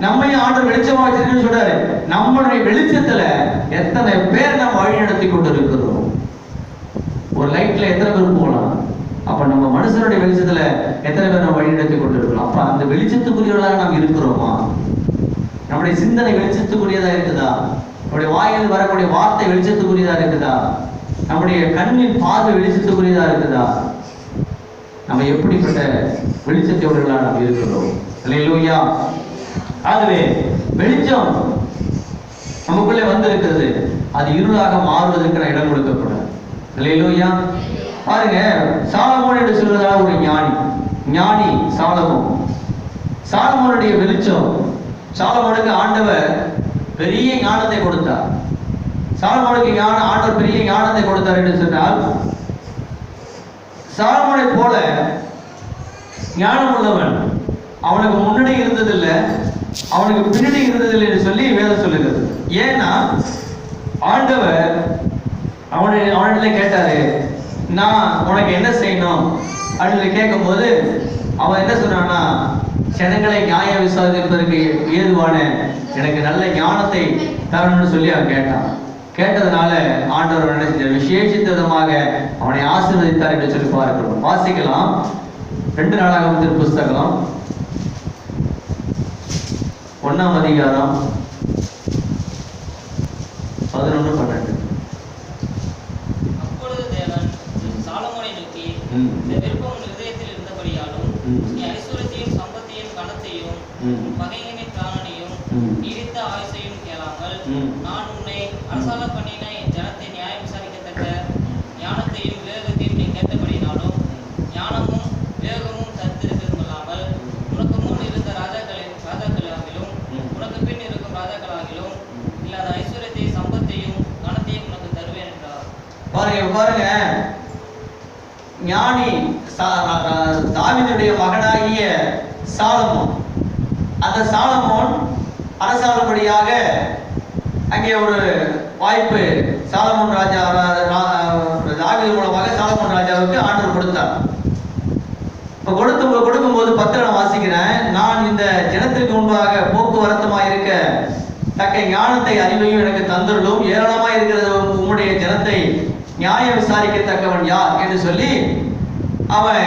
நம்மையும் ஆண்டவர் வெளிச்சமா வச்சிருக்கேன்னு சொல்றாரு. நம்மளுடைய வெளிச்சத்துல எத்தனை பேர் நம்ம வழி நடத்தி கொண்டு இருக்கிறோம்? ஒரு லைட்ல எத்தனை பேர் போகலாம்? அப்ப நம்ம மனுஷனுடைய வெளிச்சத்துல எத்தனை பேர் நம்ம வழி நடத்தி கொண்டு இருக்கிறோம்? அப்ப அந்த வெளிச்சத்துக்குரியவர்களாக நாம் இருக்கிறோமா? நம்முடைய சிந்தனை வெளிச்சத்துக்குரியதா இருக்குதா? நம்முடைய வாயில் வரக்கூடிய வார்த்தை வெளிச்சத்துக்குரியதா இருக்குதா? நம்முடைய கண்ணின் பார்வை வெளிச்சத்துக்குரியதா இருக்குதா? நம்ம எப்படிப்பட்ட வெளிச்சத்தோடுகளாக நாம் இருக்கிறோம்? அல்லேலூயா. ஆகவே வெளிச்சம் நமக்குள்ளே வந்திருக்கிறது, அது இருளாக மாறுவதற்கு நான் இடம் கொடுக்கப்படாது. அல்லேலூயா. பாருங்க, சாலமோன் என்று சொல்றதா ஒரு ஞானி சாலமோன். சாலமோனுடைய வெளிச்சம், சாலமோனுக்கு ஆண்டவர் பெரிய ஞானத்தை கொடுத்தார். சாலமோனுக்கு ஆண்டவர் பெரிய ஞானத்தை கொடுத்தார் என்று சொன்னால், சாலமோனை போல ஞானம் உள்ளவன் அவனுக்கு முன்னாடி இருந்ததில்லை, அவனுக்கு பின்னாடி இருந்ததில்லை என்று சொல்லி வேதம் சொல்லுகிறது. ஏன்னா ஆண்டவர் அவனிடத்துல கேட்டாரு, நான் உனக்கு என்ன செய்யணும் அப்படின்னு கேட்கும் போது அவன் என்ன சொன்னான்னா, ஜனங்களை நியாயம் விசாரிப்பதற்கு ஏதுவான எனக்கு நல்ல ஞானத்தை தரணும்னு சொல்லி அவன் கேட்டான். கேட்டதுனால ஆண்டவர் என்ன செஞ்சார்? விசேஷித்த விதமாக அவனை ஆசீர்வதித்தார் என்று சொல்லி பார்க்கிறோம். வாசிக்கலாம் 2 நாளாகமத்தின் புஸ்தகம் 1ஆம் அதிகாரம் 11-12. அப்பொழுது தேவன் சாலமோனை நோக்கி, இந்த விருப்பம் உன் இதயத்தில் இருந்தபடியாலும் நீ ஐஸ்வர்யத்தையும் சம்பத்தையும் கனத்தையும் பகையினை பிராணனையும் நீடித்த ஆயுசையும் கேளாமல் நான் உன்னை அரசால பண்ணின என் ஜனத்தை நியாயம் விசாரிக்கத்தக்க ஞானத்தையும் விவேகத்தையும் நீ கேட்டபடினாலும் ஞானமும் விவேகமும் தரித்திருக்கிறது அல்லாமல் உனக்கு முன் இருந்த ராஜாக்களாகிலும் உனக்கு பின் இருக்கும் ராஜாக்களாகிலும் இல்லாத ஐஸ்வர்யத்தையும் சம்பத்தையும் கனத்தையும் உனக்கு தருவேன் என்றார். பாருங்க, ஞானி தாவீதுடைய மகனாகிய சாலமோன். அந்த சாலமோன் அரசாளும்படியாக அங்கே ஒரு வாய்ப்பு சாலமோன் ராஜா தாவீது மூலமாக சாலமோன் ராஜாவுக்கு ஆண்டவர் கொடுத்தார். இப்ப கொடுக்கும்போது 10 வாசிக்கிறேன். நான் இந்த ஜனத்திற்கு முன்பாக போக்குவரத்துமாய் இருக்க தக்க ஞானத்தை அறிவையும் எனக்கு தந்துள்ளும், ஏராளமாய் இருக்கிறது உம்முடைய ஜனத்தை நியாயம் விசாரிக்கத்தக்கவன் யார் என்று சொல்லி அவன்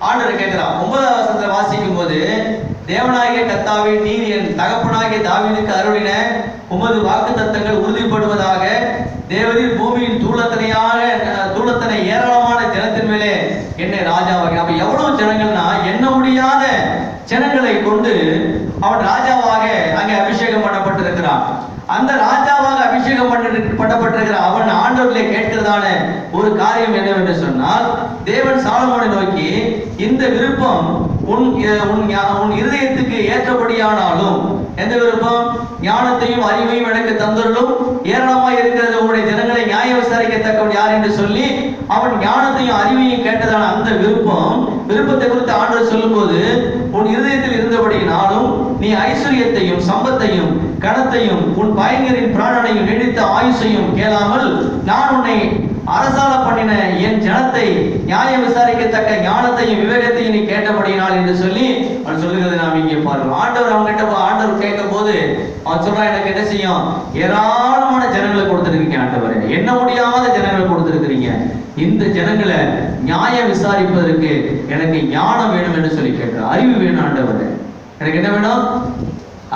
ஆண்டவர் கேட்கிறான். 9ஆம் வசனத்தை வாசிக்கும் போது, தேவனாகிய கர்த்தாவே, நீர் என் தகப்பனாகிய தாவீதுக்கு அருளின உமது வாக்குத்தத்தங்கள் உறுதிப்படுவதாக. தேவரீர் பூமியின் தூளத்தனை ஏராளமான ஜனத்தின் மேலே என்னை ராஜாவாக. அப்ப எவ்வளவு ஜனங்கள்னா எண்ண முடியாத ஜனங்களை கொண்டு அவன் ராஜாவாக அங்கே அபிஷேகம் பண்ணப்பட்டிருக்கிறான். அந்த ராஜாவாக அபிஷேகம் பண்ணப்பட்டிருக்கிற அவன் ஆண்டவர்களே கேட்கிறதான ஒரு காரியம் என்னவென்று சொன்னால், தேவன் சாலமோனை நோக்கி, இந்த விருப்பம் உன் இருதயத்துக்கு ஏற்றபடியானாலும், எந்த விருப்பம்? ஞானத்தையும் அறிவையும் எனக்கு தந்துள்ளும், ஏராளமாய் இருக்கிறது உங்களுடைய ஜனங்களை நியாயம் விசாரிக்கத்தக்கவன் யார் என்று சொல்லி அவன் ஞானத்தையும் அறிவையும் கேட்டதான அந்த விருப்பத்தை குறித்து ஆண்டவர் சொல்லும் போது, உன் இருதயத்தில் இருந்தபடியினாலும் நீ ஐஸ்வர்யத்தையும் சம்பத்தையும் கனத்தையும் உன் பயங்கரின் பிராணனையும் நீடித்த ஆயுசையும் கேளாமல் நான் உன்னை அரசால பண்ணின என் ஜனத்தை நியாயம் விசாரிக்கத்தக்க ஞானத்தையும் விவேகத்தையும் நீ கேட்டபடியினால் என்று சொல்லி அவன் சொல்லுகிறது நாம் இங்கே பார்க்கிறோம். ஆண்டவர் கேட்கும் போது அவன் சொல்றான், எனக்கு என்ன செய்யும்? ஏராளமான ஜனங்களை கொடுத்திருக்கீங்க ஆண்டவரே, எண்ண முடியாத ஜனங்களை ஞானம் கொடுத்திருக்கிறீங்க. இந்த ஜனங்களை நியாயம் விசாரிப்பதற்கு எனக்கு ஞானம் வேணும் என்று சொல்லி கேட்கிறார். அறிவு வேணும் ஆண்டவரே, எனக்கு என்ன வேணும்?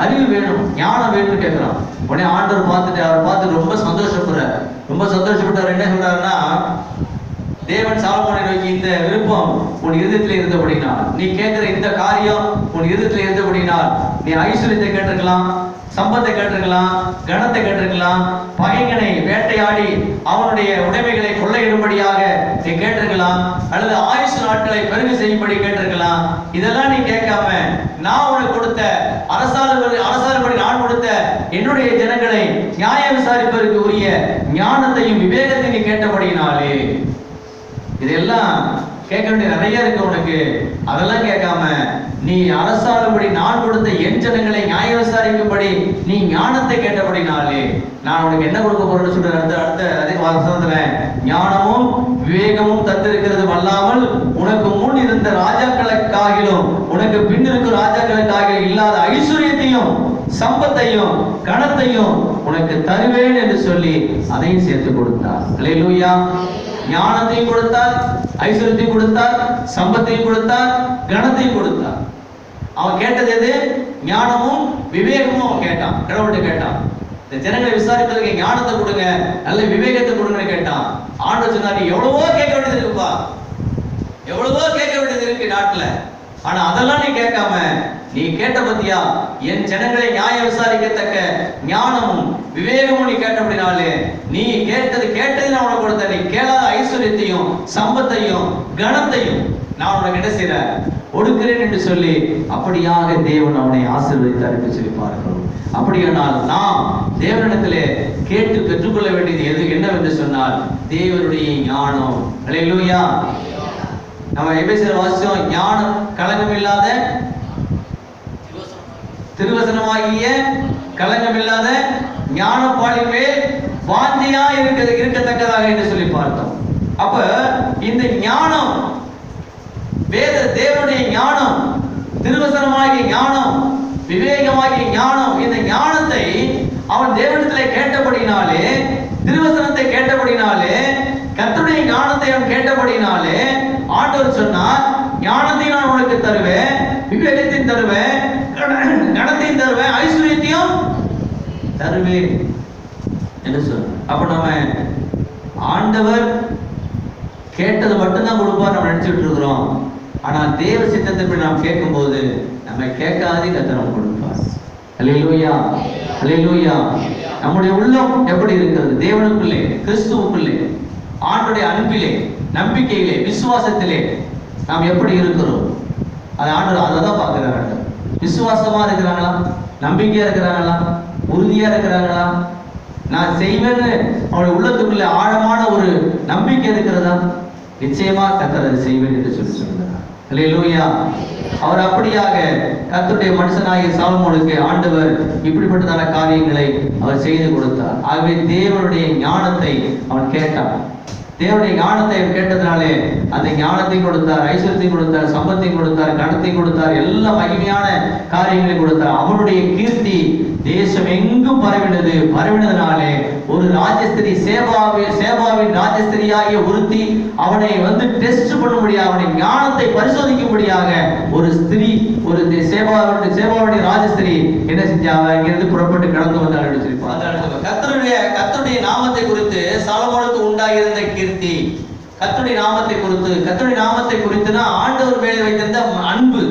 அறிவு வேணும், ஞானம் வேணும்னு கேட்கிறான். உடனே ஆண்டவர் பார்த்துட்டு அவரை பார்த்து ரொம்ப சந்தோஷப்படுறார். ரொம்ப சந்தோஷப்பட்டார். என்ன சொல்றாருன்னா, தேவன் சாலமோனை நோக்கி, இந்த விருப்பம் உன் இருதயத்தில் இருந்தபடினால், நீ கேட்கிற இந்த காரியம் உன் இருதயத்தில் இருந்தபடினால், நீ ஐஸ்வர்யத்தை கேட்டிருக்கலாம், சம்பத்தை கேட்டிருக்கலாம், கனத்தை கேட்டிருக்கலாம், பகைஞனை வேட்டையாடி அவனுடைய உடைமைகளை கொள்ளையிடும்படியாக நீ கேட்டிருக்கலாம், அல்லது ஆயுசு நாட்களை பெருகு செய்யும்படி கேட்டிருக்கலாம். இதெல்லாம் நீ கேட்காம நான் உனக்கு கொடுத்த அரசாளுபடி நான் கொடுத்த என்னுடைய ஜனங்களை நியாயம் விசாரிப்பதற்கு உரிய ஞானத்தையும் விவேகத்தையும் நீ கேட்டபடினாலே, இதெல்லாம் கேட்க வேண்டிய நிறைய இருக்கு உனக்கு. அதெல்லாம் கேட்காம நீ அரசாளும்படி நான் கொடுத்த என் ஜனங்களை நியாய விசாரிக்கும்படி நீ ஞானத்தை கேட்டபடினாலே நான் உனக்கு என்ன கொடுக்க போறேன்னு சொல்ற. அடுத்த அதே வசனத்துல, ஞானமும் விவேகமும் தந்திருக்கிறது அல்லாமல் உனக்கு முன் இருந்த ராஜாக்களுக்காகிலும் உனக்கு பின் இருக்கும் ராஜாக்களுக்காக இல்லாத ஐஸ்வர்யத்தையும் சம்பத்தையும் கனத்தையும் உனக்கு தருவேன் என்று சொல்லி அதையும் சேர்த்து கொடுத்தார். அல்லேலூயா. ஞானத்தையும் கொடுத்தார், ஐஸ்வர்யத்தையும் கொடுத்தார், சம்பத்தையும் கொடுத்தார், கனத்தையும் கொடுத்தார். அவன் கேட்டது எது? ஞானமும் விவேகமும் அவன் கேட்டான். கடவுள்கிட்ட கேட்டான், இந்த ஜனங்களை விசாரிப்பதற்கு ஞானத்தை கொடுங்க, நல்ல விவேகத்தை கொடுங்கன்னு கேட்டான். ஆண்டவர் சொன்னார், நீ எவ்வளவோ கேட்க வேண்டியது இருக்குப்பா, எவ்வளவோ கேட்க வேண்டியது இருக்கு நாட்டுல, ஆனா அதெல்லாம் நீ கேட்காம நீ கேட்ட பத்தியா, என் ஜனங்களை நியாய விசாரிக்கத்தக்க ஞானமும் விவேகமும் நீ கேட்டபடினாலே, நீ கேட்டது நான் உனக்கு கொடுத்த, நீ கேளாத ஐஸ்வர்யத்தையும் சம்பத்தையும் கனத்தையும் நான் உனக்கு என்ன செய்றேன்? கொடுக்கிறேன் என்று சொல்லி அப்படியாக தேவன் அவனை ஆசீர்வதித்தார் என்று சொல்லி பார்க்கிறோம். அப்படியானால் நாம் தேவனிடத்திலே கேட்டு பெற்றுக்கொள்ள வேண்டியது எது என்னவென்று சொன்னால், தேவனுடைய ஞானம். அல்லேலூயா. நம்ம எபேசியர் வாசிச்சோம், ஞானம் களங்கமில்லாத திருவசனமாகிய களங்கமில்லாத ஞானப்பாலின் மேல் வாஞ்சையா இருக்கத்தக்கதாக என்று சொல்லி பார்த்தோம். அப்ப இந்த ஞானம், தேவனுடைய ஞானம், திருவசனமாகிய ஞானம், விவேகமாகிய ஞானம், இந்த ஞானத்தை அவன் தேவனிடத்திலே கேட்டபடினாலே, திருவசனத்தை கேட்டபடினாலே, கர்த்தருடைய ஞானத்தை அவன் கேட்டபடினாலே, ஆண்டவர் சொன்னார், ஞானத்தையும் நான் உனக்கு தருவேன், விவேகத்தையும் தருவேன், கனத்தையும் தருவேன், ஐஸ்வர்யத்தையும் தருவேன் என்று சொன்னார். அப்ப நம்ம ஆண்டவர் கேட்டது மட்டும்தான் கொடுப்பார் நம்ம நினைச்சிட்டு இருக்கிறோம். ஆனா தேவ சித்தத்தின்படி நாம் கேட்கும் போது நம்ம கேட்காதே கர்த்தர் கொடுப்பார். அல்லேலூயா, அல்லேலூயா. நம்முடைய உள்ளம் எப்படி இருக்கிறது? தேவனுக்குள்ளே, கிறிஸ்துவுக்குள்ளே, ஆண்டுடைய அன்பிலே, நம்பிக்கையிலே, விசுவாசத்திலே நாம் எப்படி இருக்கிறோம்? அது ஆண்டவர் அதை தான் பார்க்கிறாங்க. விசுவாசமா இருக்கிறாங்களா? நம்பிக்கையா இருக்கிறாங்களா? உறுதியா இருக்கிறாங்களா? நான் செய்வேன்னு அவனுடைய உள்ளத்துக்குள்ள ஆழமான ஒரு நம்பிக்கை இருக்கிறதா? நிச்சயமா கர்த்தர் அதை செய்வேன் என்று சொல்லி சொல்கிறார். அல்லேலூயா. அவர் அப்படியாக கர்த்தருடைய மனுஷனாகிய சாலமோனுக்கு ஆண்டவர் இப்படிப்பட்டதான காரியங்களை அவர் செய்து கொடுத்தார். ஆகவே தேவனுடைய ஞானத்தை அவன் கேட்டான். தேவனுடைய ஞானத்தை கேட்டதுனாலே அந்த ஞானத்தையும் கொடுத்தார், ஐஸ்வர்யத்தையும் கொடுத்தார், சம்பத்தையும் கொடுத்தார், கனத்தையும் கொடுத்தார், எல்லா மகிமையான காரியங்களையும் கொடுத்தார். அவனுடைய கீர்த்தி தேசம் எங்கும் பரவினதுனாலே ஒரு ராஜஸ்திரி, சேபாவின் ராஜஸ்திரியாகிய ஒருத்தி அவனை டெஸ்ட் பண்ணும்படியாக, அவனை ஞானத்தை பரிசோதிக்கும்படியாக ஒரு ஸ்திரீ, ஒரு சேபாவுடைய ராஜஸ்திரி என்ன செஞ்சா? இங்கிருந்து புறப்பட்டு கடந்து வந்தாள் என்று சொல்லி கர்த்தருடைய நாமத்தை குறித்து சாலமோனுக்கு உண்டாயிருந்த கீர்த்தி, கர்த்தருடைய நாமத்தை குறித்துனா ஆண்டவர் மேலே வைத்திருந்த அன்பு,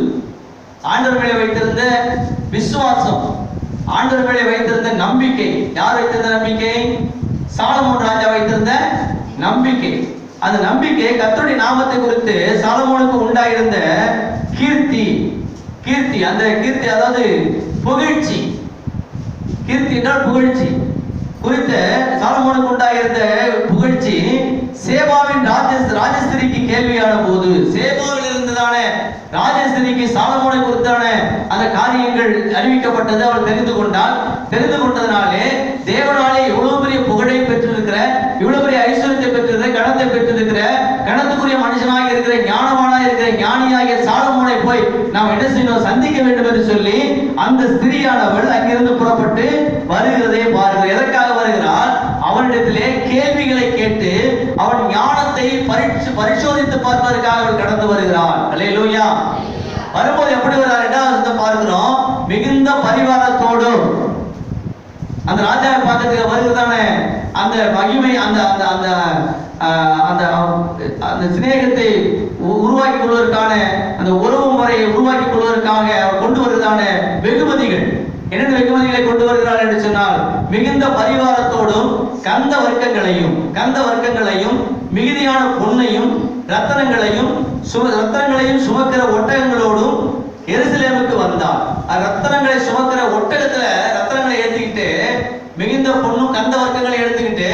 ஆண்டவர் மேலே வைத்திருந்த விசுவாசம், ஆண்டவர் மேலே வைத்திருந்த நம்பிக்கை. யார் வைத்திருந்த நம்பிக்கை? சாலமோன் ராஜா வைத்திருந்த நம்பிக்கை. அந்த நம்பிக்கை கர்த்தருடைய நாமத்தை குறித்து சாலமோனுக்கு உண்டாயிருந்த கீர்த்தி. அந்த கீர்த்தி அதாவது புகழ்ச்சி. கீர்த்தி என்றால் புகழ்ச்சி. குறித்த சாலமோனுக்கு உண்டாயிருந்த புகழ்ச்சி சேபாவின் ராஜஸ்திரிக்கு கேள்வியான போது, சேபாவில் இருந்ததான ராஜஸ்திரிக்கு சாலமோனை குறித்தான அந்த காரியங்கள் அறிவிக்கப்பட்டது. அவள் தெரிந்து கொண்டதனாலே தேவனாலே இவ்வளவு பெரிய புகழை பெற்றிருக்கிற, இவ்வளவு பெரிய ஐஸ்வர்யத்தை பெற்றிருக்கிற, கனத்தை பெற்றிருக்கிற, கனத்துக்குரிய மனுஷனாக இருக்கிற, ஞானவானாக இருக்கிற ஞானியாகிய சாலமோனை போய் நாம் என்ன செய்யணும்? சந்திக்க வேண்டும் என்று சொல்லி அந்த ஸ்திரீயானவள் அங்கிருந்து புறப்பட்டு வருகிறதை பாருங்கள். எதற்காக வருகிறார்? அவனிடத்திலே கேள்விகளை கேட்டு அவன் ஞானத்தை பரிசோதித்து பார்ப்பதற்காக அவள் கடந்து வருகிறாள். அல்லேலூயா. வரும்போது எப்படி வருகிறார்? இரண்டாவது பார்க்கிறோம், மிகுந்த பரிவாரத்தோடு அந்த ராஜாவை பார்க்கறதுக்கு வருகிறதானே அந்த மகிமை, அந்த அந்த அந்த அந்த அந்த சிநேகத்தை உருவாக்கி கொள்வதற்கான, அந்த உறவு முறையை உருவாக்கி கொள்வதற்காக அவர் கொண்டு வருகிறதான வெகுமதிகள். என்னென்ன வெகுமதிகளை கொண்டு வருகிறார் என்று சொன்னால், மிகுந்த பரிவாரத்தோடும் கந்த வர்க்கங்களையும் மிகுதியான பொன்னையும் ரத்தனங்களையும் சுமக்கிற ஒட்டகங்களோடும் எருசலேமுக்கு வந்தார். ரத்தனங்களை சுமக்கிற ஒட்டகத்துல ரத்தனங்களை ஏற்றிக்கிட்டு, மிகுந்த பொண்ணும் கந்த வர்க்கங்களை எடுத்துக்கிட்டு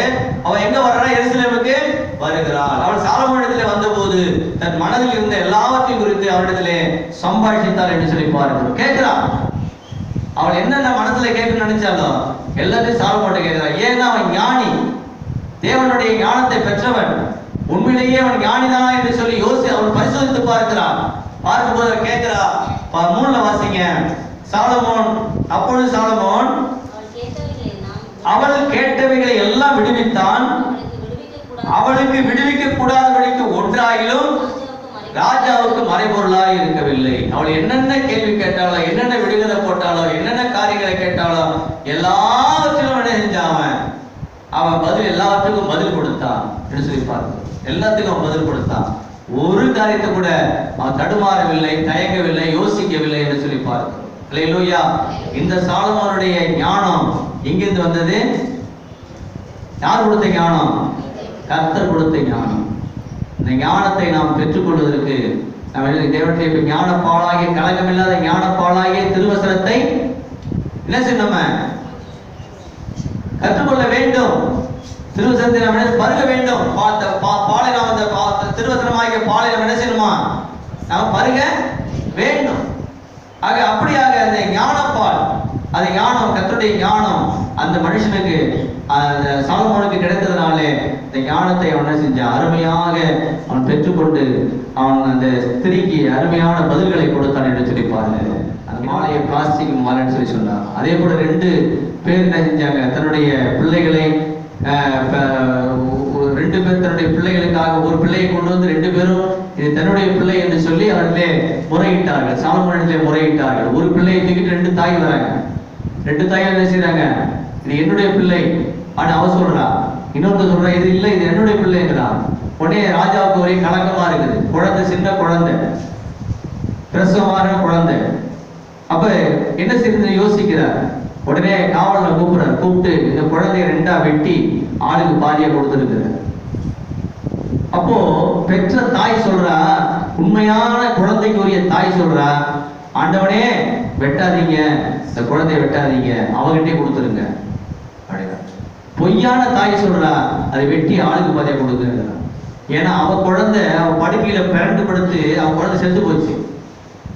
அவன் எங்க வர்றா? எருசலேமுக்கு வருகிறாள். அவள் சாலமோனிடத்திலே வந்தபோது தன் மனதில் இருந்த எல்லாவற்றையும் குறித்து அவரிடத்திலே சம்பாஷித்தாள் என்று சொல்லி பார்க்கிறோம். கேட்கிறான், அவள் என்னென்ன மனசுல கேட்கணும்னு நினைச்சாலும் எல்லாத்தையும் சாலமோன்ட்ட கேட்கிறான். ஏன்னா அவன் ஞானி, தேவனுடைய ஞானத்தை பெற்றவன், உண்மையிலேயே அவன் ஞானிதானா என்று சொல்லி அவன் பரிசோதித்து பார்க்கிறான். பார்க்கும்போது கேட்கிறா, 3ல வாசிங்க. அப்பொழுது சாலமோன் அவள் கேட்டவைகளை எல்லாம் விடுவித்தான், அவளுக்கு விடுவிக்க கூடாதபடிக்கு ஒன்றாயிலும் ராஜாவுக்கு மறைபொருளாய் இருக்கவில்லை. அவள் என்னென்ன கேள்வி கேட்டாலோ, என்னென்ன விடுதலை போட்டாலோ, என்னென்ன காரியங்களை கேட்டாலோ எல்லாவற்றிலும் என்ன செஞ்சான்? அவன் பதில் எல்லாவற்றுக்கும் பதில் கொடுத்தான் என்று சொல்லி பார்த்தோம். எல்லாத்துக்கும் அவன் பதில் கொடுத்தான். ஒரு காரியத்தை கூட அவன் தடுமாறவில்லை, தயங்கவில்லை, யோசிக்கவில்லை என்று சொல்லி பார்த்தோம். அல்லேலூயா. இந்த சாலமோனுடைய ஞானம் எங்கிருந்து வந்தது? யார் கொடுத்த ஞானம்? கர்த்தர் கொடுத்த ஞானம். இந்த ஞானத்தை நாம் பெற்றுக்கொள்வதற்கு தேவனுடைய ஞானப்பாலாகிய, கலங்கமில்லாத ஞானப்பாலாகிய திருவசனத்தை என்ன செய்யணும்? கற்றுக்கொள்ள வேண்டும். திருவசனத்தை நாம் பருக வேண்டும். பாலை நாம் அந்த திருவசனமாகிய பாலை நாம் என்ன செய்யணுமா? நாம் பருக வேண்டும். ஆக அப்படியாக அந்த ஞானப்பால், அது ஞானம், கர்த்தருடைய ஞானம் அந்த மனுஷனுக்கு, அந்த சாலமோனுக்கு கிடைத்ததுனாலே இந்த ஞானத்தை அவன் என்ன செஞ்சான்? அருமையாக அவன் பெற்றுக்கொண்டு அவன் அந்த ஸ்திரீக்கு அருமையான பதில்களை கொடுத்தான் என்று சொல்லி பாருங்க. அந்த மாலையை பிளாஸ்டிக் மாலைன்னு சொல்லி சொன்னார். அதே போல 2 பேர் என்ன செஞ்சாங்க? தன்னுடைய பிள்ளைகளை 2 பேர் தன்னுடைய பிள்ளைகளுக்காக ஒரு பிள்ளையை கொண்டு வந்து 2 பேரும் இது தன்னுடைய பிள்ளை என்று சொல்லி அவர்களே முறையிட்டார்கள். சாலமோனிடத்திலே முறையிட்டார்கள். ஒரு பிள்ளையை தூக்கிட்டு 2 தாய் வராங்க. 2 தாய் என்ன செய்றாங்க? இது என்னுடைய பிள்ளை ஆனா அவ சொல்றா, இன்னொருத்தர் சொல்றா இது இல்லை, இது என்னுடைய பிள்ளைங்கிறா. உடனே ராஜாவுக்கு ஒரே கலக்கமா இருக்குது. குழந்தை, சின்ன குழந்தை, பிரசவமான குழந்தை. அப்ப என்ன செய்யறது யோசிக்கிறார். உடனே காவலனை கூப்பிட்டு இந்த குழந்தைய 2ஆ வெட்டி ஆளுக்கு பாதியா கொடுத்துருக்கிறார். அப்போ பெற்ற தாய் சொல்றா, உண்மையான குழந்தைக்கு உரிய தாய் சொல்றா, ஆண்டவனே வெட்டாதீங்க, இந்த குழந்தைய வெட்டாதீங்க, அவகிட்டே கொடுத்துருங்க அப்படின்னா. பொய்யான தாய் சொல்றா, அதை வெட்டி ஆளுக்கு பாதியா கொடுக்குங்க. ஏன்னா அவ குழந்தை அவ படுக்கையில பிறண்டு படுத்து அவ குழந்தை செத்து போச்சு.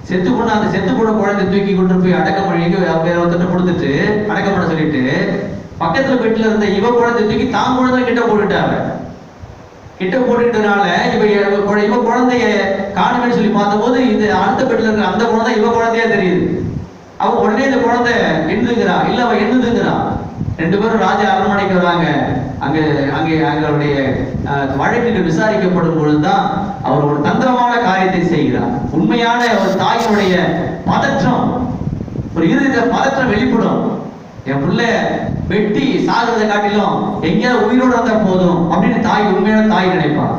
செத்து போன அந்த செத்து போன குழந்தை தூக்கி கொண்டு போய் அடக்கம் பண்ணி வேற ஒருத்தர் கொடுத்துட்டு அடக்கம் பண்ண சொல்லிட்டு பக்கத்துல பெட்டில இருந்த இவ குழந்தை தூக்கி தான் குழந்தை கிட்ட போட்டுட்டாங்க. கிட்ட போட்டுட்டனால இவ குழந்தைய காணுமேன்னு சொல்லி பார்த்தபோது இந்த அடுத்த பெட்டில இருக்கிற அந்த குழந்தை இவ குழந்தையா தெரியுது. அவ உடனே இந்த குழந்தை என்னதுங்கிறா, இல்ல அவ என்னதுங்கிறா. 2 பேரும் ராஜா அரண்மனைக்கு வராங்க. அவருடைய வழக்குகள் விசாரிக்கப்படும் பொழுதுதான் அவர் ஒரு தந்திரமான காரியத்தை செய்கிறார். உண்மையான ஒரு தாயினுடைய பதற்றம், ஒரு இறுதி பதற்றம் வெளிப்படும். என் பிள்ளை வெட்டி சாகிறத காட்டிலும் எங்கேயாவது உயிரோடு இருந்தா போதும் அப்படின்னு தாய், உண்மையான தாய் நினைப்பான்.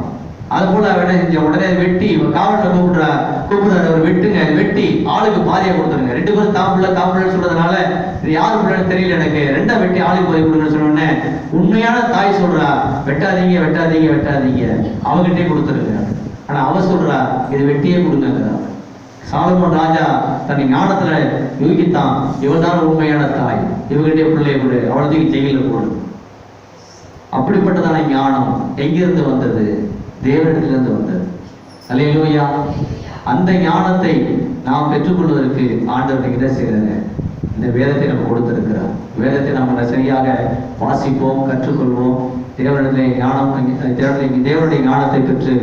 அது போல என்ன செஞ்ச உடனே வெட்டி காவல்ல கூப்பிடுறாரு, அவர் வெட்டுங்க, வெட்டி ஆளுக்கு பாதியா கொடுத்துருங்க. 2 பேரும் தாம்பிள்ள சொல்றதுனால இது யாரு பிள்ளைன்னு தெரியல எனக்கு, 2ஆ வெட்டி ஆளுக்கு பாதி கொடுங்கன்னு சொன்னோடனே உண்மையான தாய் சொல்றா, வெட்டாதீங்க வெட்டாதீங்க வெட்டாதீங்க, அவகிட்டே கொடுத்துருங்க. ஆனா அவ சொல்றா, இது வெட்டியே கொடுங்க. சாலமோன் ராஜா தன்னை ஞானத்துல யோகித்தான், இவள்தான் உண்மையான தாய், இவகிட்டே பிள்ளைய கொடு, அவளதையும் ஜெயில போடு. அப்படிப்பட்டதான ஞானம் எங்கிருந்து வந்தது? தேவனிடத்திலிருந்து வந்தது. அல்லேலூயா. அந்த ஞானத்தை நாம் பெற்றுக்கொள்வதற்கு ஆண்டவர் என்ன செய்கிறாங்க? இந்த வேதத்தை நம்ம கொடுத்திருக்கிறார். வேதத்தை நம்ம சரியாக வாசிப்போம், கற்றுக்கொள்வோம். தேவனுடைய ஞானம், தேவனுடைய ஞானத்தை பெற்று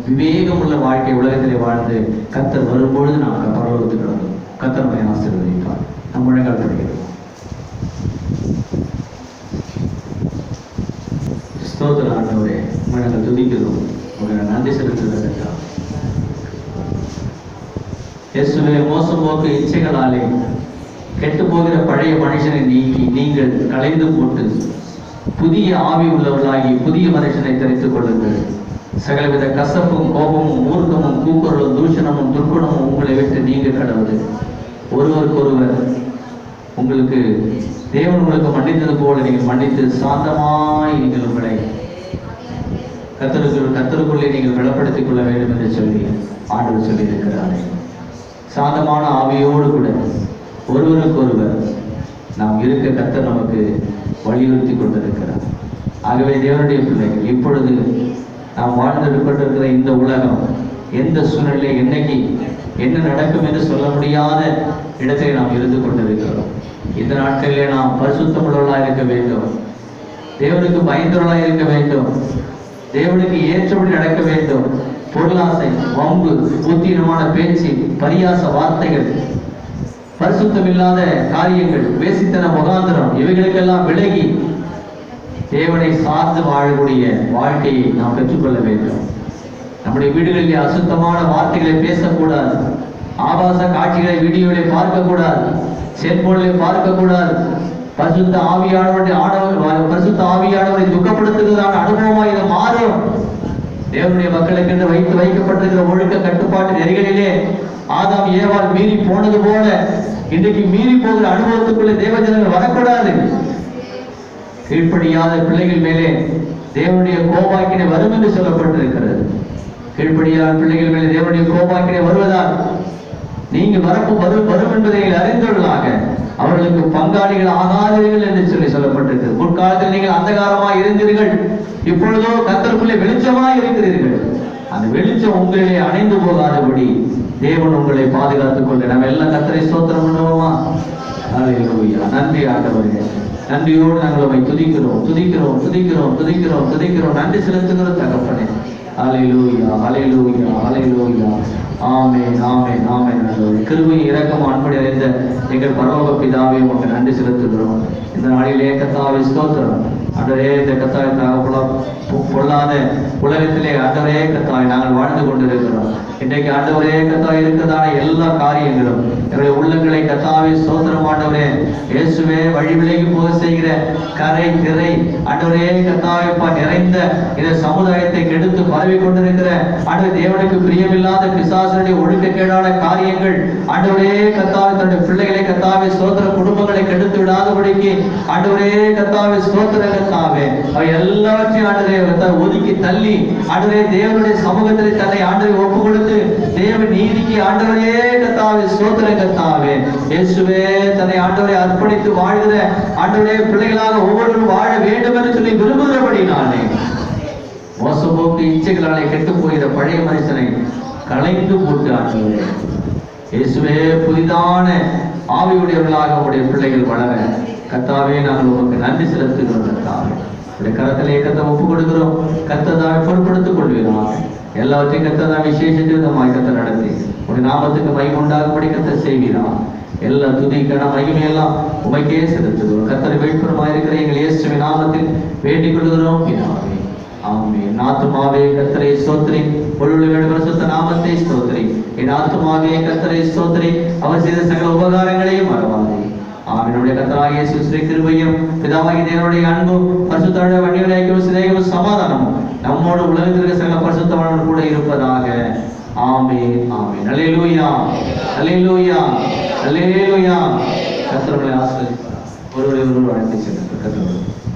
விவேகம் உள்ள வாழ்க்கை உலகத்திலே வாழ்ந்து கர்த்தர் வரும்பொழுது நாம் பரலோகத்துக்கு கடந்தோம். கர்த்தர் நம்மை ஆசீர்வதிப்பார். நம் முழங்கால் படிக்கிறோம். ஸ்தோத்திரம் ஆண்டவரே. உங்களை நாங்கள் துதிக்கிறோம், உங்களை நன்றி செலுத்துகிறதா. இயேசுவே, மோசம் போக்கு இச்சைகளாலே கெட்டு போகிற பழைய மனுஷனை நீக்கி நீங்கள் களைந்து போட்டு புதிய ஆவி உள்ளவர்களாகி புதிய மனுஷனை தெரித்துக் கொள்ளுங்கள். சகலவித கசப்பும் கோபமும் மூர்க்கமும் கூக்குரலும் தூஷணமும் துர்க்குணமும் உங்களை விட்டு நீங்க கடவுது. ஒருவருக்கொருவர் உங்களுக்கு தேவன் உங்களுக்கு மன்னித்தது போல நீங்கள் மன்னித்து சாந்தமாய் நீங்கள் உங்களை கத்தருக்குள்ளே நீங்கள் பலப்படுத்திக் கொள்ள வேண்டும் என்று சொல்லி ஆண்டவர் சொல்லி இருக்கிறார். சாந்தமான ஆவியோடு கூட ஒருவருக்கொருவர் நாம் இருக்க கர்த்தர் நமக்கு வலியுறுத்தி கொண்டிருக்கிறார். ஆகவே தேவனுடைய பிள்ளைகள், இப்பொழுது நாம் வாழ்ந்து கொண்டிருக்கிற இந்த உலகம் எந்த சூழ்நிலை என்னைக்கு என்ன நடக்கும் என்று சொல்ல முடியாத இடத்திலே நாம் இருந்து கொண்டிருக்கிறோம். இந்த நாட்களிலே நாம் பரிசுத்தமுள்ளவர்களாக இருக்க வேண்டும், தேவனுக்கு பயந்தவர்களாக இருக்க வேண்டும், தேவனுக்கு ஏற்றபடி நடக்க வேண்டும். பொருளாசை, வம்பு, புத்தீனமான பேச்சு, பரியாச வார்த்தைகள், பரிசுத்தமில்லாத காரியங்கள், வேசித்தன முகாந்திரம், இவைகளுக்கெல்லாம் விலகி தேவனை சார்ந்து வாழக்கூடிய வாழ்க்கையை நாம் பெற்றுக்கொள்ள வேண்டும். நம்முடைய வீடுகளிலே அசுத்தமான வார்த்தைகளை பேசக்கூடாது, ஆபாச காட்சிகளை வீடியோவை பார்க்கக்கூடாது, செல்போனிலே பார்க்கக்கூடாது. பரிசுத்த ஆவியானவரை துக்கப்படுத்துகிறதான அனுபவமாக இது மாறும். தேவனுடைய மக்களுக்கு என்று வைக்கப்பட்டிருக்கிற ஒழுக்க கட்டுப்பாட்டு நெறிகளிலே ஆதாம் ஏவாள் மீறி போனது போல இன்றைக்கு மீறி போகிற அனுபவத்துக்குள்ளே தேவஜனங்கள் வரக்கூடாது. கீழ்ப்படியாத பிள்ளைகள் மேலே தேவனுடைய கோபாக்கினை வரும் என்று சொல்லப்பட்டிருக்கிறது. கீழ்ப்படியாத பிள்ளைகள் மேலே தேவனுடைய கோபாக்கினை வருவதால் நீங்க வரும் என்பதை அறிந்தவர்களாக அவர்களுக்கு பங்காளிகள் ஆகாதீர்கள் என்று சொல்லப்பட்டிருக்கிறது. முற்காலத்தில் நீங்கள் அந்தகாரமாய் இருந்தீர்கள், இப்பொழுதோ கர்த்தருக்குள்ளே வெளிச்சமாய் இருக்கிறீர்கள். அந்த வெளிச்சம் உங்களிலே அணைந்து போகாதபடி தேவன் உங்களை பாதுகாத்துக் கொள்ள நம்ம எல்லாம் கர்த்தரை ஸ்தோத்திரம் பண்ணுவோமா? ஹல்லேலூயா. நன்றி ஆண்டவரே, நன்றியோடு நாங்கள் உம்மை துதிக்கிறோம் துதிக்கிறோம் துதிக்கிறோம் துதிக்கிறோம் துதிக்கிறோம் நன்றி செலுத்துகிற தகப்பனே. ஹல்லேலூயா ஹல்லேலூயா ஹல்லேலூயா. ஆமென் ஆமென் ஆமென். கிருபை இரக்கம் அன்புடைய அறிந்த எங்கள் பரலோக பிதாவே உமக்கு நன்றி செலுத்துகிறோம். இந்த நாளிலே கர்த்தாவே ஸ்தோத்திரம். ஆண்டவரே, இந்த கர்த்தாவே பொல்லாத உலகத்திலே ஆண்டவரே கர்த்தாவே நாங்கள் வாழ்ந்து கொண்டிருக்கிறோம். இன்றைக்கு ஆண்டவரே கர்த்தாவே இருக்கிறதான எல்லா காரியங்களும் எங்களுடைய உள்ளங்களை கர்த்தாவே ஸ்தோத்திரம் ஆண்டவரே இயேசுவே வழி விலகி போக செய்கிற கரை திரை ஆண்டவரே கர்த்தாவே நிறைந்த இந்த சமுதாயத்தை கெடுத்து பரவி கொண்டிருக்கிற ஆண்டவரே தேவனுக்கு பிரியமில்லாத பிசாசுடைய ஒழுக்கக்கேடான காரியங்கள் ஆண்டவரே கர்த்தாவே தன்னுடைய பிள்ளைகளை கர்த்தாவே ஸ்தோத்திர குடும்பங்களை கெடுத்து விடாதபடிக்கு ஆண்டவரே கர்த்தாவே ஸ்தோத்திர கர்த்தாவே அவை எல்லாவற்றையும் ஆண்டவரே ஒதுக்கி தள்ளி ஆண்டவரே தேவனுடைய சமூகத்திலே தன்னை ஆண்டவரை ஒப்பு கொடுத்து தேவ நீதிக்கு ஆண்டவரே கர்த்தாவே ஸ்தோத்திர கர்த்தாவே இயேசுவே தன்னை ஆண்டவரை அர்ப்பணித்து வாழ்கிற ஆண்டவரே பிள்ளைகளாக ஒவ்வொருவரும் வாழ வேண்டும் என்று சொல்லி விரும்புகிறபடினாலே மோசப்போக்கு இச்சைகளாலே கெட்டு போகிற பழைய மனுஷனை களைந்து போட்டு ஆண்டவரே இயேசுவே புதிதான ஆவியுடையவர்களாக உடைய பிள்ளைகள் வளர கர்த்தாவே நாங்கள் உமக்கு நன்றி செலுத்துகிறோம். கர்த்தாவே உடைய கரத்திலே கர்த்தா ஒப்பு கொடுக்கிறோம். கர்த்ததாவை பொருட்படுத்திக் கொள்வீராக. எல்லாவற்றையும் கர்த்ததா விசேஷ விதமாய் கர்த்தர் நடத்தி உடைய நாமத்துக்கு மகிமை உண்டாகும்படி கர்த்தர் செய்வீராக. எல்லா துதி கன மகிமையெல்லாம் உமைக்கே செலுத்துகிறோம். கர்த்தரை வேட்புறமாக இருக்கிற எங்கள் இயேசுவின் நாமத்தில் வேண்டிக் கொள்கிறோம் பிதாவே. ஆமென். ஆத்துமாவே கர்த்தரை ஸ்தோத்திரி, பொருளுள்ள பரிசுத்த நாமத்தை ஸ்தோத்திரி. என் ஆத்துமாவே கர்த்தரை ஸ்தோத்திரி, அவர் செய்த சகல உபகாரங்களையும் மறவாதே. ஆமென். கர்த்தராகிய இயேசுவின் கிருபையும் பிதாவாகிய தேவனுடைய அன்பும் பரிசுத்த வன்னியையும் சிநேகமும் சமாதானமும் நம்மோடு உலகத்திற்கு சகல பரிசுத்தவான்களோடு கூட இருப்பதாக. ஆமென் ஆமென். அல்லேலூயா அல்லேலூயா அல்லேலூயா. கர்த்தர் உங்களை ஆசீர்வதிப்பார். ஒருவரை ஒருவர் வாழ்த்து செல்லுங்கள். கர்த்தர்